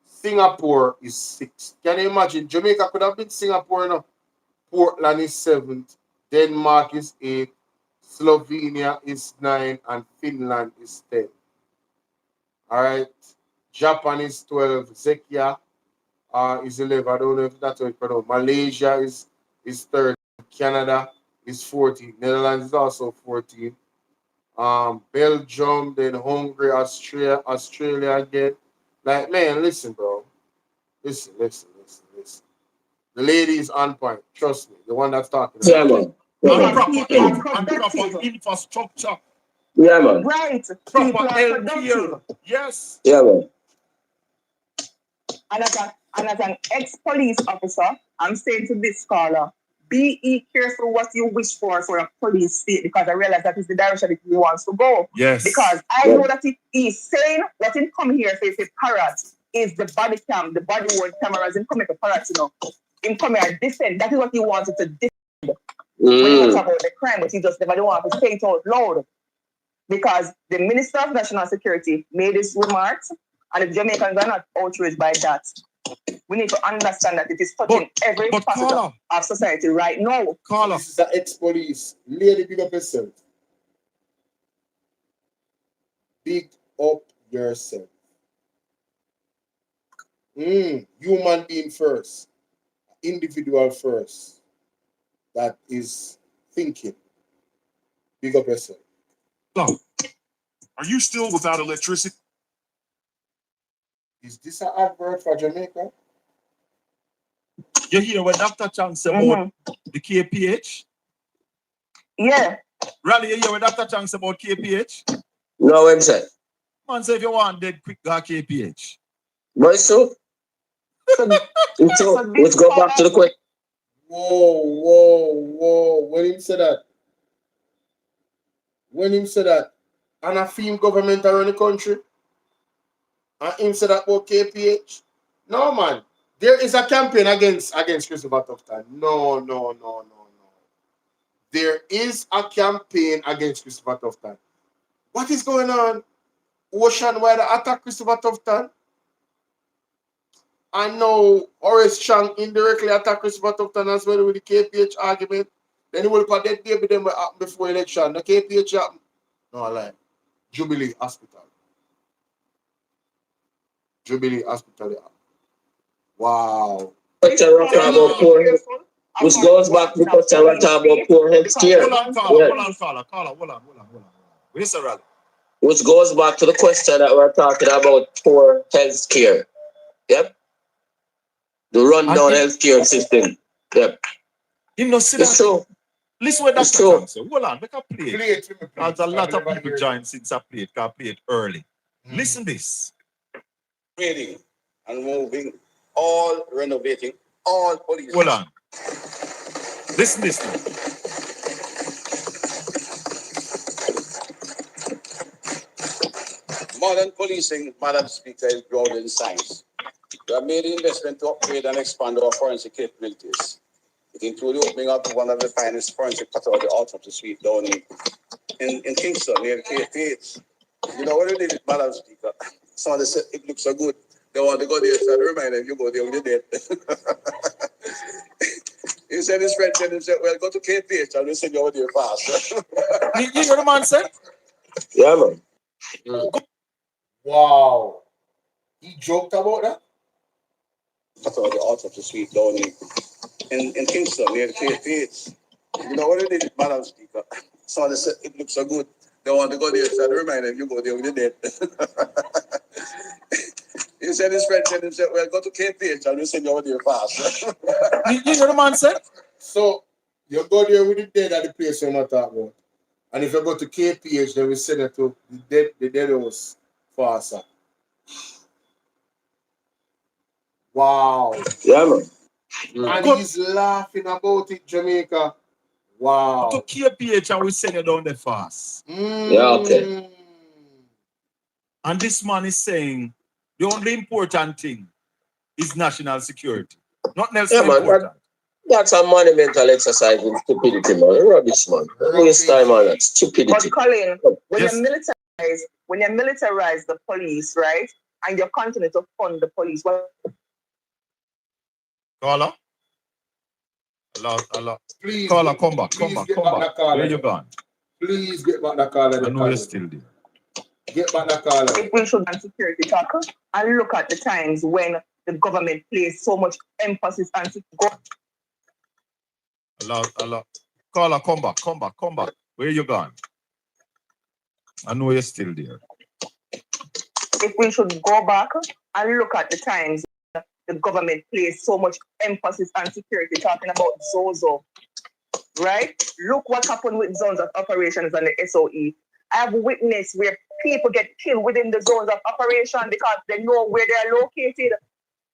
Singapore is sixth. Can you imagine? Jamaica could have been Singapore, you know? Portland is seventh. Denmark is eighth. Slovenia is 9, and Finland is 10. All right. Japan is 12. Czechia is 11. I don't know if that's what it's pronounced. Malaysia is 13. Canada is 14. Netherlands is also 14. Belgium, then Hungary, Australia again. Like, man, listen, bro. Listen. The lady is on point. Trust me. The one that's talking. Yeah, man. And proper infrastructure. Yeah, man. Right. Proper healthcare. Yes. Yeah, man. And as an ex-police officer, I'm saying to this caller, be careful what you wish for a police state, because I realize that is the direction that he wants to go. Yes. Because I know that he's saying that in come here, say parrot is the body cam, the body worn cameras in come here parrot, you know. In come here defend. That is what he wanted to defend when he talk about the crime, but he just never want to say it out loud. Because the Minister of National Security made his remarks, and if Jamaicans are not outraged by that, we need to understand that it is touching every facet of society right now. This is an ex-police. Lady, big up yourself. Big up yourself. Human being first. Individual first. That is thinking. Big up yourself. So, are you still without electricity? Is this an advert for Jamaica? You hear what Dr. Chang said about the KPH? Yeah. Rally, you hear what Dr. Chang said about KPH? No, what said? Man, say if you want dead quick, go KPH. But so? Let's go back to the question. Whoa. When him say that, and a film government around the country, and him say that about KPH? No, man. There is a campaign against Christopher Tufton. No. There is a campaign against Christopher Tufton. What is going on? Ocean wide attack Christopher Tufton. I know Horace Chang indirectly attacked Christopher Tufton as well with the KPH argument. Then he will put that day with them what happened before election. The KPH happened. No, I lie. Jubilee Hospital. Wow. Which goes back to the question we're talking about poor health care. Hold on. Where's the rally? Which goes back to the question that we're talking about poor health care. Yep. The rundown healthcare system. Yep. It's true. Listen what Dr. Chang said. Hold on, make a play it. There's a lot of people joined since I play it early. Listen this. Creating and moving, all renovating all police. Hold on. Listen. Modern policing, Madam Speaker, is grounded in science. We have made an investment to upgrade and expand our forensic capabilities. It includes the opening up of one of the finest forensic pathology autopsy suite down in Kingston, near KPH. You know what it is, Madam Speaker? Somebody said it looks so good. They want to go there, so I remind them, you go there, you're dead. He said his friend said, well, go to KPH and we'll send you over there fast. You hear the man say? Yeah, man. Wow. He joked about that? Pathology autopsy suite down in Kingston, near KPH. You know what it is, Madam Speaker? Somebody said it looks so good. They want to go there, so I remind them, you go there, you're dead. He said his friend said, well, go to KPH and we'll send you over there fast. You hear the man say? So, you go there with the dead at the place you're not talking about. And if you go to KPH, then we send it to the dead house faster. Wow. Yeah, man. And he's laughing about it, Jamaica. Wow. To KPH and we send you down there fast. Yeah, okay. And this man is saying the only important thing is national security. Nothing else important. That's a monumental exercise in stupidity, man. Rubbish, man. Waste time on that. Stupidity. But Colin, when Yes. you militarize the police, right, and you continue to fund the police, well, Caller? Hello. Please, Caller, come back. Caller. Where you gone? Please get back the caller. I know you're still there. Get back the caller. if we should have security talk and look at the times when the government placed so much emphasis on security. Hello. Caller, come back. Where you gone? I know you're still there. If we should go back and look at the times the government placed so much emphasis on security, talking about Zozo, right? Look what happened with zones of operations and the SOE. I have witnessed where people get killed within the zones of operation because they know where they are located.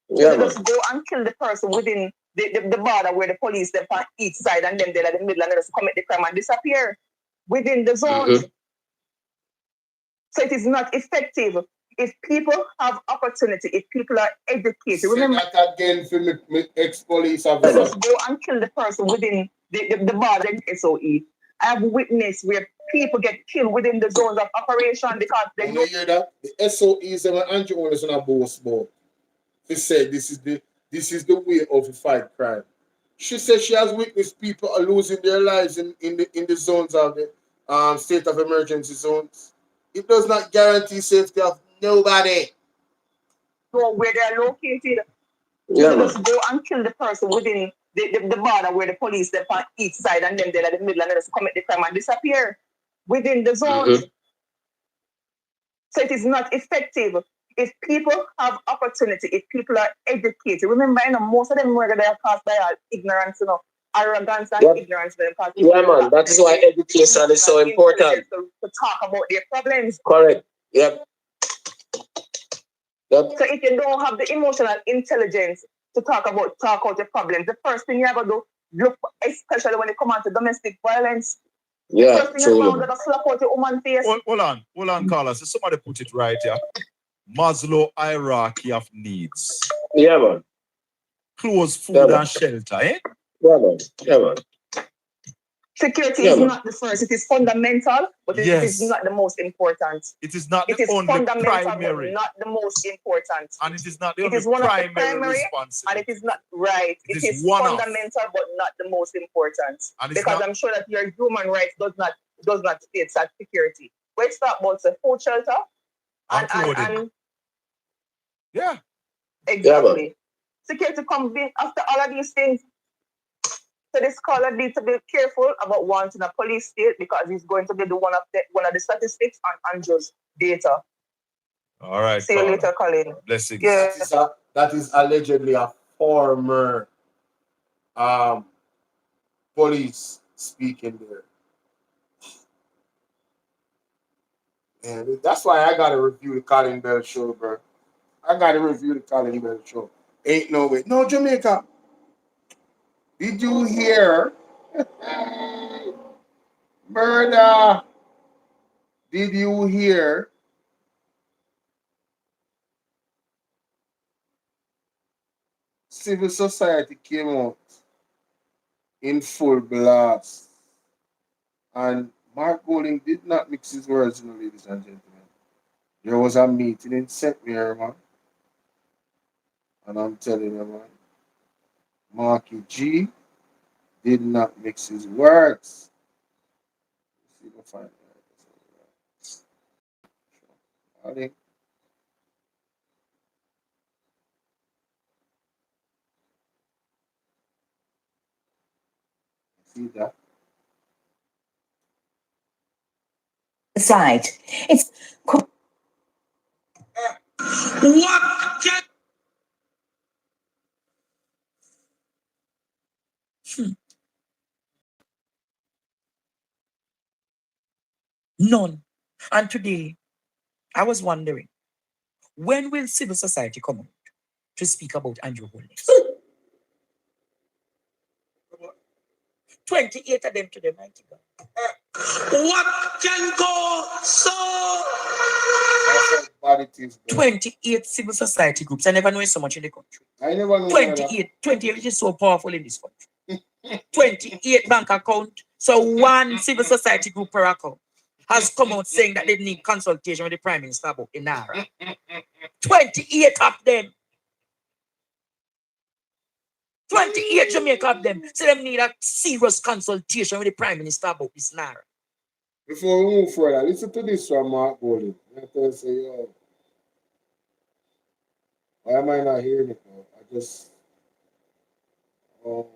Yeah, they just go and kill the person within the border where the police they're on each side and then they're in the middle and they just commit the crime and disappear within the zones. Mm-hmm. So it is not effective. If people have opportunity, if people are educated, remember that again for me ex-police officer. Just go and kill the person within the border SOE. I have witnessed where people get killed within the zones of operation because they know. You hear that? The SOEs and Andrew Holness on a boss board. He said this is the way of the fight crime. She said she has witnessed people are losing their lives in the zones of the state of emergency zones. It does not guarantee safety of nobody. Know where they are located. Yeah, Just go and kill the person within the border where the police they're on each side and then they're in the middle and they just commit the crime and disappear within the zones. Mm-hmm. So it is not effective. If people have opportunity, if people are educated, remember, most of them were they are caused by ignorance, arrogance and ignorance. Yeah, man. That is why education is so important. To talk about their problems. Correct. Yep. So if you don't have the emotional intelligence to talk out your problems, the first thing you have to do, look, especially when it comes to domestic violence. Yeah, first thing you have to do, slap out your woman face. Hold on, Carlos. So somebody put it right here. Maslow hierarchy of needs. Yeah, man. Clothes, food, and shelter, eh? Yeah, man. Yeah, man. Security is not the first. It is fundamental, but it is not the most important. It is not it the is only fundamental, primary. but not the most important. And it is not the it only is one primary, of the primary responsibility. and it is not right. It is fundamental, but not the most important. Because I'm sure that your human rights does not state such security. Let's talk about the food shelter and yeah. Exactly. Yeah, security comes after all of these things. So this caller needs to be careful about wanting a police state because he's going to be one of the statistics on Andrew's data. All right. See you later, Colin. Blessings. Yeah. That is allegedly a former police speaking there. And that's why I gotta review the Colin Bell show, bro. I gotta review the Colin Bell show. Ain't no way. No, Jamaica. Did you hear? Murder. Did you hear? Civil society came out in full blast. And Mark Golding did not mix his words, ladies and gentlemen. There was a meeting in St. Mary, man. And I'm telling you, man, Marky G did not mix his words. Let's see if I find it. I think. See that? Side. It's What can None. And today, I was wondering, when will civil society come out to speak about Andrew Holness? 28 of them today, mighty God. What can go so? 28 civil society groups. I never know so much in the country. I never know 28 is so powerful in this country. 28 bank account. So one civil society group per account has come out saying that they need consultation with the Prime Minister about the Narra. 28 of them. 28 Jamaica of them. So they need a serious consultation with the Prime Minister about this Narra. Before we move further, listen to this from Mark Golding. I say, yo, why am I not hearing it now? I just, oh,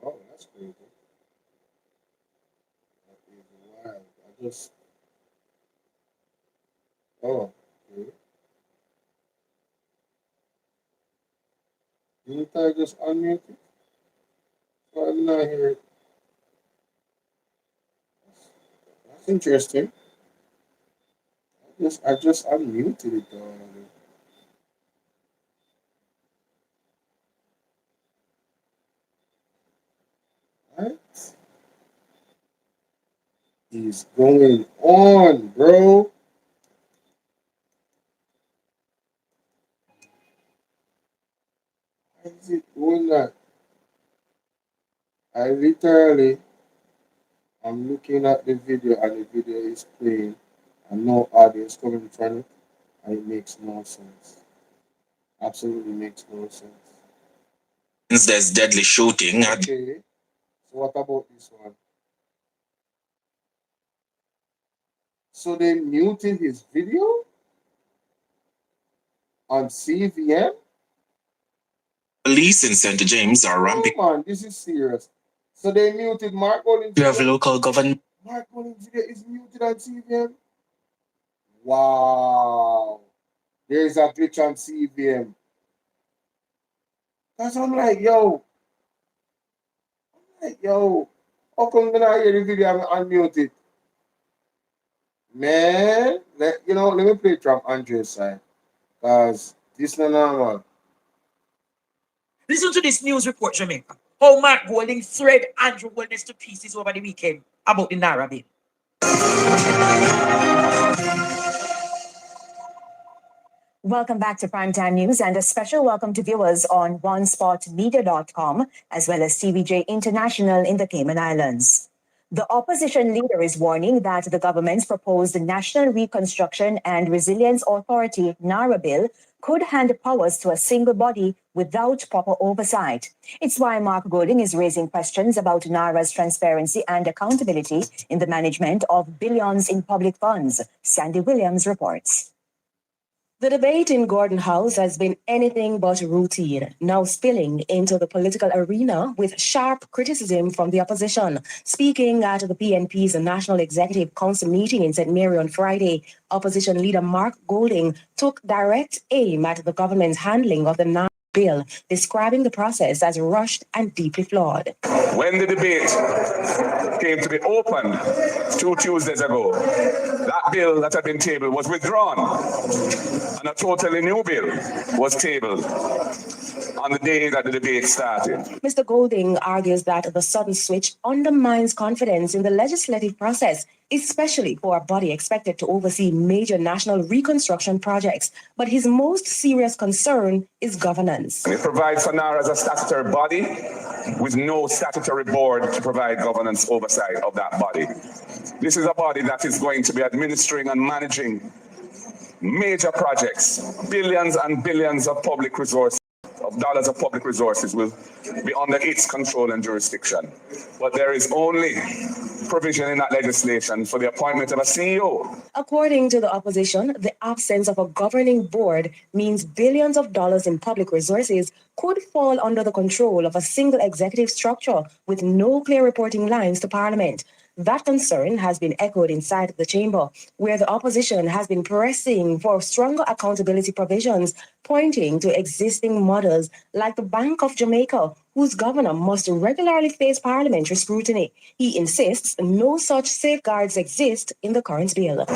that's crazy. That is wild. I just, okay. Didn't I just unmute it? So I'm not hearing it. That's interesting. I just unmuted it though. What is going on, bro? Why is it doing that? I'm looking at the video and the video is playing and no audio is coming from it and it makes no sense. Absolutely makes no sense. There's deadly shooting. Okay. So what about this one? So they muted his video on CVM? Police in St. James are ramping. Come on, this is serious. So they muted Mark Golding's You have video? local government. Mark Golding's video is muted on CVM? Wow. There is a glitch on CVM. Because I'm like, yo, how come when I hear the video I'm unmuted? Man, let me play it from Andre's side. Because this is not normal. Listen to this news report, Jamaica. How Mark Golding thread Andrew Holness to pieces over the weekend about the Narra bill. Welcome back to Primetime News and a special welcome to viewers on onespotmedia.com as well as TVJ International in the Cayman Islands. The opposition leader is warning that the government's proposed National Reconstruction and Resilience Authority NARA bill could hand powers to a single body without proper oversight. It's why Mark Golding is raising questions about NARA's transparency and accountability in the management of billions in public funds. Sandy Williams reports. The debate in Gordon House has been anything but routine, now spilling into the political arena with sharp criticism from the opposition. Speaking at the PNP's National Executive Council meeting in St. Mary on Friday, opposition leader Mark Golding took direct aim at the government's handling of the NARA bill, describing the process as rushed and deeply flawed. When the debate came to be opened 2 Tuesdays ago, that bill that had been tabled was withdrawn, and a totally new bill was tabled on the day that the debate started. Mr. Golding argues that the sudden switch undermines confidence in the legislative process, especially for a body expected to oversee major national reconstruction projects. But his most serious concern is governance. It provides for Narra as a statutory body with no statutory board to provide governance oversight of that body. This is a body that is going to be administering and managing major projects. Billions and billions of public resources, of dollars of public resources will be under its control and jurisdiction. But there is only provision in that legislation for the appointment of a CEO. According to the opposition, the absence of a governing board means billions of dollars in public resources could fall under the control of a single executive structure with no clear reporting lines to Parliament. That concern has been echoed inside the chamber, where the opposition has been pressing for stronger accountability provisions, pointing to existing models like the Bank of Jamaica, whose governor must regularly face parliamentary scrutiny. He insists no such safeguards exist in the current bill.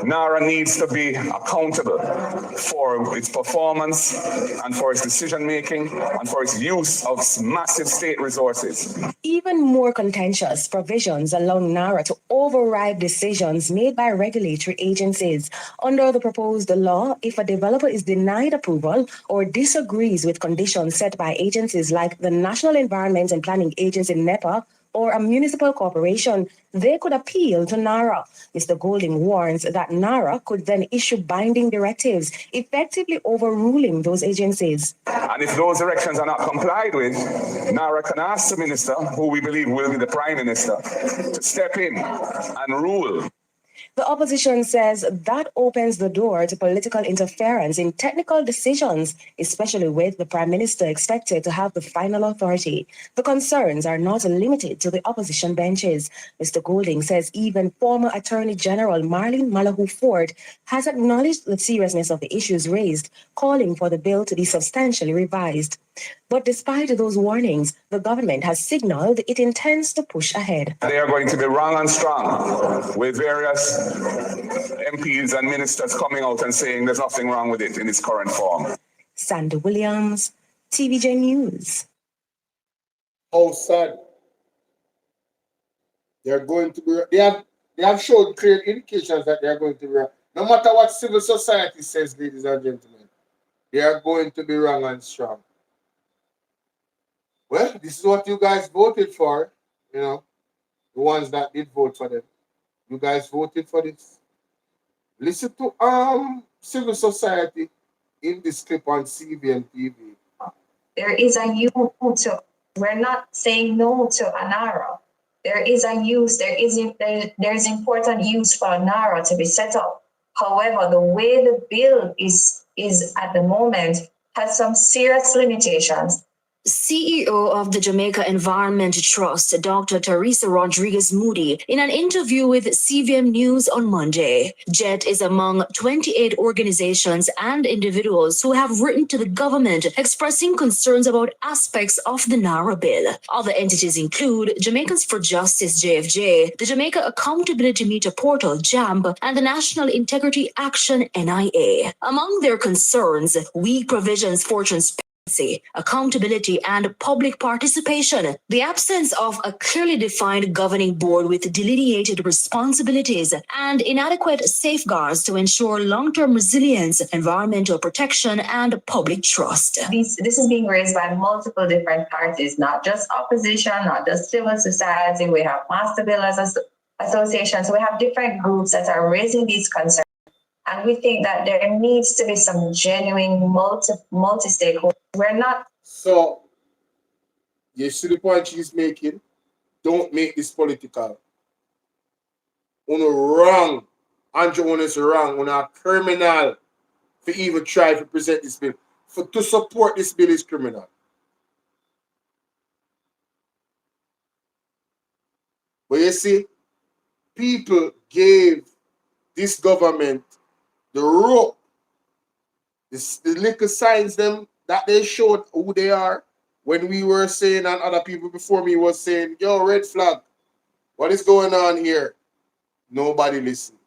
Narra needs to be accountable for its performance and for its decision-making and for its use of massive state resources. Even more contentious provisions allow Narra to override decisions made by regulatory agencies. Under the proposed law, if a developer is denied approval or disagrees with conditions set by agencies like the National Environment and Planning Agency, NEPA, or a municipal corporation, they could appeal to Narra. Mr. Golding warns that Narra could then issue binding directives, effectively overruling those agencies. And if those directions are not complied with, Narra can ask the minister, who we believe will be the prime minister, to step in and rule. The opposition says that opens the door to political interference in technical decisions, especially with the Prime Minister expected to have the final authority. The concerns are not limited to the opposition benches. Mr. Golding says even former Attorney General Marlene Malahoo Ford has acknowledged the seriousness of the issues raised, calling for the bill to be substantially revised. But despite those warnings, the government has signaled it intends to push ahead. They are going to be wrong and strong, with various MPs and ministers coming out and saying there's nothing wrong with it in its current form. Sandy Williams, TVJ News. Oh, sad. They're going to be. They have showed clear indications that they are going to be wrong. No matter what civil society says, ladies and gentlemen, they are going to be wrong and strong. Well, this is what you guys voted for, you know, the ones that did vote for them. You guys voted for this. Listen to civil society in this clip on CBN TV. There is a use to, we're not saying no to a Narra. There is a use, there's important use for a Narra to be set up. However, the way the bill is at the moment has some serious limitations. CEO of the Jamaica Environment Trust, Dr. Teresa Rodriguez Moody, in an interview with CVM News on Monday. JET is among 28 organizations and individuals who have written to the government expressing concerns about aspects of the Narra bill. Other entities include Jamaicans for Justice, JFJ, the Jamaica Accountability Meter Portal, JAMB, and the National Integrity Action, NIA. Among their concerns, weak provisions for transparency, accountability, and public participation, the absence of a clearly defined governing board with delineated responsibilities, and inadequate safeguards to ensure long-term resilience, environmental protection, and public trust. This is being raised by multiple different parties, not just opposition, not just civil society. We have master builders associations. We have different groups that are raising these concerns. And we think that there needs to be some genuine multi-stakeholder. We're not. So, you see the point she's making? Don't make this political. Uno wrong. Andrew is wrong. Uno a criminal for even try to present this bill. To support this bill is criminal. But you see, people gave this government the rope, the little signs them that they showed who they are when we were saying, and other people before me was saying, yo, red flag, what is going on here? Nobody listened.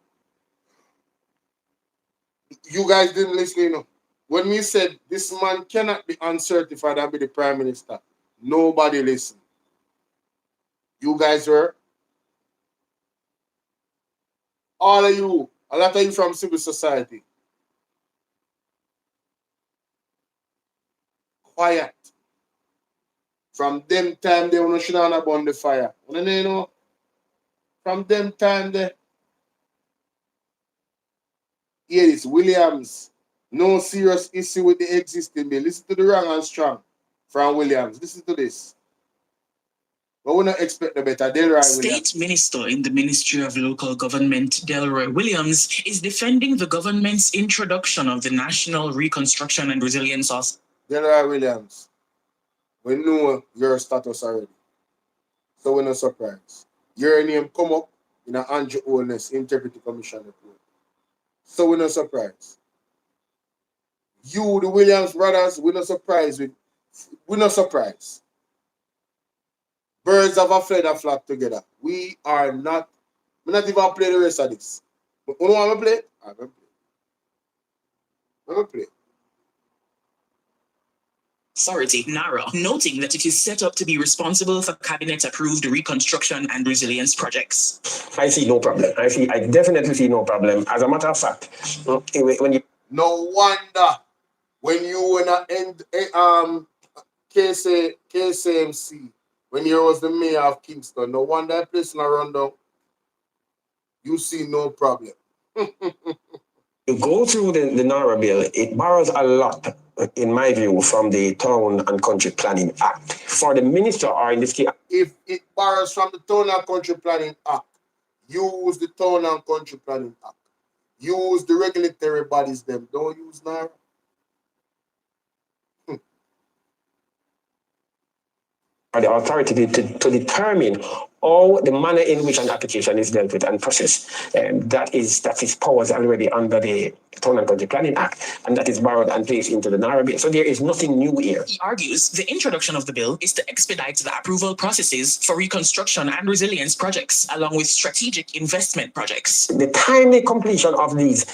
You guys didn't listen, you know. When we said this man cannot be uncertified and be the prime minister, nobody listened. You guys were. All of you, a lot of you from civil society. Quiet. From them time they wanna shoot on about the fire. You know, from them time they here is Williams. No serious issue with the existing bill. Listen to the wrong and strong from Williams. Listen to this. But we don't expect the better. Delroy Williams. State Minister in the Ministry of Local Government, Delroy Williams, is defending the government's introduction of the National Reconstruction and Resilience Office. Delroy Williams, we know your status already. So we're not surprised. Your name come up in an Andrew Holness Integrity Commission report. So we're not surprised. You, the Williams brothers, we're not surprised. We're not surprised. Birds of a feather flock together. We are not. We're not even play the rest of this. You know what I'm play? I'm going to play. I'm going to play. Authority, Narra, noting that it is set up to be responsible for cabinet-approved reconstruction and resilience projects. I see no problem. I definitely see no problem. As a matter of fact, when you... No wonder when you were not end KCMC, when you was the mayor of Kingston, no wonder that place in a rundown. You see no problem. You go through the Narra bill, it borrows a lot, in my view, from the Town and Country Planning Act. For the minister, or in this case... If it borrows from the Town and Country Planning Act, use the Town and Country Planning Act. Use the regulatory bodies, them. Don't use Narra. Or the authority to determine how the manner in which an application is dealt with and processed. That is powers already under the Town and Country Planning Act, and that is borrowed and placed into the Narra bill. So there is nothing new here. He argues the introduction of the bill is to expedite the approval processes for reconstruction and resilience projects, along with strategic investment projects. The timely completion of these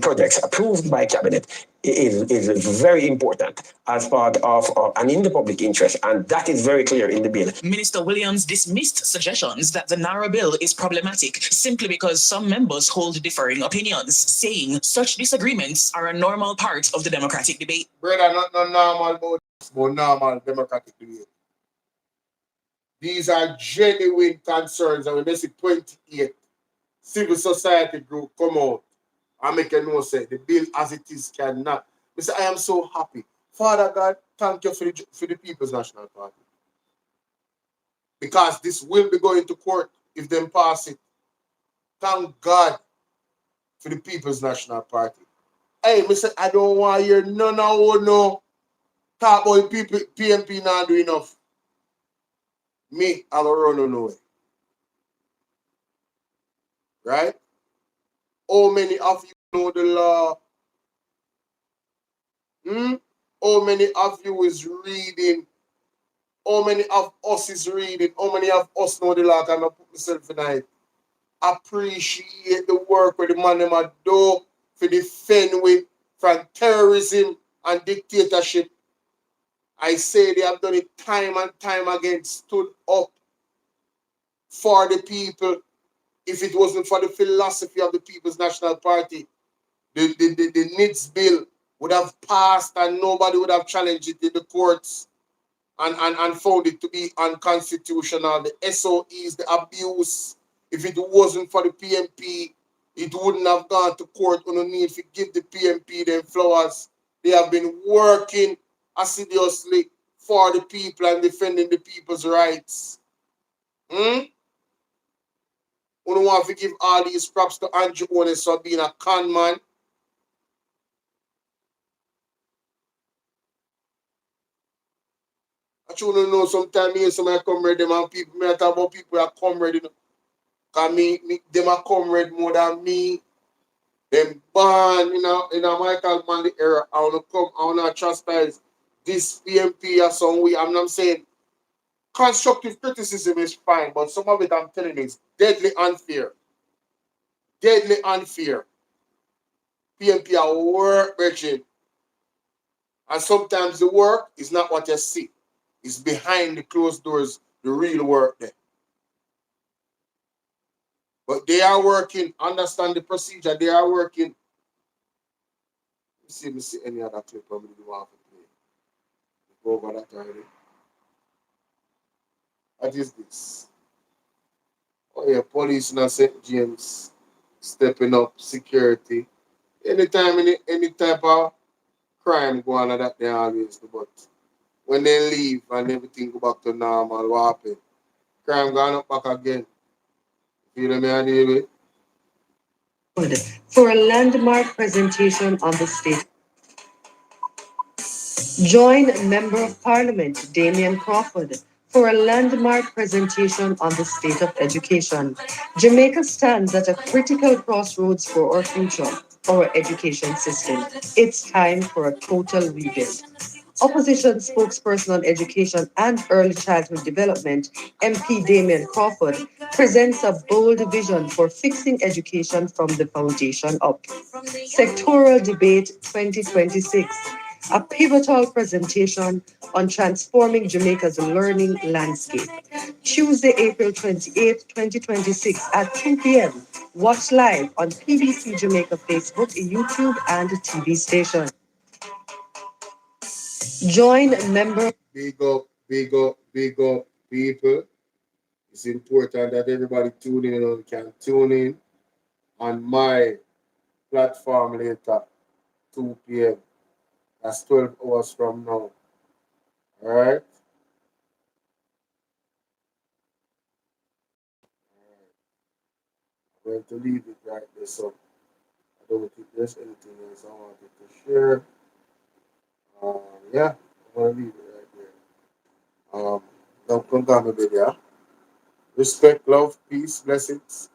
projects approved by Cabinet is very important as part of and in the public interest, and that is very clear in the bill. Minister Williams dismissed suggestions that the Narra bill is problematic simply because some members hold differing opinions, saying such disagreements are a normal part of the democratic debate. Brother, not normal but normal democratic debate. These are genuine concerns, and when they see 28 civil society group come out and make a no say the bill as it is cannot. I say, I am so happy. Father God, thank you for the People's National Party. Because this will be going to court if they pass it. Thank God for the People's National Party. Hey, I say, I don't want to hear none of no talk about people, PNP not doing enough. Me, I will run away. Right? How many of you know the law? How many of you is reading? How many of us is reading? How many of us know the law? I'm going to put myself tonight. Appreciate the work where the man them a do for defend with from terrorism and dictatorship. I say they have done it time and time again, stood up for the people. If it wasn't for the philosophy of the People's National Party, the NITS bill would have passed and nobody would have challenged it in the courts and found it to be unconstitutional. The SOEs, the abuse, if it wasn't for the PMP, it wouldn't have gone to court. On the need to give the PMP them flowers. They have been working assiduously for the people and defending the people's rights. We don't want to give all these props to Andrew Holness for being a con man. I should know sometimes me and somebody comrade them and people, me talk about people that comrade, you know. Because them are comrade more than me. Them born in a Michael Manley era. I want to chastise this PMP or some way. I'm not saying constructive criticism is fine, but some of it I'm telling you is deadly unfair. Deadly unfair. PNP are work, Bridget. And sometimes the work is not what you see. It's behind the closed doors, the real work there. But they are working, understand the procedure, they are working. Let me see any other clip probably do have to play. Go over that already. What is this? Oh yeah, police in St. James stepping up security. Anytime any type of crime go on that they always do, but when they leave and everything go back to normal, what happen? Crime gone up back again. Feel me, David? For a landmark presentation on the state. Join Member of Parliament Damian Crawford for a landmark presentation on the state of education. Jamaica stands at a critical crossroads for our future, our education system. It's time for a total rebuild. Opposition spokesperson on education and early childhood development, MP Damian Crawford, presents a bold vision for fixing education from the foundation up. Sectoral Debate 2026, a pivotal presentation on transforming Jamaica's learning landscape. Tuesday, April 28, 2026 at 2 p.m. Watch live on PBC Jamaica Facebook, YouTube, and TV station. Join member. Big up, big up, big up, people. It's important that everybody tune in and can tune in on my platform later, 2 p.m. That's 12 hours from now. All right? I'm going to leave it right there. So I don't think there's anything else I wanted to share. Yeah, I'm going to leave it right there. Don't come down with it, respect, love, peace, blessings.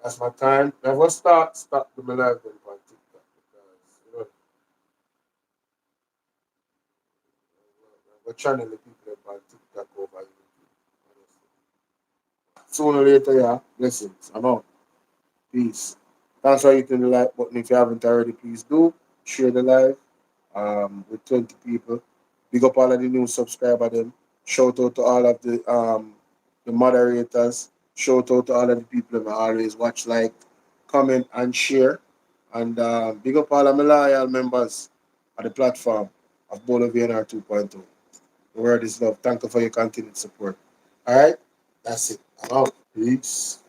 That's my time. Never stop the my life on TikTok because we're channeling the people on TikTok over YouTube. Sooner or later, blessings. I'm out. Peace. Thanks for hitting the like button. If you haven't already, please do share the live with 20 people. Big up all of the new subscriber them. Shout out to all of the moderators. Shout out to all of the people that always watch, like, comment, and share. And big up all of my loyal members of the platform of Bolo VNR 2.0. The word is love. Thank you for your continued support. All right, that's it. I'm out. Peace.